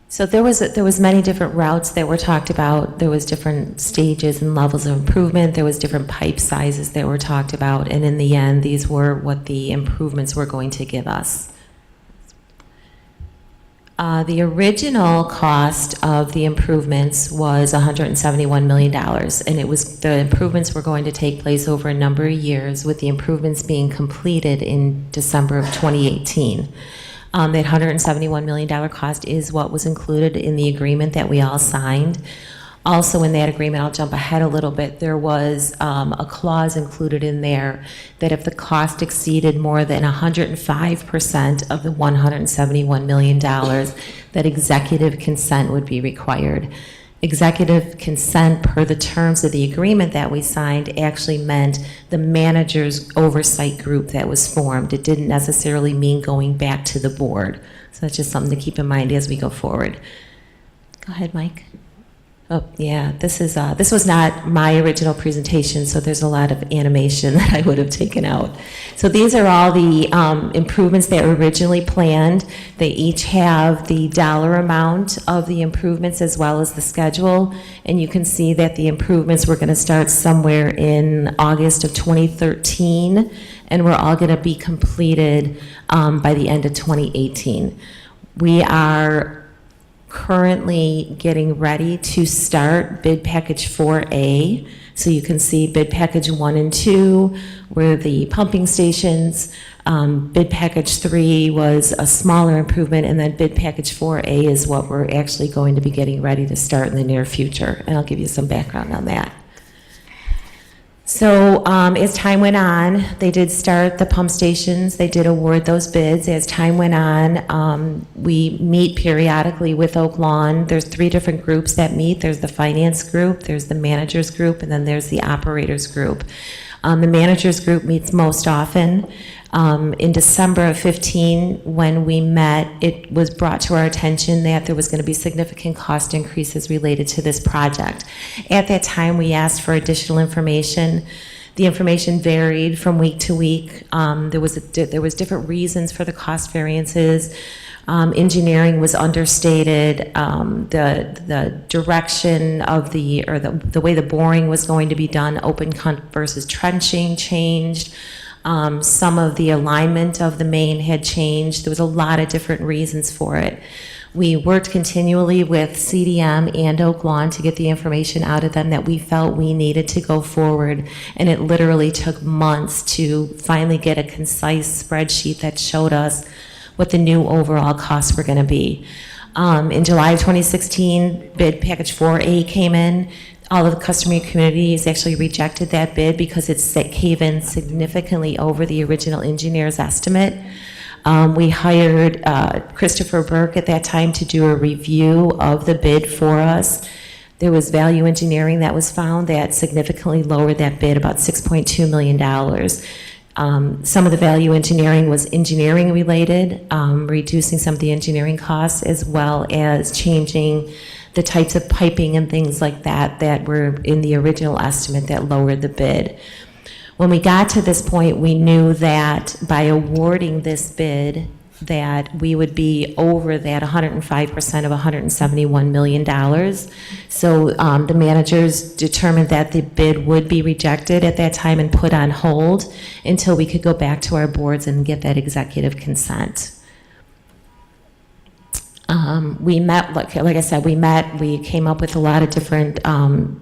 H: So there was many different routes that were talked about. There was different stages and levels of improvement. There was different pipe sizes that were talked about, and in the end, these were what the improvements were going to give us. The original cost of the improvements was $171 million, and it was the improvements were going to take place over a number of years, with the improvements being completed in December of 2018. That $171 million cost is what was included in the agreement that we all signed. Also in that agreement, I'll jump ahead a little bit, there was a clause included in there that if the cost exceeded more than 105% of the $171 million, that executive consent would be required. Executive consent per the terms of the agreement that we signed actually meant the manager's oversight group that was formed. It didn't necessarily mean going back to the board. So that's just something to keep in mind as we go forward. Go ahead, Mike. Oh, yeah, this was not my original presentation, so there's a lot of animation that I would have taken out. So these are all the improvements that were originally planned. They each have the dollar amount of the improvements as well as the schedule, and you can see that the improvements were going to start somewhere in August of 2013, and we're all going to be completed by the end of 2018. We are currently getting ready to start bid package 4A. So you can see bid package 1 and 2 were the pumping stations. Bid package 3 was a smaller improvement, and then bid package 4A is what we're actually going to be getting ready to start in the near future. And I'll give you some background on that. So as time went on, they did start the pump stations. They did award those bids. As time went on, we meet periodically with Oak Lawn. There's 3 different groups that meet. There's the finance group, there's the managers group, and then there's the operators group. The managers group meets most often. In December of 15, when we met, it was brought to our attention that there was going to be significant cost increases related to this project. At that time, we asked for additional information. The information varied from week to week. There was different reasons for the cost variances. Engineering was understated. The direction of the way the boring was going to be done, open cut versus trenching, changed. Some of the alignment of the main had changed. There was a lot of different reasons for it. We worked continually with CDM and Oak Lawn to get the information out of them that we felt we needed to go forward, and it literally took months to finally get a concise spreadsheet that showed us what the new overall costs were going to be. In July of 2016, bid package 4A came in. All of the customer communities actually rejected that bid because it came in significantly over the original engineer's estimate. We hired Christopher Burke at that time to do a review of the bid for us. There was value engineering that was found that significantly lowered that bid about $6.2 million. Some of the value engineering was engineering related, reducing some of the engineering costs, as well as changing the types of piping and things like that that were in the original estimate that lowered the bid. When we got to this point, we knew that by awarding this bid, that we would be over that 105% of $171 million. So the managers determined that the bid would be rejected at that time and put on hold until we could go back to our boards and get that executive consent. We met, like I said, we came up with a lot of different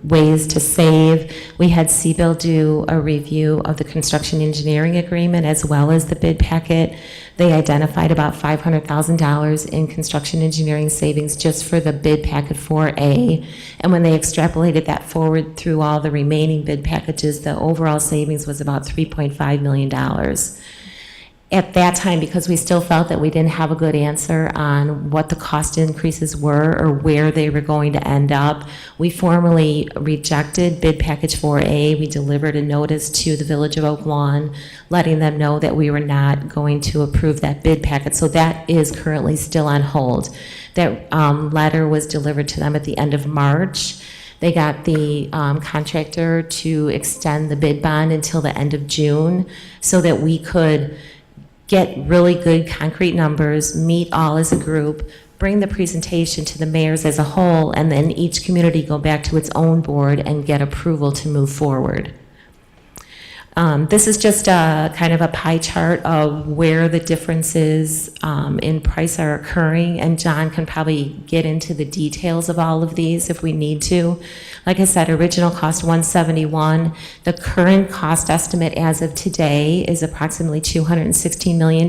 H: ways to save. We had CBIL do a review of the construction engineering agreement as well as the bid packet. They identified about $500,000 in construction engineering savings just for the bid packet 4A. And when they extrapolated that forward through all the remaining bid packages, the overall savings was about $3.5 million. At that time, because we still felt that we didn't have a good answer on what the cost increases were or where they were going to end up, we formally rejected bid package 4A. We delivered a notice to the Village of Oak Lawn, letting them know that we were not going to approve that bid packet. So that is currently still on hold. That letter was delivered to them at the end of March. They got the contractor to extend the bid bond until the end of June so that we could get really good concrete numbers, meet all as a group, bring the presentation to the mayors as a whole, and then each community go back to its own board and get approval to move forward. This is just a kind of a pie chart of where the differences in price are occurring, and John can probably get into the details of all of these if we need to. Like I said, original cost $171. The current cost estimate as of today is approximately $216 million.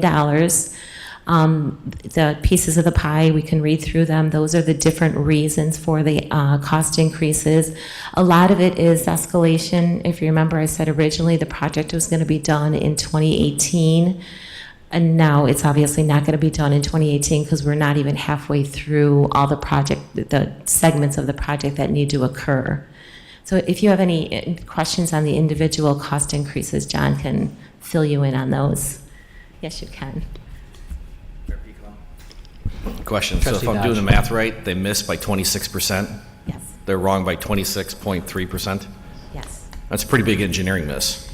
H: The pieces of the pie, we can read through them. Those are the different reasons for the cost increases. A lot of it is escalation. If you remember, I said originally the project was going to be done in 2018. And now it's obviously not going to be done in 2018 because we're not even halfway through all the segments of the project that need to occur. So if you have any questions on the individual cost increases, John can fill you in on those. Yes, you can.
E: Question, so if I'm doing the math right, they missed by 26%?
H: Yes.
E: They're wrong by 26.3%.
H: Yes.
E: That's a pretty big engineering miss.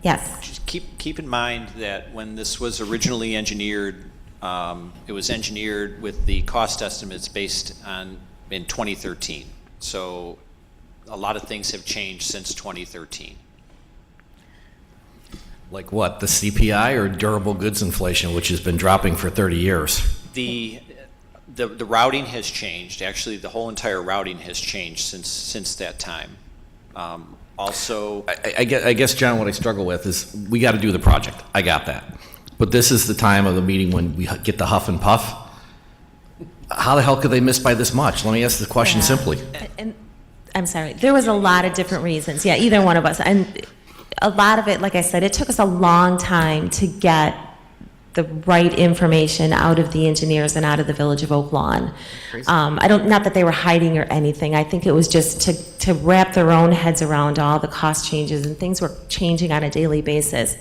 H: Yes.
U: Just keep in mind that when this was originally engineered, it was engineered with the cost estimates based on in 2013. So a lot of things have changed since 2013.
E: Like what? The CPI or durable goods inflation, which has been dropping for 30 years?
U: The routing has changed. Actually, the whole entire routing has changed since that time. Also,
E: I guess, John, what I struggle with is we got to do the project. I got that. But this is the time of the meeting when we get the huff and puff. How the hell could they miss by this much? Let me ask the question simply.
H: And I'm sorry, there was a lot of different reasons. Yeah, either one of us. And a lot of it, like I said, it took us a long time to get the right information out of the engineers and out of the Village of Oak Lawn. Not that they were hiding or anything. I think it was just to wrap their own heads around all the cost changes, and things were changing on a daily basis.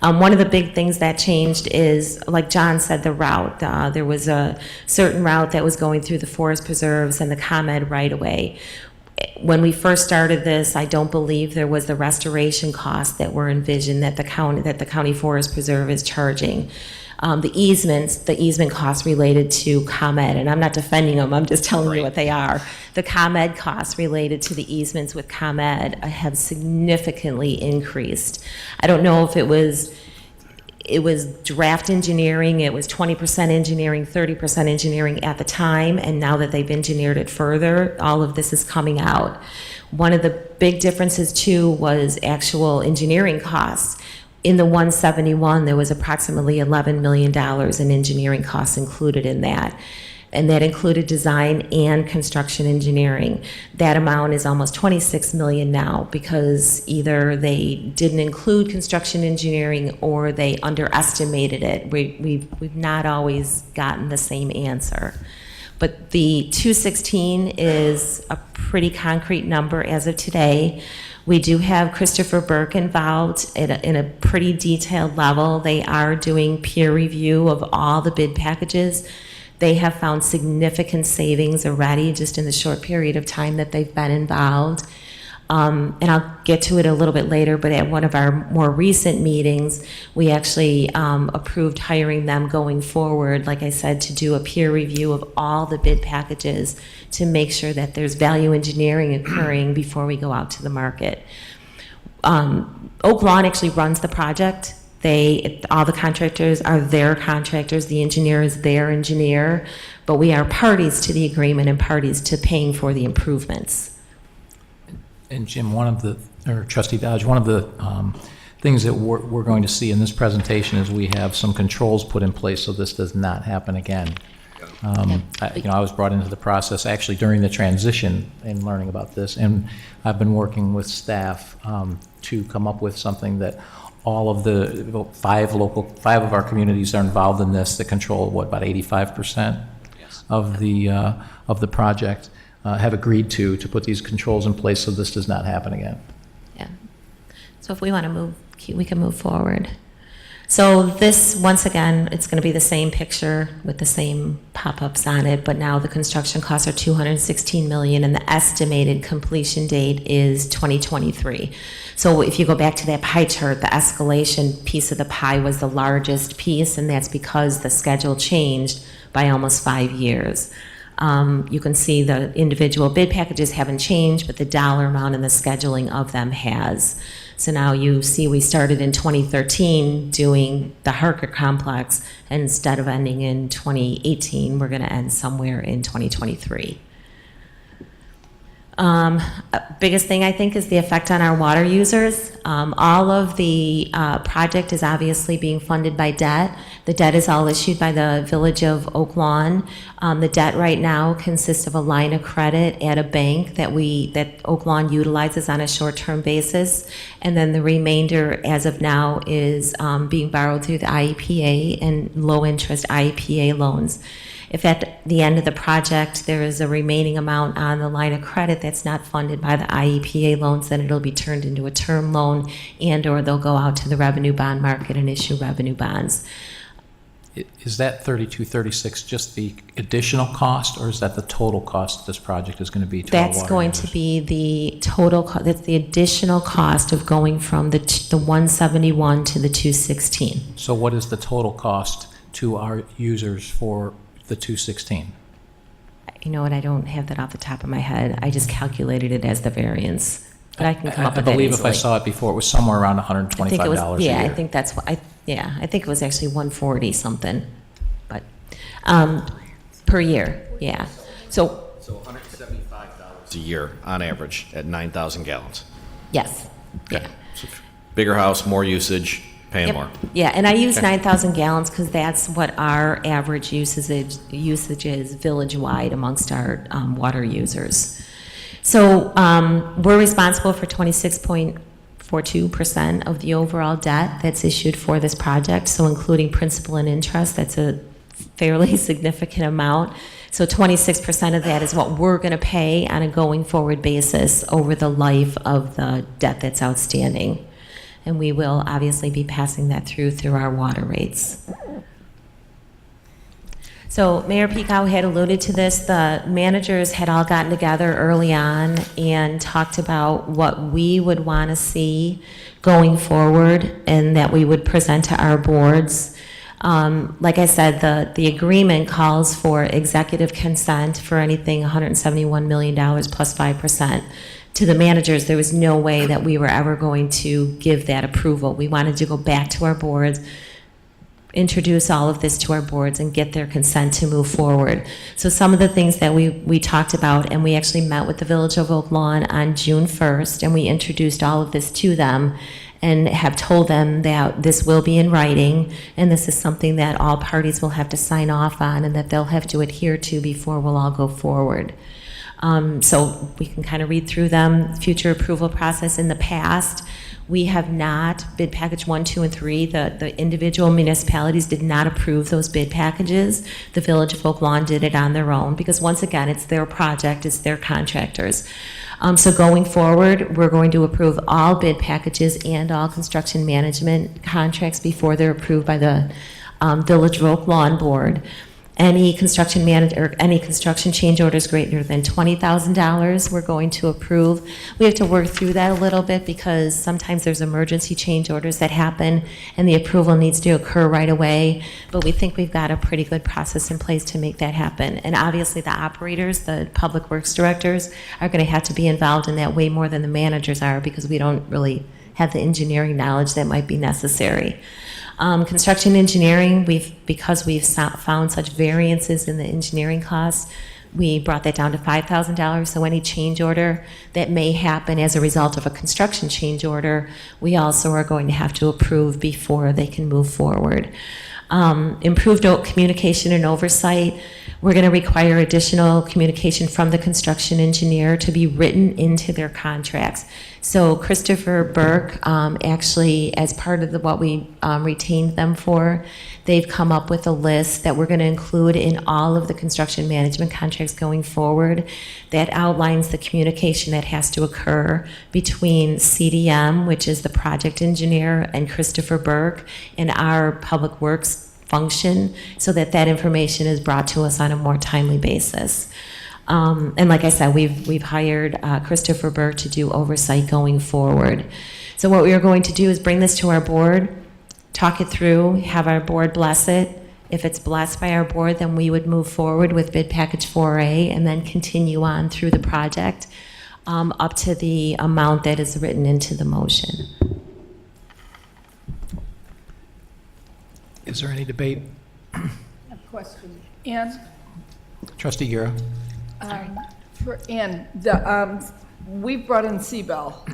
H: One of the big things that changed is, like John said, the route. There was a certain route that was going through the forest preserves and the ComEd right away. When we first started this, I don't believe there was the restoration costs that were envisioned that the county forest preserve is charging. The easement costs related to ComEd, and I'm not defending them, I'm just telling you what they are. The ComEd costs related to the easements with ComEd have significantly increased. I don't know if it was draft engineering, it was 20% engineering, 30% engineering at the time, and now that they've engineered it further, all of this is coming out. One of the big differences too was actual engineering costs. In the 171, there was approximately $11 million in engineering costs included in that. And that included design and construction engineering. That amount is almost $26 million now because either they didn't include construction engineering or they underestimated it. We've not always gotten the same answer. But the 216 is a pretty concrete number as of today. We do have Christopher Burke involved in a pretty detailed level. They are doing peer review of all the bid packages. They have found significant savings already just in the short period of time that they've been involved. And I'll get to it a little bit later, but at one of our more recent meetings, we actually approved hiring them going forward, like I said, to do a peer review of all the bid packages to make sure that there's value engineering occurring before we go out to the market. Oak Lawn actually runs the project. All the contractors are their contractors, the engineer is their engineer, but we are parties to the agreement and parties to paying for the improvements.
A: And Jim, Trustee Dodge, one of the things that we're going to see in this presentation is we have some controls put in place so this does not happen again. I was brought into the process actually during the transition in learning about this, and I've been working with staff to come up with something that all of the five of our communities are involved in this that control about 85% of the project have agreed to put these controls in place so this does not happen again.
H: Yeah. So if we want to move, we can move forward. So this, once again, it's going to be the same picture with the same pop-ups on it, but now the construction costs are $216 million and the estimated completion date is 2023. So if you go back to that pie chart, the escalation piece of the pie was the largest piece, and that's because the schedule changed by almost 5 years. You can see the individual bid packages haven't changed, but the dollar amount and the scheduling of them has. So now you see we started in 2013 doing the Harker complex, and instead of ending in 2018, we're going to end somewhere in 2023. Biggest thing I think is the effect on our water users. All of the project is obviously being funded by debt. The debt is all issued by the Village of Oak Lawn. The debt right now consists of a line of credit at a bank that Oak Lawn utilizes on a short-term basis, and then the remainder as of now is being borrowed through the IEPA and low-interest IEPA loans. If at the end of the project there is a remaining amount on the line of credit that's not funded by the IEPA loans, then it'll be turned into a term loan and/or they'll go out to the revenue bond market and issue revenue bonds.
A: is that 3236 just the additional cost, or is that the total cost this project is going to be to our
H: That's
A: water
H: going
A: users?
H: to be the total, that's the additional cost of going from the 171 to the 216.
A: So what is the total cost to our users for the 216?
H: You know what, I don't have that off the top of my head. I just calculated it as the variance. But I can come up
A: I
H: with that
A: believe if I
H: easily.
A: saw it before, it was somewhere around
H: I think it
A: $125
H: was,
A: a
H: yeah,
A: year.
H: I think that's what, I think it was actually 140 something, but, per year, yeah. So,
E: So $175 a year on average at 9,000 gallons.
H: yes, yeah.
E: So bigger house, more usage, paying
H: Yep.
E: more.
H: Yeah, and I use
E: Okay.
H: 9,000 gallons because that's what our average usage is village-wide amongst our water users. So we're responsible for 26.42% of the overall debt that's issued for this project, so including principal and interest, that's a fairly significant amount. So 26% of that is what we're going to pay on a going-forward basis over the life of the debt that's outstanding. And we will obviously be passing that through our water rates. So Mayor Picow had alluded to this. The managers had all gotten together early on and talked about what we would want to see going forward and that we would present to our boards. Like I said, the agreement calls for executive consent for anything $171 million plus 5%. To the managers, there was no way that we were ever going to give that approval. We wanted to go back to our boards, introduce all of this to our boards and get their consent to move forward. So some of the things that we talked about, and we actually met with the Village of Oak Lawn on June 1st, and we introduced all of this to them and have told them that this will be in writing, and this is something that all parties will have to sign off on and that they'll have to adhere to before we'll all go forward. So we can kind of read through them. Future approval process in the past, we have not, bid package 1, 2, and 3, the individual municipalities did not approve those bid packages. The Village of Oak Lawn did it on their own because once again, it's their project, it's their contractors. So going forward, we're going to approve all bid packages and all construction management contracts before they're approved by the Village of Oak Lawn Board. Any construction any construction change orders greater than $20,000, we're going to approve. We have to work through that a little bit because sometimes there's emergency change orders that happen and the approval needs to occur right away. But we think we've got a pretty good process in place to make that happen. And obviously the operators, the public works directors, are going to have to be involved in that way more than the managers are because we don't really have the engineering knowledge that might be necessary. Construction engineering, because we've found such variances in the engineering costs, we brought that down to $5,000. So any change order that may happen as a result of a construction change order, we also are going to have to approve before they can move forward. Improved communication and oversight. We're going to require additional communication from the construction engineer to be written into their contracts. So Christopher Burke, actually, as part of what we retained them for, they've come up with a list that we're going to include in all of the construction management contracts going forward that outlines the communication that has to occur between CDM, which is the project engineer, and Christopher Burke, and our public works function, so that that information is brought to us on a more timely basis. And like I said, we've hired Christopher Burke to do oversight going forward. So what we are going to do is bring this to our board, talk it through, have our board bless it. If it's blessed by our board, then we would move forward with bid package 4A and then continue on through the project up to the amount that is written into the motion.
A: Is there any debate?
F: I have a question. Ann?
A: Trustee Guerra?
F: For Ann, we brought in Seabell.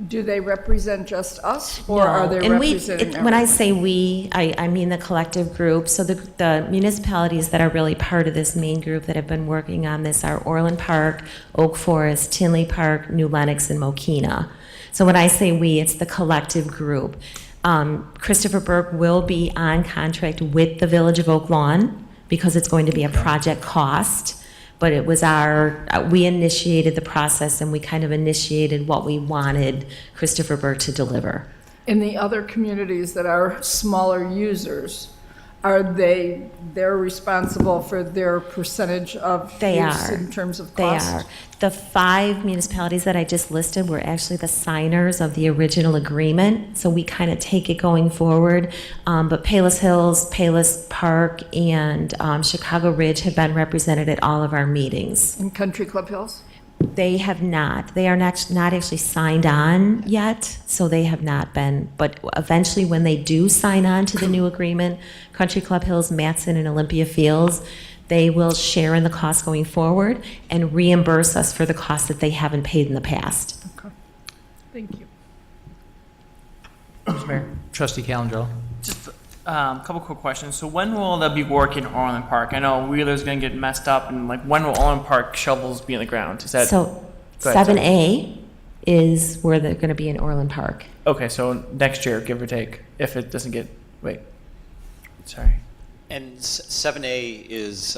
F: Do they represent just us, or are they representing?
H: When I say we, I mean the collective group. So the municipalities that are really part of this main group that have been working on this are Orland Park, Oak Forest, Tinley Park, New Lenox, and Mokina. So when I say we, it's the collective group. Christopher Burke will be on contract with the Village of Oak Lawn because it's going to be a project cost. But it was we initiated the process and we kind of initiated what we wanted Christopher Burke to deliver.
F: In the other communities that are smaller users, they're responsible for their percentage of
H: They
F: use
H: are.
F: in terms of
H: They
F: cost?
H: are. The 5 municipalities that I just listed were actually the signers of the original agreement, so we kind of take it going forward. But Palos Hills, Palos Park, and Chicago Ridge have been represented at all of our meetings.
F: In Country Club Hills?
H: They have not. They are not actually signed on yet, so they have not been. But eventually, when they do sign on to the new agreement, Country Club Hills, Matson, and Olympia Fields, they will share in the cost going forward and reimburse us for the costs that they haven't paid in the past.
F: Okay. Thank you.
D: Mr. Mayor.
A: Trustee Calendro.
D: Just a couple quick questions. So when will they be working at Orland Park? I know Wheeler's going to get messed up, and like when will Orland Park shovels be in the ground? Is that
H: So
D: Go ahead, sorry.
H: 7A is where they're going to be in Orland Park.
D: Okay, so next year, give or take, if it doesn't get sorry.
U: And 7A is,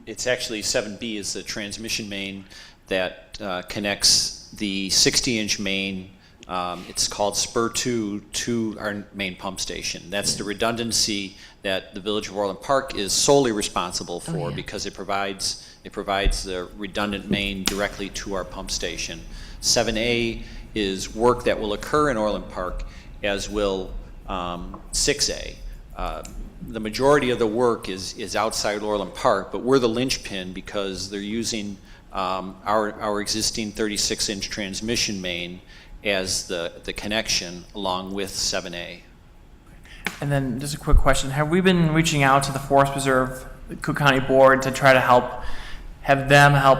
U: it's actually 7B is the transmission main that connects the 60-inch main. It's called Spur 2 to our main pump station. That's the redundancy that the Village of Orland Park is solely responsible for because it provides the redundant main directly to our pump station. 7A is work that will occur in Orland Park, as will 6A. The majority of the work is outside Orland Park, but we're the linchpin because they're using our existing 36-inch transmission main as the connection along with 7A.
D: And then just a quick question. Have we been reaching out to the Forest Preserve, the Cook County Board to try to have them help?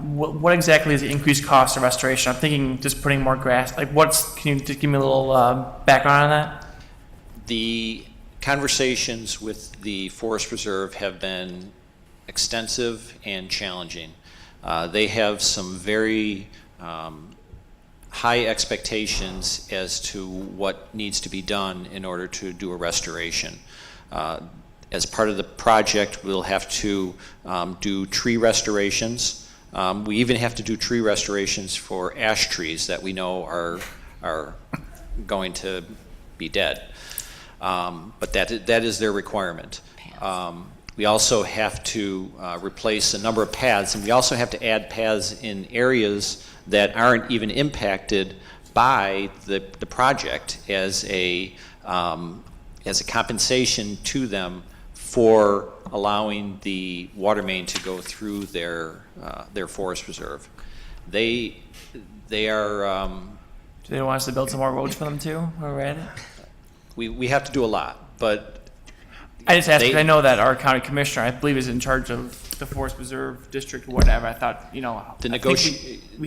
D: What exactly is the increased cost of restoration? I'm thinking just putting more grass. Like can you just give me a little background on that?
U: The conversations with the Forest Preserve have been extensive and challenging. They have some very high expectations as to what needs to be done in order to do a restoration. As part of the project, we'll have to do tree restorations. We even have to do tree restorations for ash trees that we know are going to be dead. But that is their requirement. We also have to replace a number of paths, and we also have to add paths in areas that aren't even impacted by the project as a compensation to them for allowing the water main to go through their forest reserve. They are.
D: Do they want us to build some more roads for them too? While we're at it?
U: We have to do a lot, but
D: I just asked because I know that our county commissioner, I believe, is in charge of the Forest Preserve District or whatever. I thought, we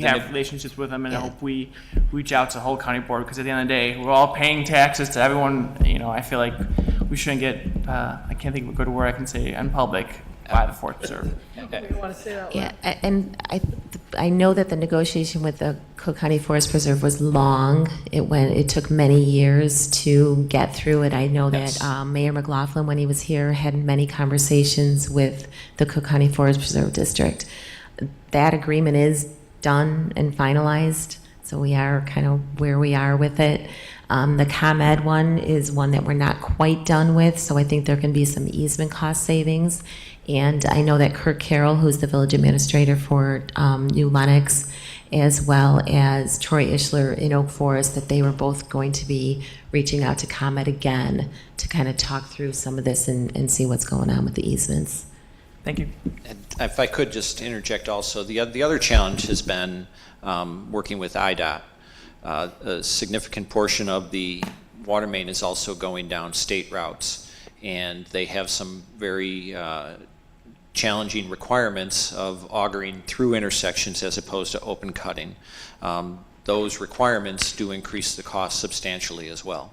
D: have relationships with them, and I hope we reach out to the whole county board because at the end of the day, we're all paying taxes to everyone. I feel like we shouldn't get. I can't think of a good word I can say in public by the Forest Preserve.
F: You want to say that?
H: Yeah, and I know that the negotiation with the Cook County Forest Preserve was long. It took many years to get through it. I know that Mayor McLaughlin, when he was here, had many conversations with the Cook County Forest Preserve District. That agreement is done and finalized, so we are kind of where we are with it. The ComEd one is one that we're not quite done with, so I think there can be some easement cost savings. And I know that Kirk Carroll, who's the village administrator for New Lenox, as well as Troy Ishler in Oak Forest, that they were both going to be reaching out to ComEd again to kind of talk through some of this and see what's going on with the easements.
D: Thank you.
U: And if I could just interject also, the other challenge has been working with IDOT. A significant portion of the water main is also going down state routes, and they have some very challenging requirements of augering through intersections as opposed to open cutting. Those requirements do increase the cost substantially as well.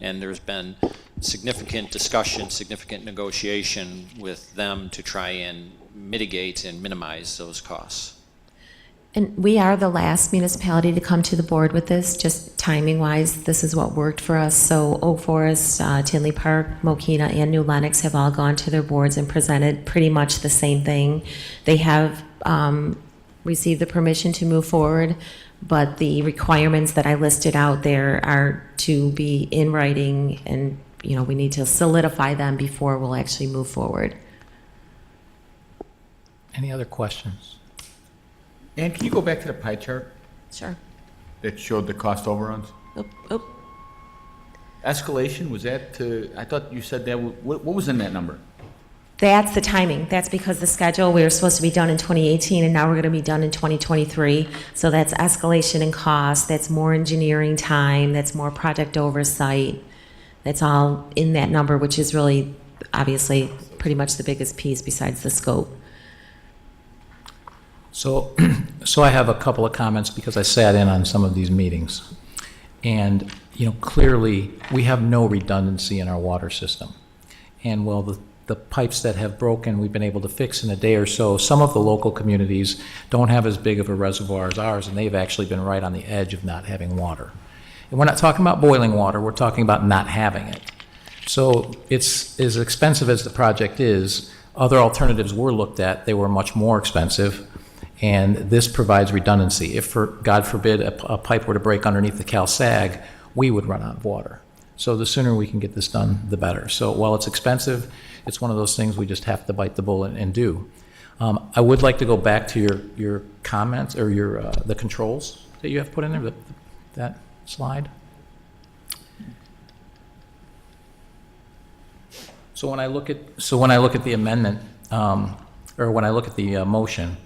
U: And there's been significant discussion, significant negotiation with them to try and mitigate and minimize those costs.
H: And we are the last municipality to come to the board with this, just timing-wise, this is what worked for us. So Oak Forest, Tinley Park, Mokina, and New Lenox have all gone to their boards and presented pretty much the same thing. They have received the permission to move forward, but the requirements that I listed out there are to be in writing and we need to solidify them before we'll actually move forward.
A: Any other questions?
B: Ann, can you go back to the pie chart
H: Sure.
B: that showed the cost overruns?
H: Oop.
B: Escalation, was that I thought you said that, what was in that number?
H: That's the timing. That's because the schedule, we were supposed to be done in 2018, and now we're going to be done in 2023. So that's escalation in cost, that's more engineering time, that's more project oversight. That's all in that number, which is really, obviously, pretty much the biggest piece besides the scope.
A: So I have a couple of comments because I sat in on some of these meetings. And, clearly, we have no redundancy in our water system. And while the pipes that have broken, we've been able to fix in a day or so, some of the local communities don't have as big of a reservoir as ours, and they've actually been right on the edge of not having water. And we're not talking about boiling water, we're talking about not having it. So it's as expensive as the project is. Other alternatives were looked at, they were much more expensive. And this provides redundancy. If, God forbid, a pipe were to break underneath the Cal Sag, we would run out of water. So the sooner we can get this done, the better. So while it's expensive, it's one of those things we just have to bite the bullet and do. I would like to go back to your comments, or the controls that you have put in there, that slide. So when I look at the amendment, or when I look at the motion,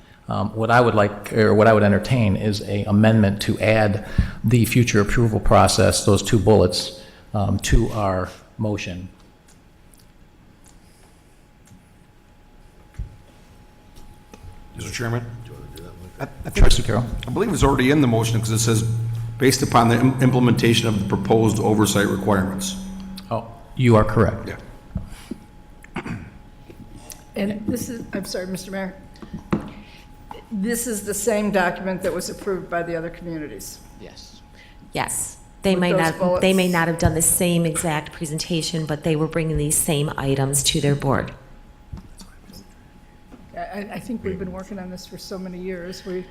A: what I would like, or what I would entertain, is an amendment to add the future approval process, those two bullets, to our motion.
C: Mr. Chairman?
A: Trustee Carroll.
C: I believe it's already in the motion because it says, based upon the implementation of the proposed oversight requirements.
A: Oh, you are correct.
C: Yeah.
F: And this is, I'm sorry, Mr. Mayor. This is the same document that was approved by the other communities.
T: Yes.
H: Yes. They
F: With
H: may
F: those bullets.
H: not have done the same exact presentation, but they were bringing these same items to their board.
F: I think we've been working on this for so many years. We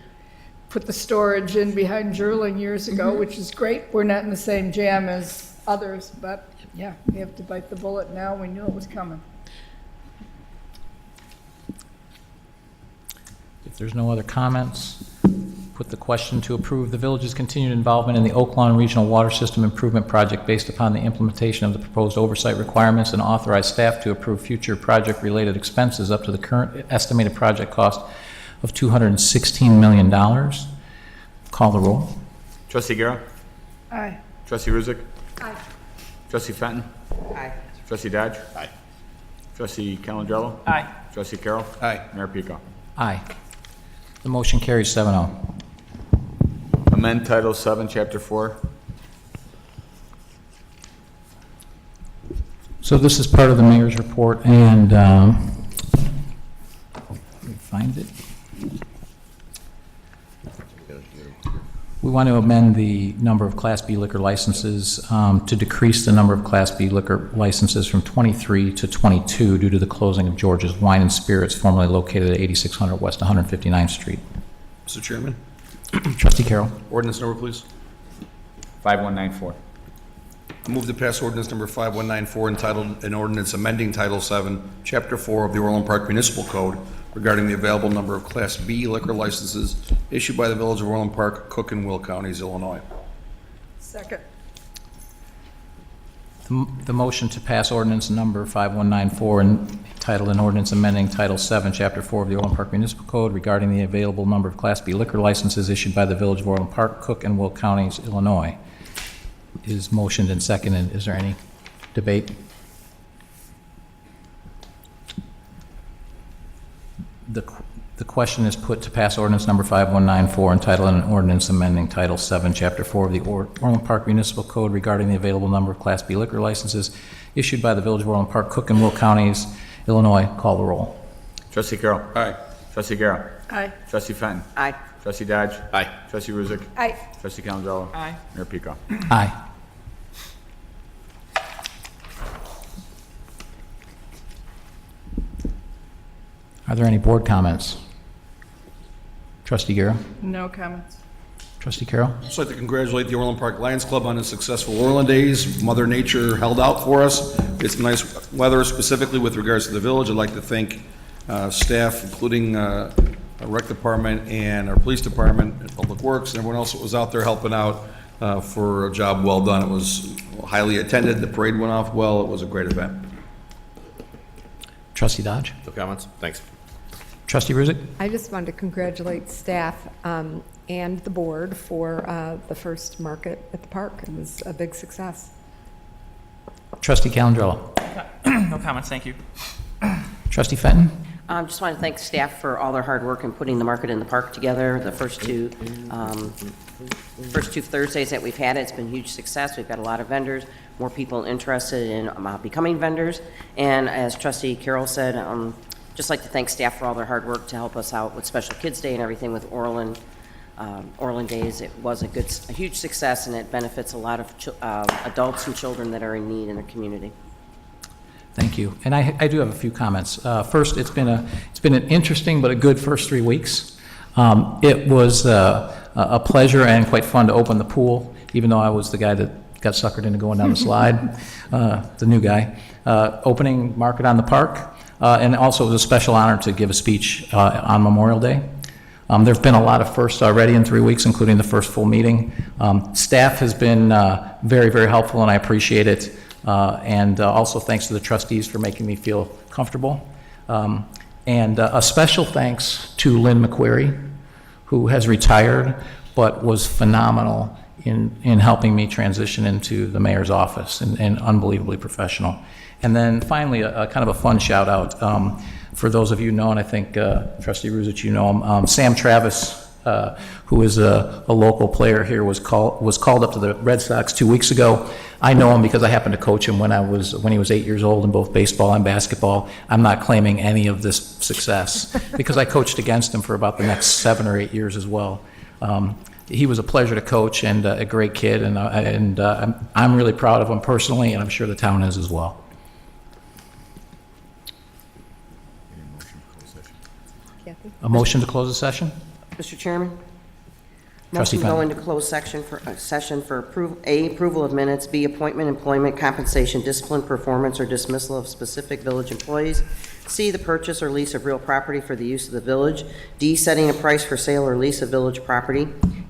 F: put the storage in behind Jerling years ago, which is great. We're not in the same jam as others, but yeah, we have to bite the bullet now. We knew it was coming.
A: If there's no other comments, put the question to approve the village's continued involvement in the Oak Lawn Regional Water System Improvement Project based upon the implementation of the proposed oversight requirements, and authorize staff to approve future project-related expenses up to the current estimated project cost of $216 million. Call the roll.
B: Trustee Guerra?
F: Aye.
B: Trustee Ruzick?
F: Aye.
B: Trustee Fenton?
L: Aye.
B: Trustee Dodge? Aye. Trustee Calandrello?
D: Aye.
B: Trustee Carroll?
C: Aye.
B: Mayor Pico?
A: Aye. The motion carries 7-0.
B: Amend Title 7, Chapter 4.
A: So this is part of the mayor's report, and let me find it. We want to amend the number of Class B liquor licenses to decrease the number of Class B liquor licenses from 23 to 22 due to the closing of George's Wine and Spirits, formerly located at 8600 West 159th Street.
C: Mr. Chairman?
A: Trustee Carroll.
C: Ordinance number, please.
B: 5194.
C: I move to pass ordinance number 5194 entitled, an ordinance amending Title 7, Chapter 4 of the Orland Park Municipal Code regarding the available number of Class B liquor licenses issued by the Village of Orland Park, Cook and Will Counties, Illinois.
F: Second.
A: The motion to pass ordinance number 5194 entitled an ordinance amending Title 7, Chapter 4 of the Orland Park Municipal Code regarding the available number of Class B liquor licenses issued by the Village of Orland Park, Cook and Will Counties, Illinois is motioned and seconded. Is there any debate? The question is put to pass ordinance number 5194 entitled an ordinance amending Title 7, Chapter 4 of the Orland Park Municipal Code regarding the available number of Class B liquor licenses issued by the Village of Orland Park, Cook and Will Counties, Illinois. Call the roll.
B: Trustee Carroll?
C: Aye.
B: Trustee Guerra?
F: Aye.
B: Trustee Fenton?
L: Aye.
B: Trustee Dodge? Aye. Trustee Ruzick?
F: Aye.
B: Trustee Calandrello?
D: Aye.
B: Mayor Pico?
A: Aye. Are there any board comments? Trustee Guerra?
F: No comments.
A: Trustee Carroll?
C: I'd just like to congratulate the Orland Park Lions Club on its successful Orland Days. Mother Nature held out for us. It's nice weather, specifically with regards to the village. I'd like to thank staff, including our rec department and our police department and public works, and everyone else that was out there helping out for a job well done. It was highly attended. The parade went off well. It was a great event.
A: Trustee Dodge?
R: No comments? Thanks.
A: Trustee Ruzick?
G: I just wanted to congratulate staff and the board for the first market at the park. It was a big success.
A: Trustee Calandrella?
D: No comments, thank you.
A: Trustee Fenton?
L: Just want to thank staff for all their hard work in putting the market in the park together. The first two Thursdays that we've had, it's been a huge success. We've got a lot of vendors, more people interested in becoming vendors. And as Trustee Carroll said, just like to thank staff for all their hard work to help us out with Special Kids Day and everything with Orland Days. It was a huge success, and it benefits a lot of adults and children that are in need in the community.
A: Thank you. And I do have a few comments. First, it's been an interesting but a good first 3 weeks. It was a pleasure and quite fun to open the pool, even though I was the guy that got suckered into going down the slide, the new guy. Opening market on the park, and also it was a special honor to give a speech on Memorial Day. There have been a lot of firsts already in 3 weeks, including the first full meeting. Staff has been very, very helpful, and I appreciate it. And also thanks to the trustees for making me feel comfortable. And a special thanks to Lynn McQuarrie, who has retired, but was phenomenal in helping me transition into the mayor's office and unbelievably professional. And then finally, a kind of a fun shout out for those of you who know, and I think Trustee Ruzic, you know him, Sam Travis, who is a local player here, was called up to the Red Sox 2 weeks ago. I know him because I happened to coach him when he was 8 years old in both baseball and basketball. I'm not claiming any of this success because I coached against him for about the next 7 or 8 years as well. He was a pleasure to coach and a great kid, and I'm really proud of him personally, and I'm sure the town is as well. A motion to close the session?
L: Mr. Chairman?
A: Trustee
L: Motion to go
A: Fenton.
L: into closed session for approval of minutes, B, appointment, employment, compensation, discipline, performance, or dismissal of specific village employees, C, the purchase or lease of real property for the use of the village, D, setting a price for sale or lease of village property,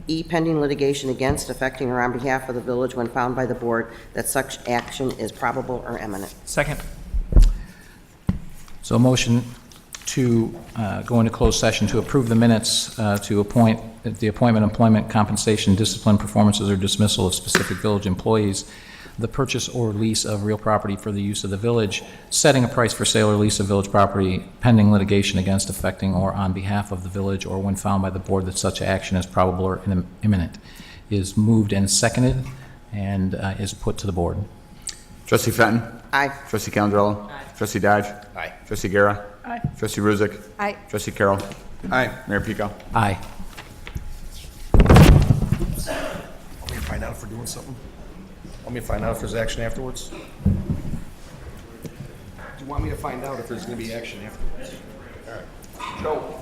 L: E, pending litigation against, affecting, or on behalf of the village when found by the board that such action is probable or imminent.
D: Second.
A: So a motion to go into closed session to approve the minutes to appoint the appointment, employment, compensation, discipline, performances, or dismissal of specific village employees, the purchase or lease of real property for the use of the village, setting a price for sale or lease of village property pending litigation against, affecting, or on behalf of the village, or when found by the board that such action is probable or imminent, is moved and seconded and is put to the board.
B: Trustee Fenton?
L: Aye.
B: Trustee Calandrella? Aye. Trustee Dodge?
R: Aye.
B: Trustee Guerra?
M: Aye.
B: Trustee Ruzick?
G: Aye.
B: Trustee Carroll?
C: Aye.
B: Mayor Pico?
A: Aye.
C: Want me to find out if we're doing something? Want me to find out if there's action afterwards? Do you want me to find out if there's going to be action afterwards? All right. Joe?